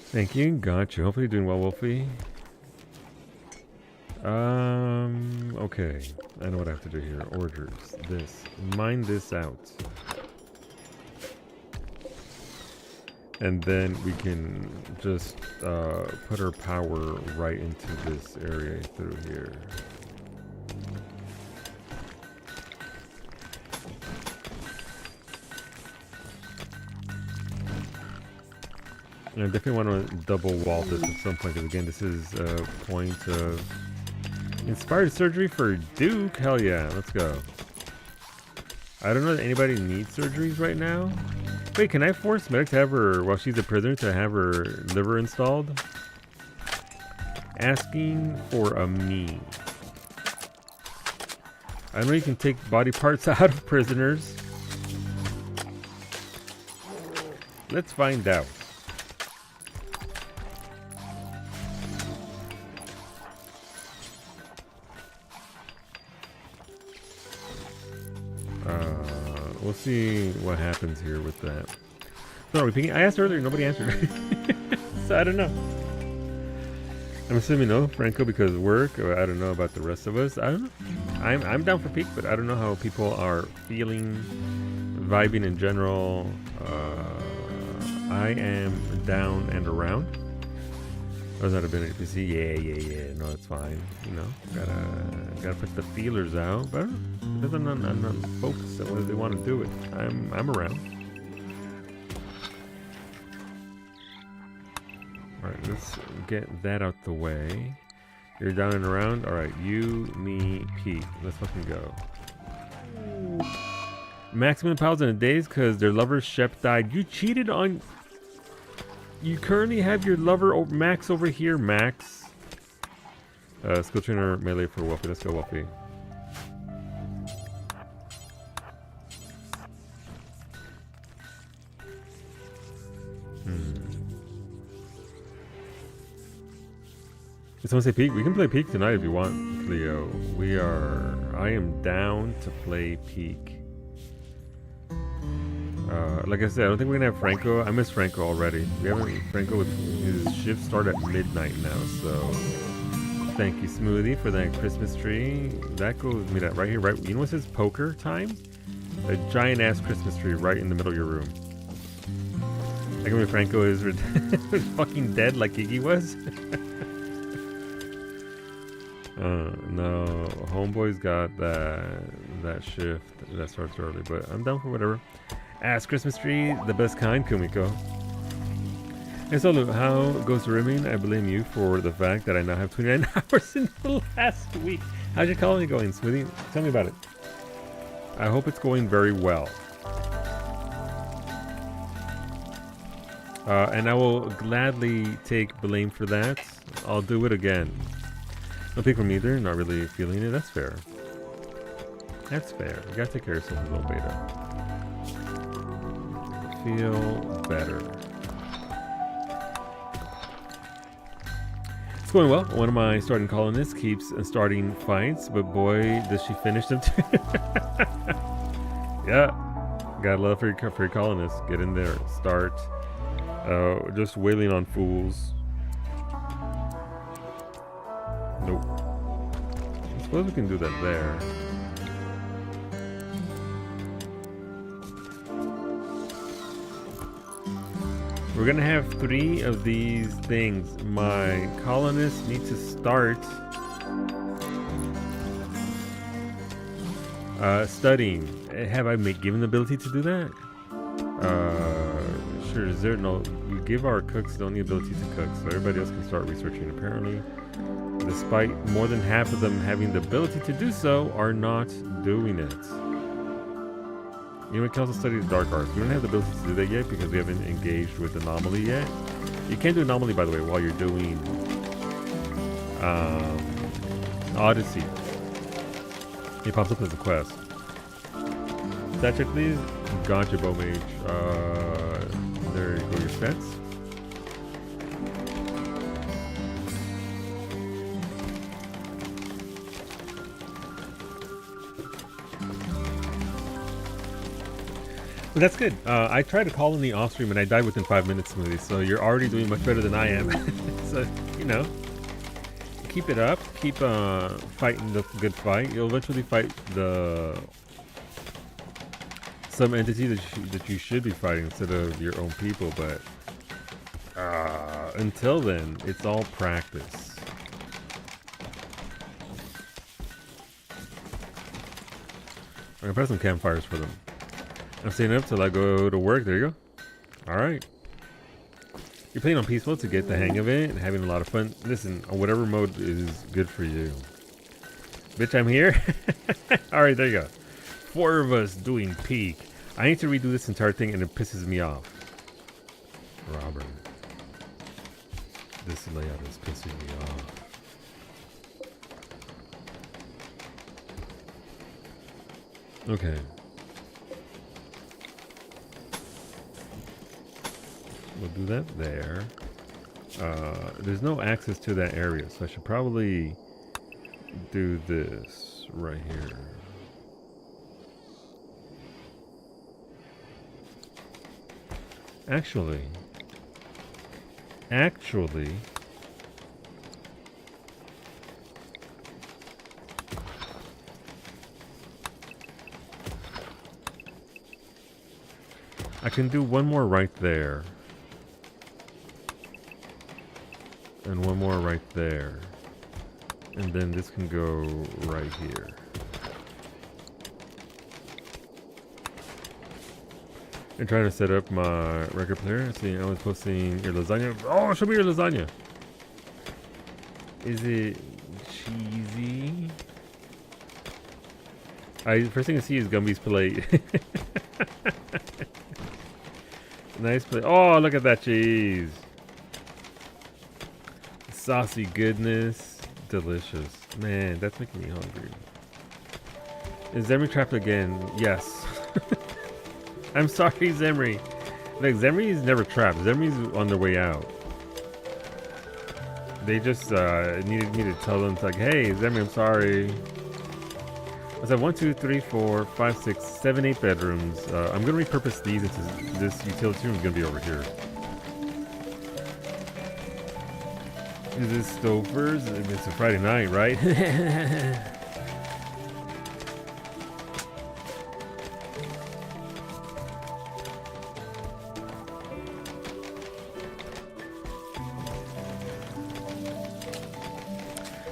Thank you, got you. Hopefully you're doing well, Wolfie. Okay. I know what I have to do here. Orders. This. Mine this out. And then we can just put our power right into this area through here. And I definitely want to double wall this at some point, because again, this is a point of inspired surgery for Duke. Hell yeah, let's go. I don't know that anybody needs surgeries right now. Wait, can I force Medic to have her, while she's a prisoner, to have her liver installed? Asking for a me. I know you can take body parts out of prisoners. Let's find out. We'll see what happens here with that. So are we picking? I asked earlier, nobody answered. So I don't know. I'm assuming no, Franco, because of work. Or I don't know about the rest of us. I don't know. I'm down for peak, but I don't know how people are feeling, vibing in general. I am down and around. Oh, is that a bit of PC? Yeah. No, it's fine. You know, gotta put the feelers out. But it doesn't on folks and whether they want to do it. I'm around. All right, let's get that out the way. You're down and around. All right, you, me, Pete. Let's fucking go. Maximum pals in a daze because their lover Shep died. You cheated on. You currently have your lover Max over here, Max. Skill trainer melee for Wolfie. Let's go, Wolfie. Did someone say peak? We can play peak tonight if you want, Cleo. I am down to play peak. Like I said, I don't think we're gonna have Franco. I miss Franco already. We haven't. Franco with his shift start at midnight now, so thank you, Smoothie, for that Christmas tree. That goes me that right here, right. You know what says poker time? A giant ass Christmas tree right in the middle of your room. Like when Franco is fucking dead like Iggy was. No, homeboy's got that shift that starts early, but I'm down for whatever. Ass Christmas tree, the best kind, Kumiko. Hey Solo, how goes the rimming? I blame you for the fact that I now have 29 hours in the last week. How's your colony going, Smoothie? Tell me about it. I hope it's going very well. And I will gladly take blame for that. I'll do it again. No pick from either, not really feeling it. That's fair. That's fair. You gotta take care of yourself as well, Beta. Feel better. It's going well. One of my starting colonists keeps starting fights, but boy, does she finish them too. Yeah. Got love for your colonists. Get in there. Start. Just wailing on fools. Nope. I suppose we can do that there. We're gonna have 3 of these things. My colonists need to start studying. Have I given the ability to do that? Sure. Is there no? We give our cooks the only ability to cook, so everybody else can start researching. Apparently, despite more than half of them having the ability to do so, are not doing it. You know, we can also study the dark arts. We don't have the ability to do that yet because we haven't engaged with anomaly yet. You can do anomaly, by the way, while you're doing Odyssey. It pops up as a quest. Stat check, please. Gotcha, Bow Mage. There you go, your stats. But that's good. I tried to call in the off stream and I died within 5 minutes, Smoothie. So you're already doing much better than I am. So, you know, keep it up. Keep fighting the good fight. You'll eventually fight some entity that you should be fighting instead of your own people. But until then, it's all practice. I'm gonna put some campfires for them. I'm staying up till I go to work. There you go. Alright. You're playing on peaceful to get the hang of it and having a lot of fun. Listen, whatever mode is good for you. Bitch, I'm here. Alright, there you go. 4 of us doing peak. I need to redo this entire thing and it pisses me off. Robert. This layout is pissing me off. Okay. We'll do that there. There's no access to that area, so I should probably do this right here. Actually, I can do one more right there. And one more right there. And then this can go right here. I'm trying to set up my record player. See, I was posting your lasagna. Oh, show me your lasagna. Is it cheesy? First thing I see is Gumby's plate. Nice plate. Oh, look at that cheese. Saucy goodness. Delicious. Man, that's making me hungry. Is Zemry trapped again? Yes. I'm sorry, Zemry. Like, Zemry is never trapped. Zemry's on their way out. They just needed me to tell them, like, hey, Zemry, I'm sorry. I said 1, 2, 3, 4, 5, 6, 7, 8 bedrooms. I'm going to repurpose these into this utility room is going to be over here. Is this Stouffer's? It's a Friday night, right?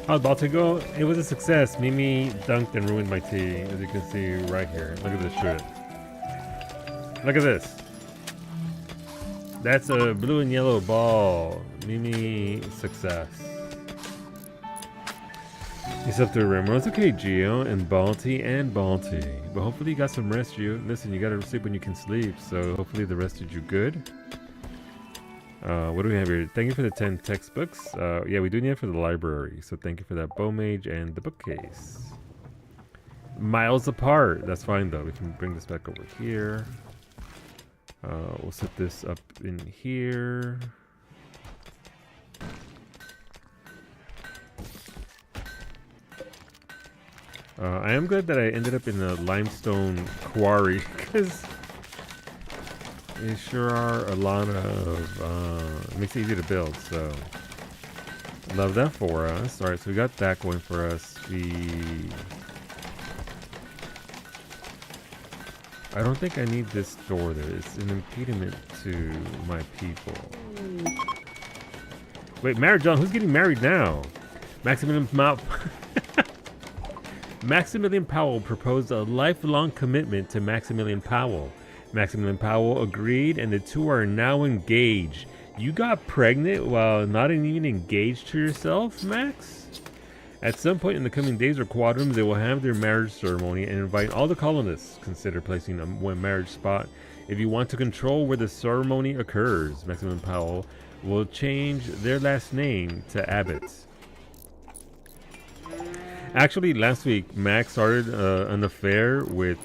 How's Baltigo? It was a success. Mimi dunked and ruined my tea, as you can see right here. Look at this shit. Look at this. That's a blue and yellow ball. Mimi success. It's up to a rim. It's okay, Gio and Balti. But hopefully you got some rest, Gio. Listen, you gotta sleep when you can sleep, so hopefully the rest did you good. What do we have here? Thank you for the 10 textbooks. Yeah, we do need it for the library. So thank you for that bow mage and the bookcase. Miles apart. That's fine though. We can bring this back over here. We'll set this up in here. I am glad that I ended up in a limestone quarry because there sure are a lot of, it makes it easy to build, so love that for us. Alright, so we got that going for us. I don't think I need this door there. It's an impediment to my people. Wait, marriage, John, who's getting married now? Maximilian Powell proposed a lifelong commitment to Maximilian Powell. Maximilian Powell agreed, and the two are now engaged. You got pregnant while not even engaged to yourself, Max? At some point in the coming days or quadrums, they will have their marriage ceremony and invite all the colonists. Consider placing a marriage spot if you want to control where the ceremony occurs. Maximilian Powell will change their last name to Abbott. Actually, last week, Max started an affair with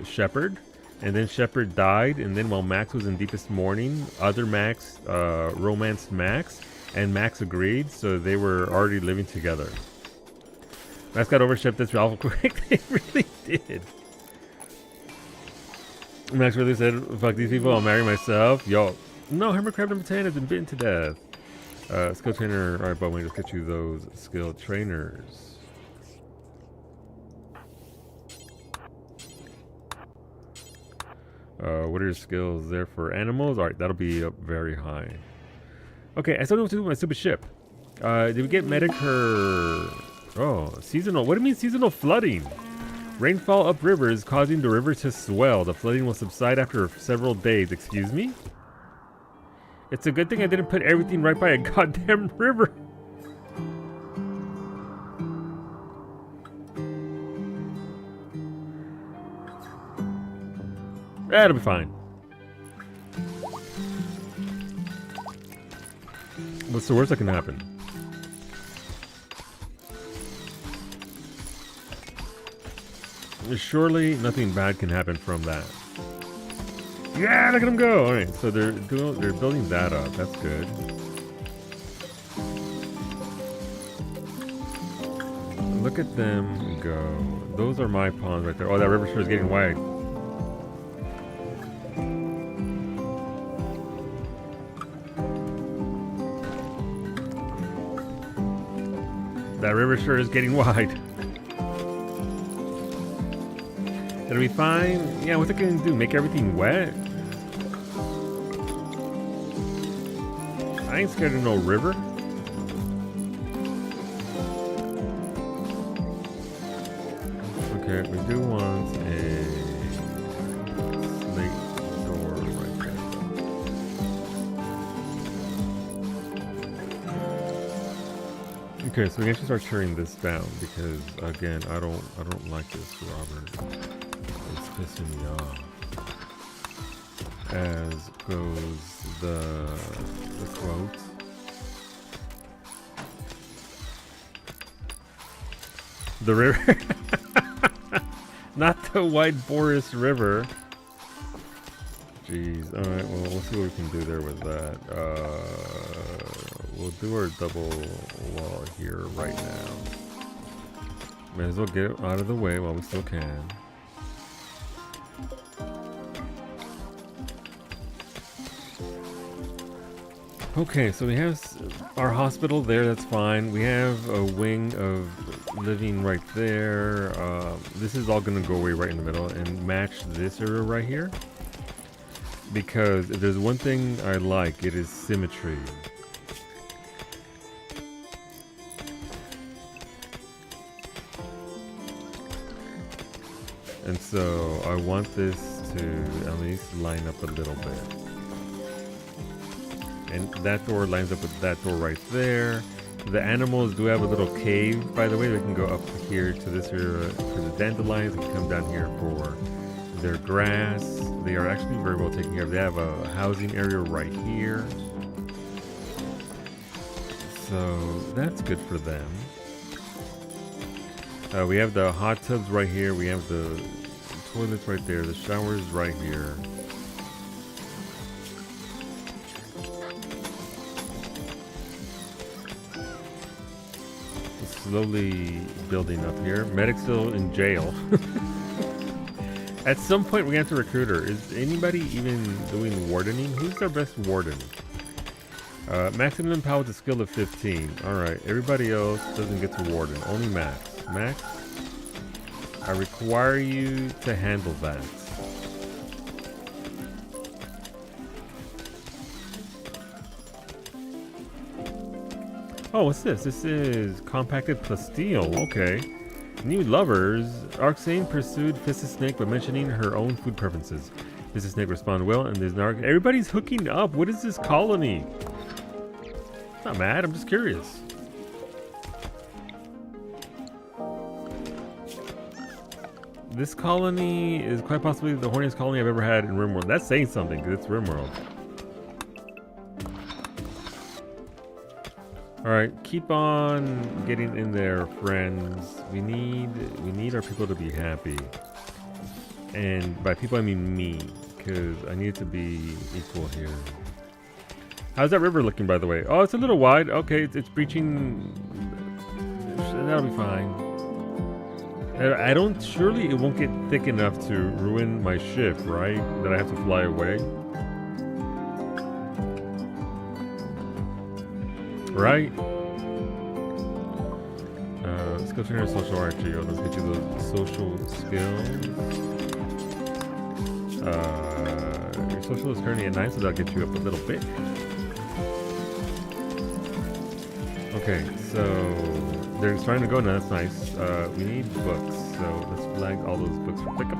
Shepard. And then Shepard died, and then while Max was in deepest mourning, other Max romanced Max, and Max agreed, so they were already living together. Max got overshipped this awful quick. They really did. Max really said, fuck these people, I'll marry myself. Yo, no, Hermit Crab number 10 has been bitten to death. Skill trainer, alright, but we just get you those skill trainers. What are your skills there for animals? Alright, that'll be up very high. Okay, I still don't know what to do with my stupid ship. Did we get Medicare? Oh, seasonal. What do you mean seasonal flooding? Rainfall upriver is causing the river to swell. The flooding will subside after several days. Excuse me? It's a good thing I didn't put everything right by a goddamn river. That'll be fine. What's the worst that can happen? Surely nothing bad can happen from that. Yeah, look at them go! Alright, so they're building that up. That's good. Look at them go. Those are my pawns right there. Oh, that river shore is getting wide. That river sure is getting wide. It'll be fine. Yeah, what's it gonna do? Make everything wet? I ain't scared of no river. Okay, we do want a slate door right there. Okay, so we can actually start tearing this down because again, I don't like this, Robert. It's pissing me off. As goes the quote. The river. Not the White Boris River. Jeez. Alright, well, we'll see what we can do there with that. We'll do our double wall here right now. May as well get it out of the way while we still can. Okay, so we have our hospital there, that's fine. We have a wing of living right there. This is all going to go away right in the middle and match this area right here. Because if there's one thing I like, it is symmetry. And so I want this to at least line up a little bit. And that door lines up with that door right there. The animals do have a little cave, by the way. They can go up here to this area for the dandelions. They can come down here for their grass. They are actually very well taken care of. They have a housing area right here. So that's good for them. We have the hot tubs right here. We have the toilets right there. The showers right here. Slowly building up here. Medic's still in jail. At some point we're gonna have to recruit her. Is anybody even doing wardening? Who's our best warden? Maximum power with a skill of 15. Alright, everybody else doesn't get to warden. Only Max. Max, I require you to handle that. Oh, what's this? This is compacted plasteel. Okay. New lovers. Arxane pursued Fisted Snake by mentioning her own food preferences. Fisted Snake responded well, and there's an everybody's hooking up. What is this colony? I'm not mad. I'm just curious. This colony is quite possibly the horniest colony I've ever had in RimWorld. That's saying something, because it's RimWorld. Alright, keep on getting in there, friends. We need our people to be happy. And by people I mean me, because I need to be equal here. How's that river looking, by the way? Oh, it's a little wide. Okay, it's breaching. That'll be fine. I don't, surely it won't get thick enough to ruin my ship, right? That I have to fly away. Right? Skill trainer, social archery. Let's get you the social skills. Your social is currently at 9, so that'll get you up a little bit. Okay, so they're starting to go now. That's nice. We need books, so let's flag all those books for pickup.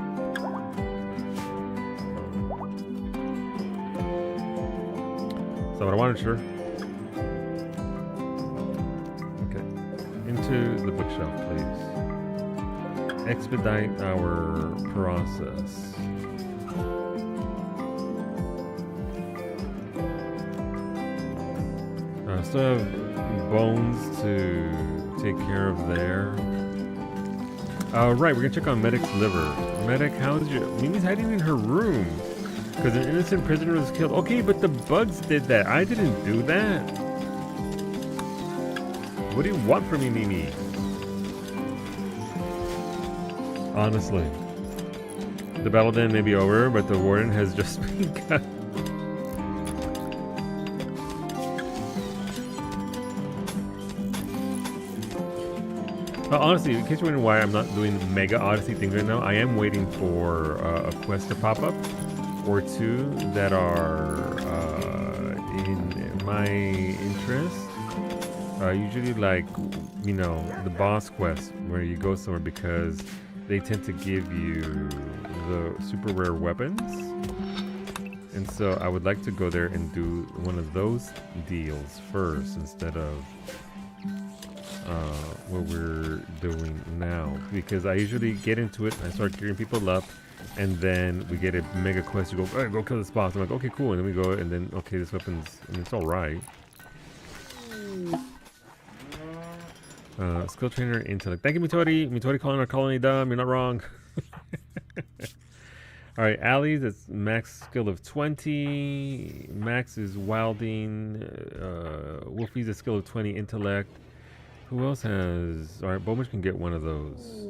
So what I wanted, sure. To the bookshelf, please. Expedite our process. Still have bones to take care of there. Right, we're gonna check on Medic's liver. Medic, how's your... Mimi's hiding in her room because an innocent prisoner was killed. Okay, but the bugs did that. I didn't do that. What do you want from me, Mimi? Honestly. The battle then may be over, but the warden has just been cut. Honestly, in case you're wondering why I'm not doing mega Odyssey things right now, I am waiting for a quest to pop up or two that are in my interest. Usually, like, you know, the boss quest where you go somewhere because they tend to give you the super rare weapons. And so I would like to go there and do one of those deals first instead of what we're doing now, because I usually get into it, I start gearing people up, and then we get a mega quest to go, hey, go kill this boss. I'm like, okay, cool, and then we go, and then okay, this weapon's, and it's all right. Skill trainer intellect. Thank you, Mitori. Mitori calling our colony dumb. You're not wrong. All right, Allie's it's max skill of 20. Max is wilding. Wolfie's a skill of 20 intellect. Who else has? All right, Bowman can get one of those.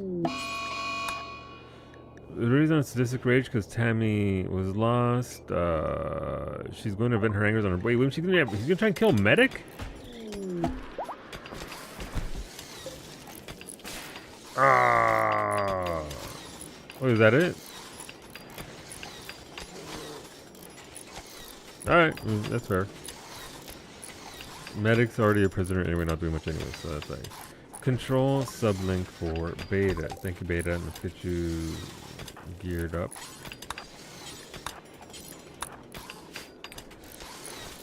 The reason on sadistic rage because Tammy was lost. She's going to vent her angers on her. Wait, when she's gonna try and kill Medic? Ah. Oh, is that it? Alright, that's fair. Medic's already a prisoner anyway, not doing much anyway, so that's like. Control sublink for Beta. Thank you, Beta. Let's get you geared up.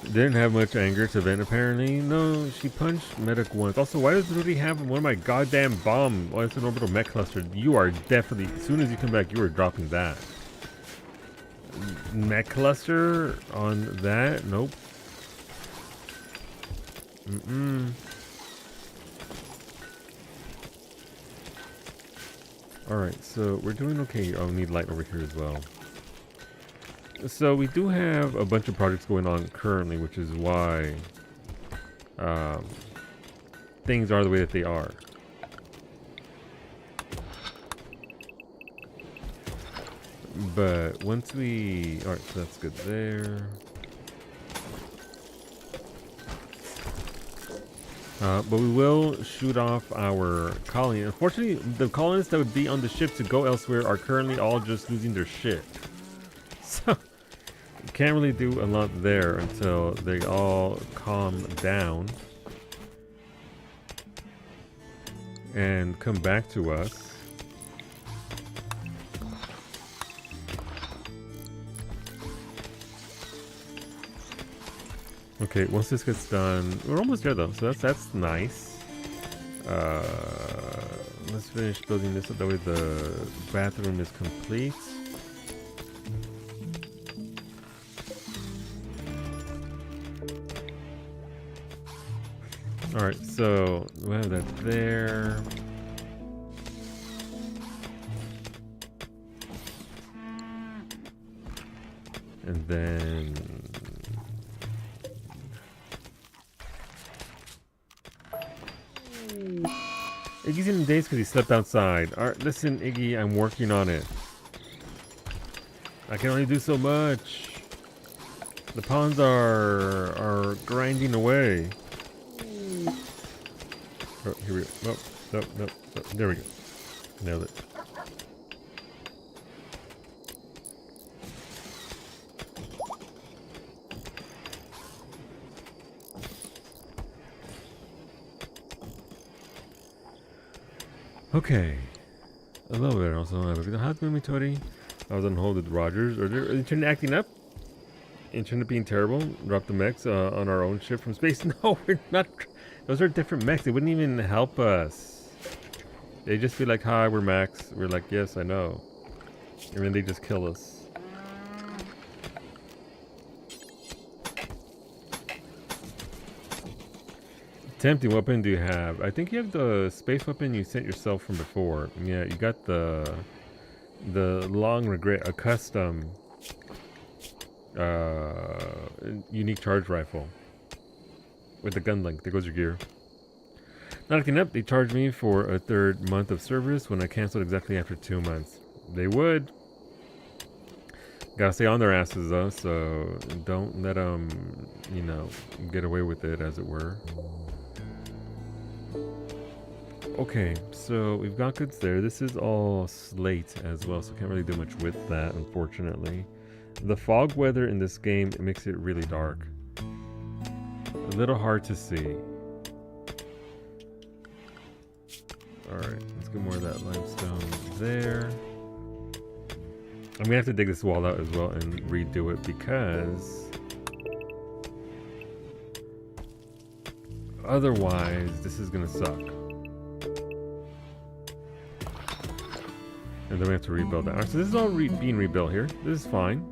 Didn't have much anger to vent apparently. No, she punched Medic once. Also, why does Rudy have one of my goddamn bomb? Oh, it's an orbital mech cluster. You are definitely, as soon as you come back, you are dropping that. Mech cluster on that? Nope. Alright, so we're doing okay. Oh, we need light over here as well. So we do have a bunch of projects going on currently, which is why things are the way that they are. But once we... Alright, so that's good there. But we will shoot off our colony. Unfortunately, the colonists that would be on the ship to go elsewhere are currently all just losing their shit. So, can't really do a lot there until they all calm down and come back to us. Okay, once this gets done, we're almost there though, so that's nice. Let's finish building this up, that way the bathroom is complete. Alright, so we have that there. And then... Iggy's in the daze because he slept outside. Alright, listen, Iggy, I'm working on it. I can only do so much. The pawns are grinding away. Oh, here we go. Nope. There we go. Nailed it. Okay. Hello there. Also, how's Mitori? I was on hold with Rogers. Are they internet acting up? Internet being terrible? Drop the mechs on our own ship from space? No, we're not. Those are different mechs. They wouldn't even help us. They just be like, hi, we're Max. We're like, yes, I know. And then they just kill us. Tempting weapon do you have? I think you have the space weapon you sent yourself from before. Yeah, you got the long regret, a custom unique charge rifle with the gun link. There goes your gear. Not looking up, they charged me for a third month of service when I canceled exactly after 2 months. They would. Gotta stay on their asses though, so don't let them, you know, get away with it, as it were. Okay, so we've got goods there. This is all slate as well, so can't really do much with that, unfortunately. The fog weather in this game makes it really dark. A little hard to see. Alright, let's get more of that limestone there. I'm gonna have to dig this wall out as well and redo it because otherwise this is gonna suck. And then we have to rebuild that. Alright, so this is all being rebuilt here. This is fine.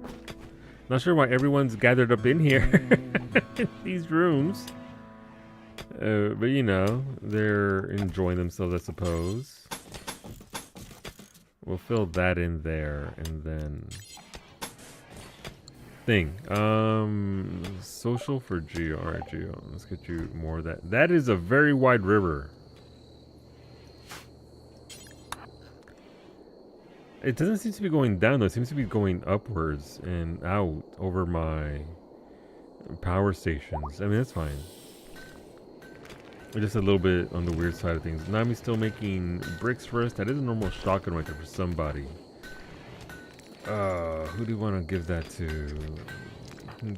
Not sure why everyone's gathered up in here. In these rooms. But you know, they're enjoying themselves, I suppose. We'll fill that in there and then... Social for Geo. Alright, Geo. Let's get you more of that. That is a very wide river. It doesn't seem to be going down though. It seems to be going upwards and out over my power stations. I mean, that's fine. We're just a little bit on the weird side of things. Nami's still making bricks for us. That is a normal shotgun right there for somebody. Who do you want to give that to?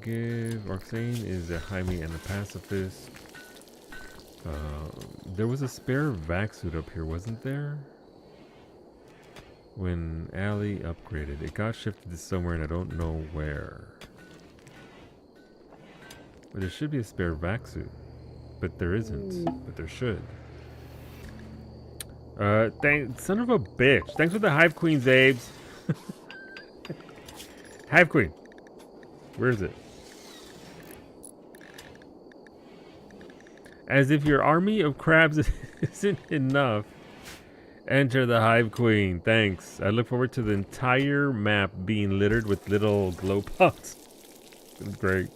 Give Arxane is a Jaime and a pacifist. There was a spare vac suit up here, wasn't there? When Allie upgraded, it got shifted to somewhere and I don't know where. But there should be a spare vac suit. But there isn't. But there should. Son of a bitch. Thanks for the Hive Queen, Zabes. Hive Queen. Where is it? As if your army of crabs isn't enough. Enter the Hive Queen. Thanks. I look forward to the entire map being littered with little glow pots. It's great.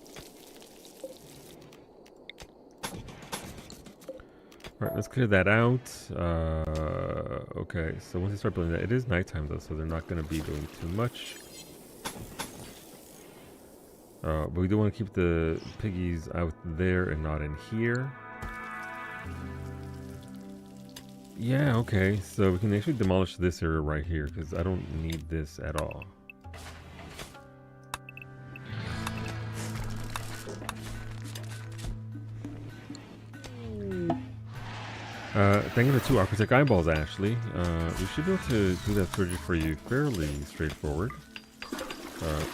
Alright, let's clear that out. Okay, so once I start building that, it is nighttime though, so they're not going to be doing too much. But we do want to keep the piggies out there and not in here. Yeah, okay, so we can actually demolish this area right here, because I don't need this at all. Thank you for 2 Architect eyeballs, Ashley. We should be able to do that surgery for you fairly straightforward.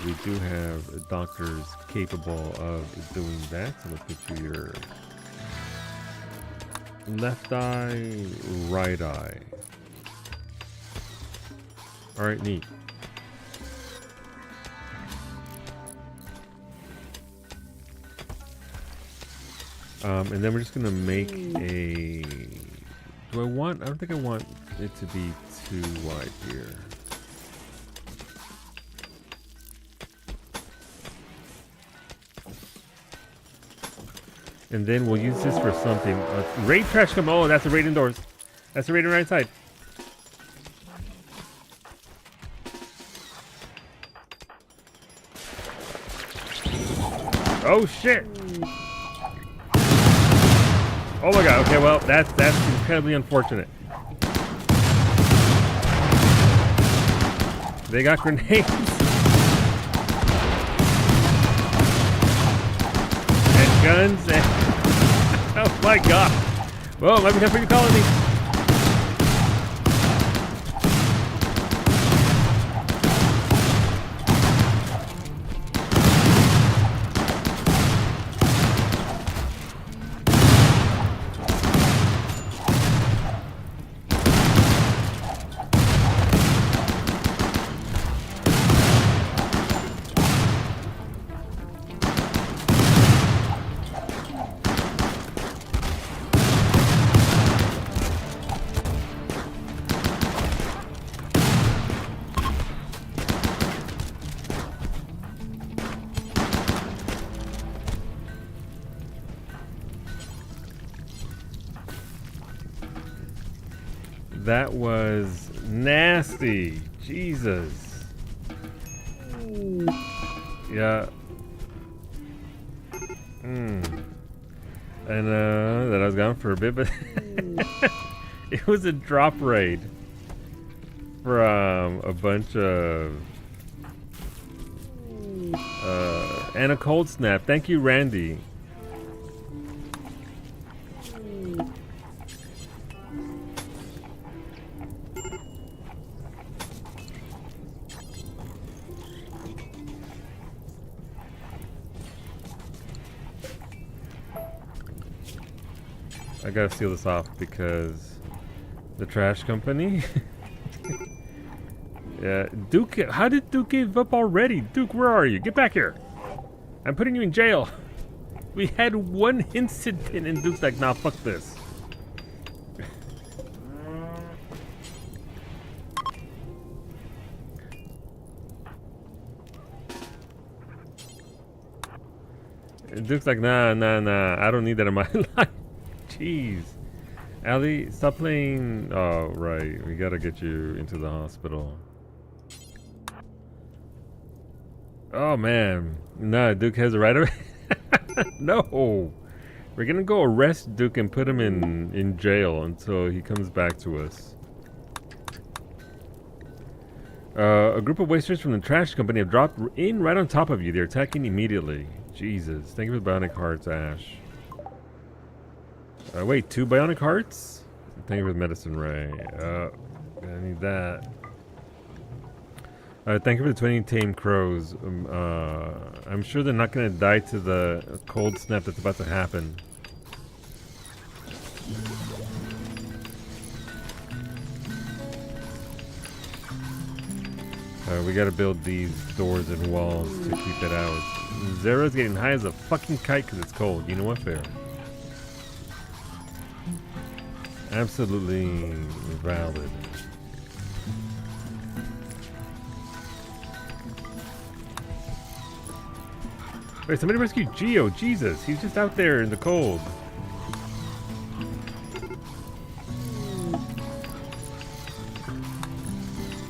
We do have doctors capable of doing that. So let's get you your left eye, right eye. Alright, neat. And then we're just gonna make a... I don't think I want it to be too wide here. And then we'll use this for something. Raid trash come. Oh, that's a raid indoors. That's a raid on the right side. Oh shit! Oh my god. Okay, well that's incredibly unfortunate. They got grenades. And guns and oh my god. Well, might be time for you calling me. That was nasty. Jesus. Yeah. I know that I was gone for a bit, but It was a drop raid from a bunch of and a cold snap. Thank you, Randy. I gotta seal this off because the trash company. Yeah, Duke. How did Duke give up already? Duke, where are you? Get back here! I'm putting you in jail. We had one incident, and Duke's like, "Nah, fuck this." And Duke's like, "Nah, nah, nah. I don't need that in my life." Jeez. Allie, stop playing. Oh, right. We gotta get you into the hospital. Oh, man. Nah, Duke has a right of No. We're gonna go arrest Duke and put him in jail until he comes back to us. A group of wasters from the trash company have dropped in right on top of you. They're attacking immediately. Jesus. Thank you for the bionic hearts, Ash. Wait, 2 bionic hearts? Thank you for the medicine ray. I need that. Thank you for the 20 tame crows. I'm sure they're not going to die to the cold snap that's about to happen. We gotta build these doors and walls to keep it out. Zera's getting high as a fucking kite because it's cold. You know what? Fair. Absolutely valid. Wait, somebody rescued Geo. Jesus, he's just out there in the cold.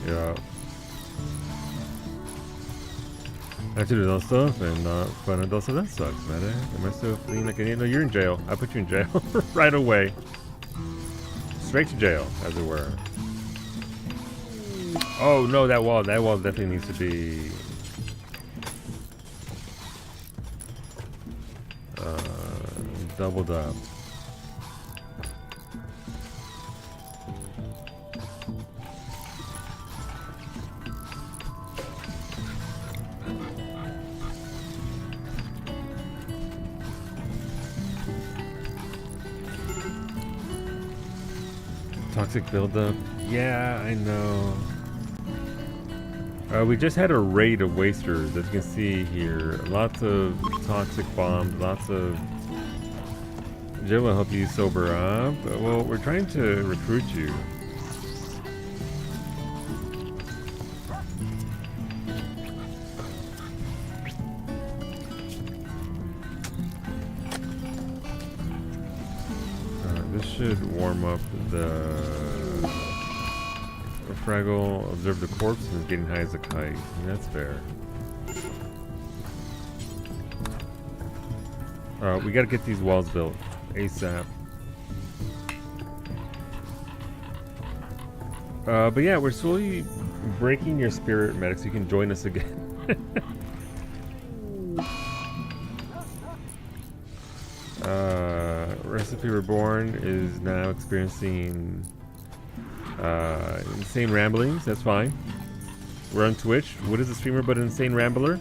Yeah. I have to do that stuff and not fun adult stuff. That sucks, man. Am I still fleeing like an idiot? No, you're in jail. I put you in jail right away. Straight to jail, as it were. Oh no, that wall definitely needs to be doubled up. Toxic buildup. Yeah, I know. We just had a raid of wasters, as you can see here. Lots of toxic bombs, lots of... Joe will help you sober up. Well, we're trying to recruit you. This should warm up the... Fraggle observed the corpse and is getting high as a kite. That's fair. We gotta get these walls built ASAP. But yeah, we're slowly breaking your spirit, medics. You can join us again. Recipe Reborn is now experiencing insane ramblings. That's fine. We're on Twitch. What is a streamer but an insane rambler?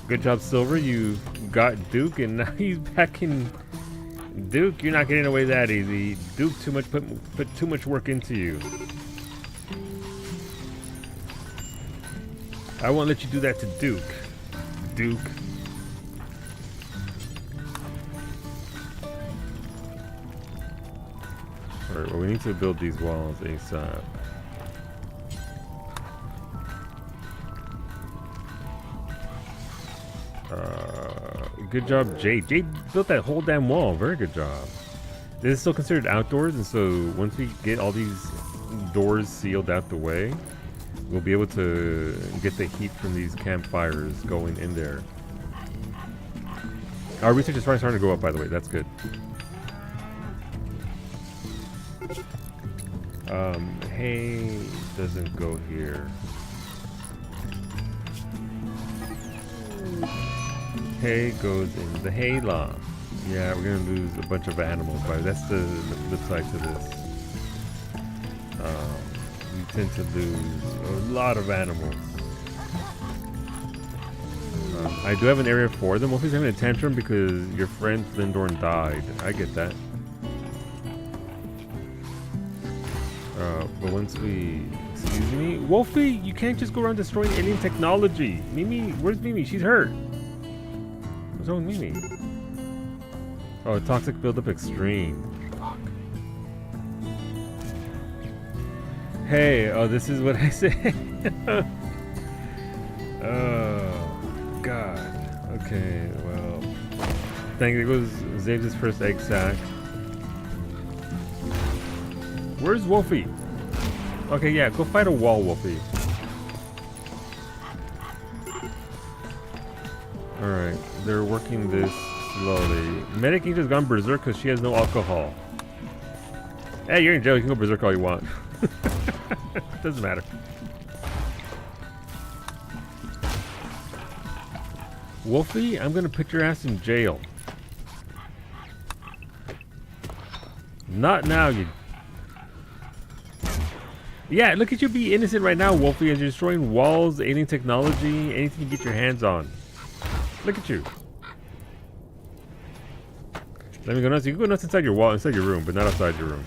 Good job, Silver. You got Duke, and now he's back in. Duke, you're not getting away that easy. Duke put too much work into you. I won't let you do that to Duke. Duke. Alright, well, we need to build these walls ASAP. Good job, Jade. Jade built that whole damn wall. Very good job. This is still considered outdoors, and so once we get all these doors sealed out the way, we'll be able to get the heat from these campfires going in there. Our research is starting to go up, by the way. That's good. Hay doesn't go here. Hay goes in the hay loft. Yeah, we're gonna lose a bunch of animals, but that's the flip side to this. You tend to lose a lot of animals. I do have an area for them. Wolfie's having a tantrum because your friend Lindorn died. I get that. But once we... Excuse me? Wolfie, you can't just go around destroying alien technology. Mimi, where's Mimi? She's hurt. What's wrong with Mimi? Oh, toxic buildup extreme. Fuck. Hey, oh, this is what I say. Oh, God. Okay, well. Thank you. There goes Zave's first egg sack. Where's Wolfie? Okay, yeah, go fight a wall, Wolfie. Alright, they're working this slowly. Medic just gone berserk because she has no alcohol. Hey, you're in jail. You can go berserk all you want. Doesn't matter. Wolfie, I'm gonna put your ass in jail. Not now, you... Yeah, look at you be innocent right now, Wolfie, as you're destroying walls, alien technology, anything you get your hands on. Look at you. Let me go nuts. You can go nuts inside your wall, inside your room, but not outside your room.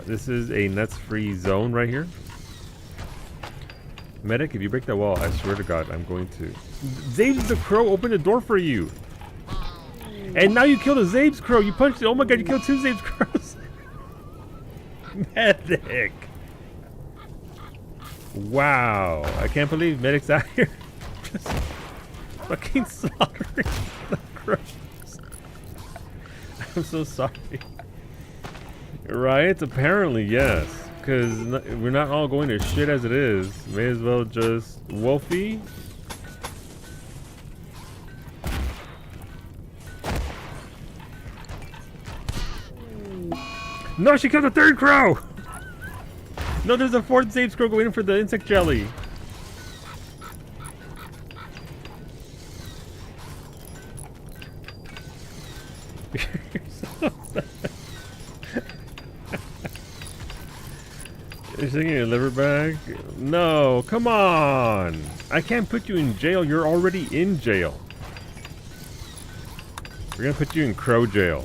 This is a nuts-free zone right here. Medic, if you break that wall, I swear to God, I'm going to... Zabes the crow opened the door for you. And now you killed a Zabes crow. You punched it. Oh my God, you killed 2 Zabes crows. Medic. Wow. I can't believe Medic's out here. Just fucking slaughtering the crows. I'm so sorry. Right? Apparently, yes. Because we're not all going to shit as it is. May as well just... Wolfie? No, she killed the 3rd crow! No, there's a 4th Zabe crow going in for the insect jelly. You're singing a liver bag? No, come on! I can't put you in jail. You're already in jail. We're gonna put you in crow jail.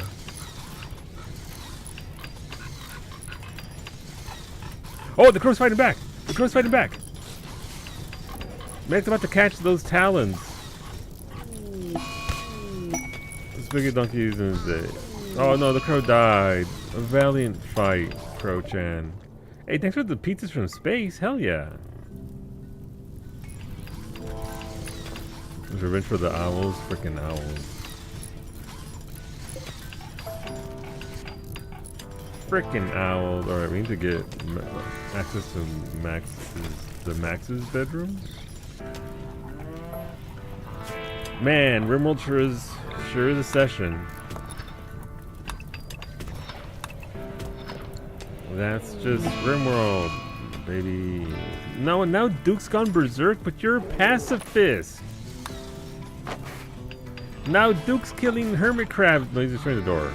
Oh, the crow's fighting back! The crow's fighting back! Man's about to catch those talons. Spaghetti donkeys and Zay. Oh no, the crow died. A valiant fight, Crow-chan. Hey, thanks for the pizzas from space. Hell yeah. There's revenge for the owls. Freaking owls. Freaking owls. Alright, we need to get access to Max's bedroom. Man, Rimworld sure is a session. That's just Rimworld, baby. No, now Duke's gone berserk, but you're a pacifist. Now Duke's killing hermit crabs. No, he's destroying the door.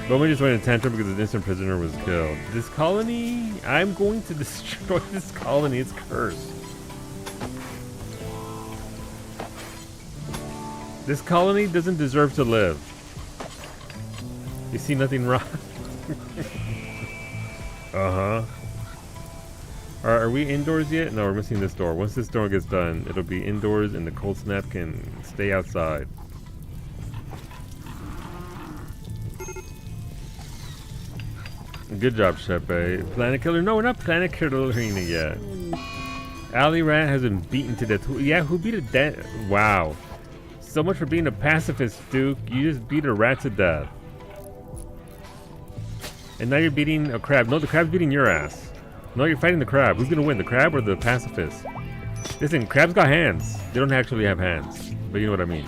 Bowman just went in tantrum because an innocent prisoner was killed. This colony, I'm going to destroy this colony. It's cursed. This colony doesn't deserve to live. You see nothing wrong? Uh-huh. Are we indoors yet? No, we're missing this door. Once this door gets done, it'll be indoors and the cold snap can stay outside. Good job, Shepe. Planet Killer? No, we're not Planet Killer yet. Ali Rat has been beaten to death. Yeah, who beat a death? Wow. So much for being a pacifist, Duke. You just beat a rat to death. And now you're beating a crab. No, the crab's beating your ass. No, you're fighting the crab. Who's gonna win, the crab or the pacifist? Listen, crabs got hands. They don't actually have hands, but you know what I mean.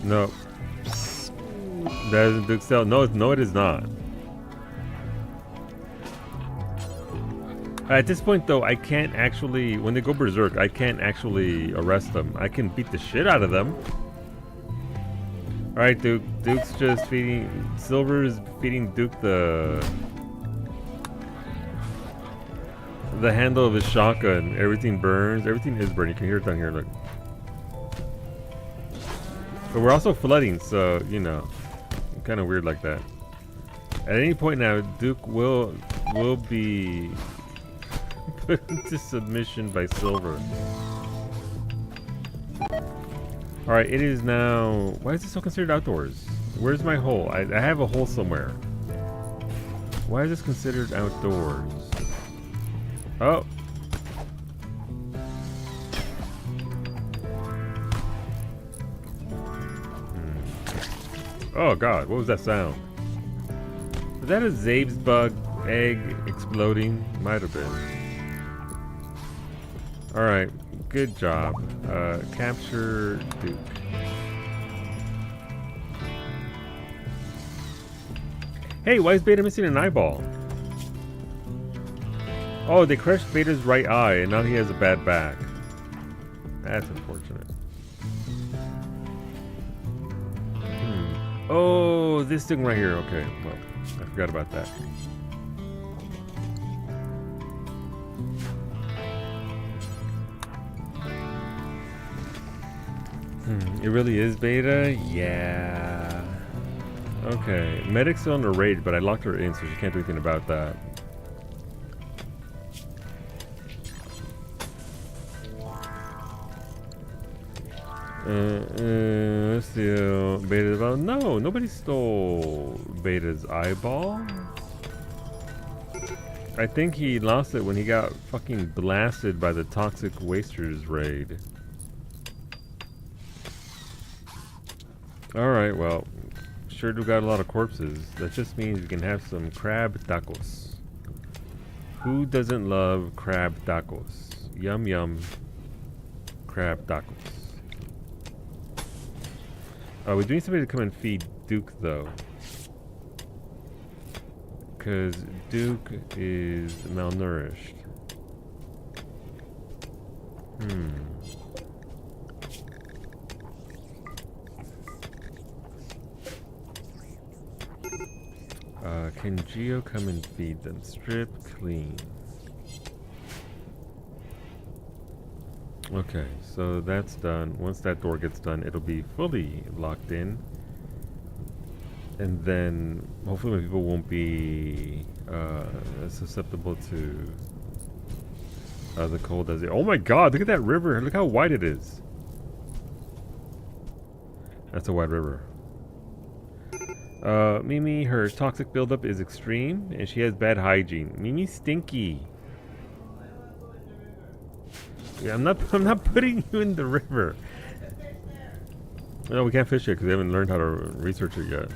No. That isn't Duke's cell. No, no, it is not. At this point, though, I can't actually... When they go berserk, I can't actually arrest them. I can beat the shit out of them. Alright, Duke. Duke's just feeding... Silver is feeding Duke the handle of his shotgun. Everything burns. Everything is burning. You can hear it down here, look. But we're also flooding, so, you know. Kind of weird like that. At any point now, Duke will be... put into submission by Silver. Alright, it is now... Why is this so considered outdoors? Where's my hole? I have a hole somewhere. Why is this considered outdoors? Oh! Oh god, what was that sound? Was that a Zabe's bug egg exploding? Might have been. Alright, good job. Capture Duke. Hey, why is Beta missing an eyeball? Oh, they crushed Beta's right eye and now he has a bad back. That's unfortunate. Oh, this thing right here. Okay, well, I forgot about that. It really is Beta? Yeah. Okay. Medic's still on the raid, but I locked her in, so she can't do anything about that. Let's steal Beta's eyeball. No, nobody stole Beta's eyeball. I think he lost it when he got fucking blasted by the Toxic Wasters raid. Alright, well, sure do got a lot of corpses. That just means we can have some crab tacos. Who doesn't love crab tacos? Yum yum. Crab tacos. We do need somebody to come and feed Duke, though. Because Duke is malnourished. Can Geo come and feed them? Strip clean. Okay, so that's done. Once that door gets done, it'll be fully locked in. And then, hopefully my people won't be susceptible to the cold as it... Oh my god, look at that river! Look how wide it is! That's a wide river. Mimi, her toxic buildup is extreme, and she has bad hygiene. Mimi's stinky. Yeah, I'm not putting you in the river. No, we can't fish it because we haven't learned how to research it yet.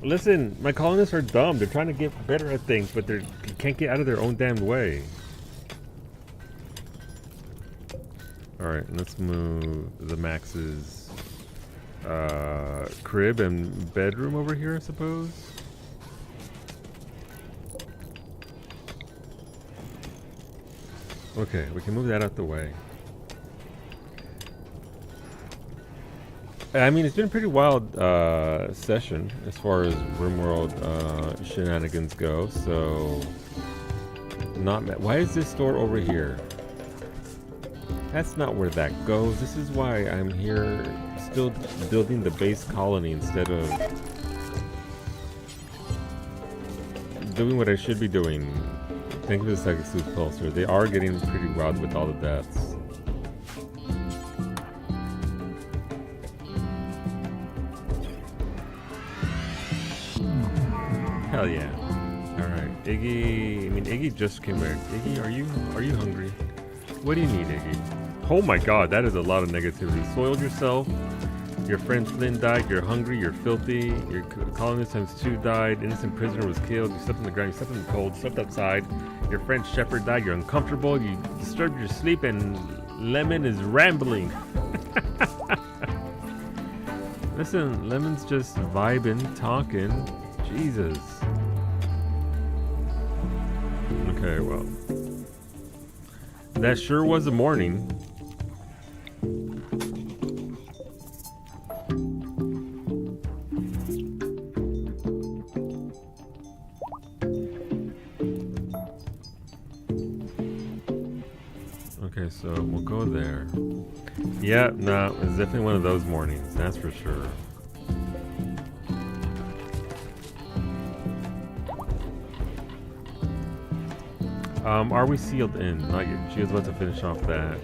Listen, my colonists are dumb. They're trying to get better at things, but they can't get out of their own damn way. Alright, let's move the Max's crib and bedroom over here, I suppose. Okay, we can move that out the way. I mean, it's been a pretty wild session as far as RimWorld shenanigans go, so... Why is this door over here? That's not where that goes. This is why I'm here still building the base colony instead of doing what I should be doing. Thank you for the Psychic Sleuth Pulsar. They are getting pretty wild with all the deaths. Hell yeah. Alright, Iggy... I mean, Iggy just came back. Iggy, are you hungry? What do you need, Iggy? Oh my god, that is a lot of negativity. Soiled yourself. Your friend Flynn died. You're hungry. You're filthy. Your colonist times 2 died. Innocent prisoner was killed. You slept on the ground. You slept in the cold. You slept outside. Your friend Shepard died. You're uncomfortable. You disturbed your sleep. And Lemon is rambling. Listen, Lemon's just vibing, talking. Jesus. Okay, well. That sure was a morning. Okay, so we'll go there. Yeah, no, it's definitely one of those mornings, that's for sure. Are we sealed in? Not yet. She was about to finish off that.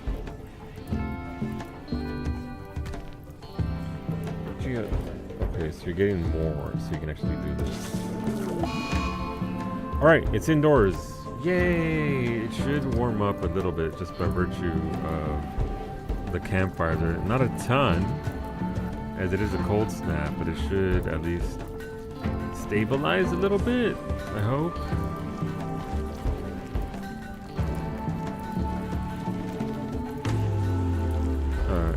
Okay, so you're getting more, so you can actually do this. Alright, it's indoors. Yay! It should warm up a little bit just by virtue of the campfire. There, not a ton, as it is a cold snap, but it should at least stabilize a little bit, I hope.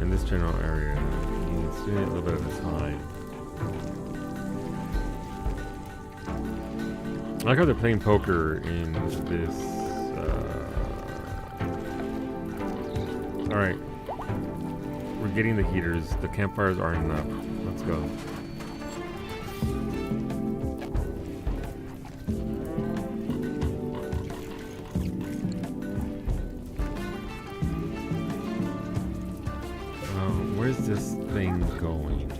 In this general area, it's doing it a little bit at a time. I like how they're playing poker in this. Alright. We're getting the heaters. The campfires aren't enough. Let's go. Where's this thing going?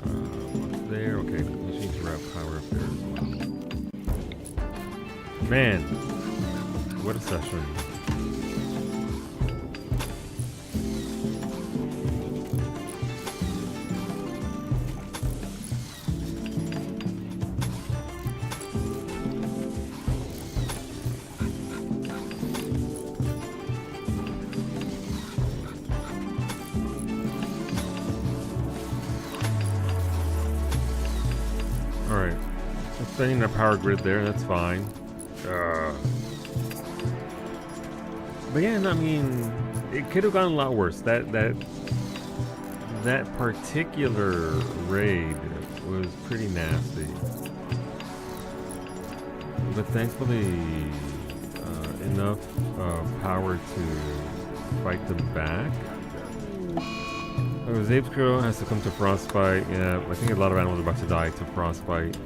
Up there? Okay. We need to route power up there as well. Man, what a session. Alright, I'm spending our power grid there, that's fine. But yeah, I mean, it could have gone a lot worse. That particular raid was pretty nasty. But thankfully, enough power to fight them back. Zabe's Crow has to come to Frostbite. Yeah, I think a lot of animals are about to die to Frostbite.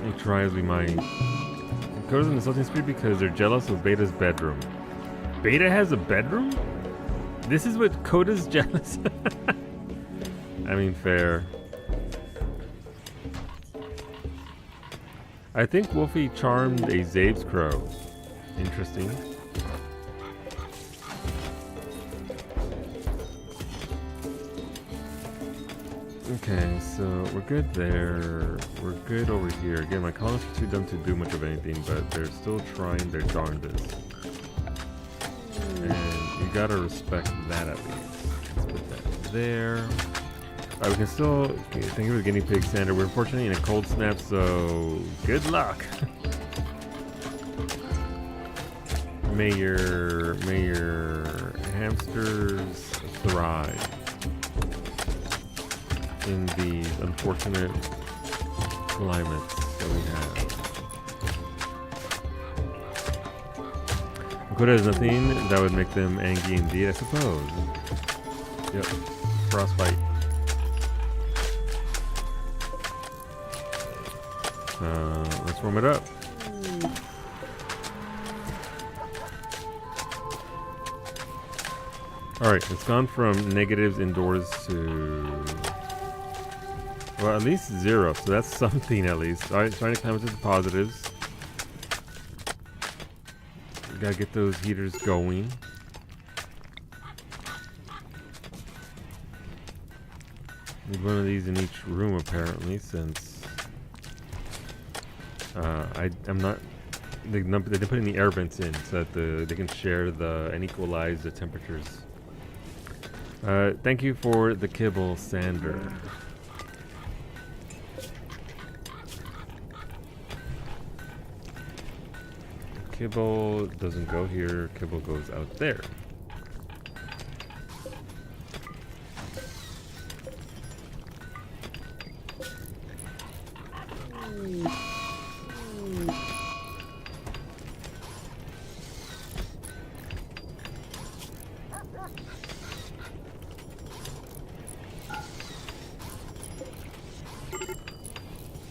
We'll try as we might. Coda's an insulting speed because they're jealous of Beta's bedroom. Beta has a bedroom? This is what Coda's jealous of? I mean, fair. I think Wolfie charmed a Zabe's Crow. Interesting. Okay, so we're good there. We're good over here. Again, my colonists are too dumb to do much of anything, but they're still trying their darndest. And you gotta respect that at least. Let's put that there. We can still thank you for the guinea pig, Sander. We're unfortunately in a cold snap, so good luck. May your hamsters thrive in these unfortunate climates that we have. Coda has nothing that would make them angry indeed, I suppose. Yep. Frostbite. Let's warm it up. Alright, it's gone from negatives indoors to... well, at least 0, so that's something at least. Alright, trying to climb to the positives. We gotta get those heaters going. Need one of these in each room apparently, since I'm not... They put in the air vents in so that they can share and equalize the temperatures. Thank you for the kibble, Sander. Kibble doesn't go here, kibble goes out there.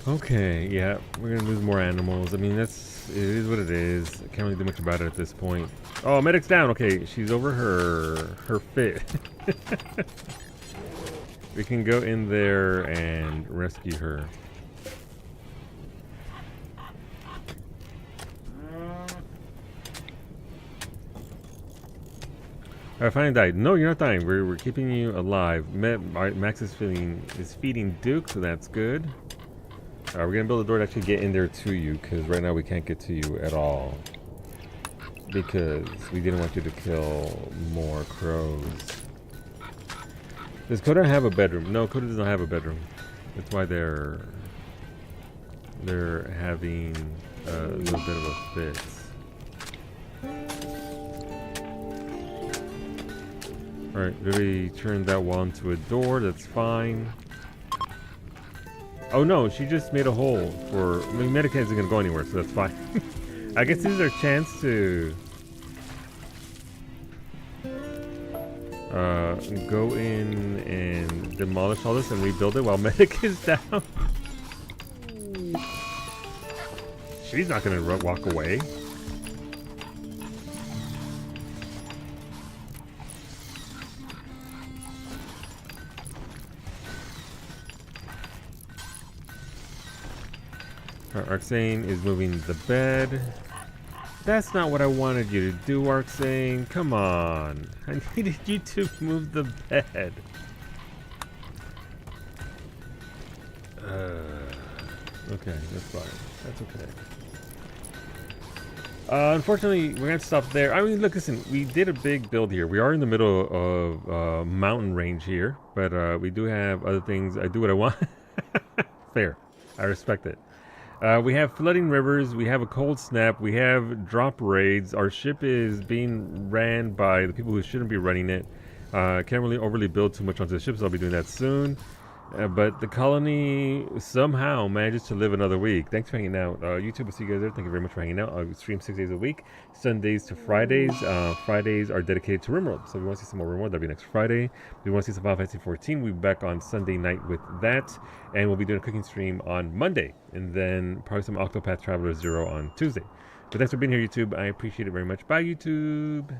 Okay, yeah, we're gonna lose more animals. I mean, it is what it is. I can't really do much about it at this point. Oh, medic's down. Okay, she's over her fit. We can go in there and rescue her. I finally died. No, you're not dying. We're keeping you alive. Max is feeding Duke, so that's good. We're gonna build a door to actually get in there to you, because right now we can't get to you at all. Because we didn't want you to kill more crows. Does Coda have a bedroom? No, Coda does not have a bedroom. That's why they're having a little bit of a fit. Alright, really turned that wall into a door. That's fine. Oh no, she just made a hole for... I mean, Medicaid isn't going to go anywhere, so that's fine. I guess this is our chance to... go in and demolish all this and rebuild it while Medic is down. She's not going to walk away. Arxane is moving the bed. That's not what I wanted you to do, Arxane. Come on. I needed you to move the bed. Okay, that's fine. That's okay. Unfortunately, we're going to have to stop there. I mean, look, listen, we did a big build here. We are in the middle of mountain range here, but we do have other things. I do what I want. Fair. I respect it. We have flooding rivers, we have a cold snap, we have drop raids. Our ship is being ran by the people who shouldn't be running it. Can't really overly build too much onto the ship, so I'll be doing that soon. But the colony somehow manages to live another week. Thanks for hanging out. YouTube will see you guys there. Thank you very much for hanging out. I stream 6 days a week, Sundays to Fridays. Fridays are dedicated to RimWorld. So if you want to see some more RimWorld, that'll be next Friday. If you want to see some Final Fantasy 14, we'll be back on Sunday night with that. And we'll be doing a cooking stream on Monday. And then probably some Octopath Traveler 0 on Tuesday. But thanks for being here, YouTube. I appreciate it very much. Bye, YouTube.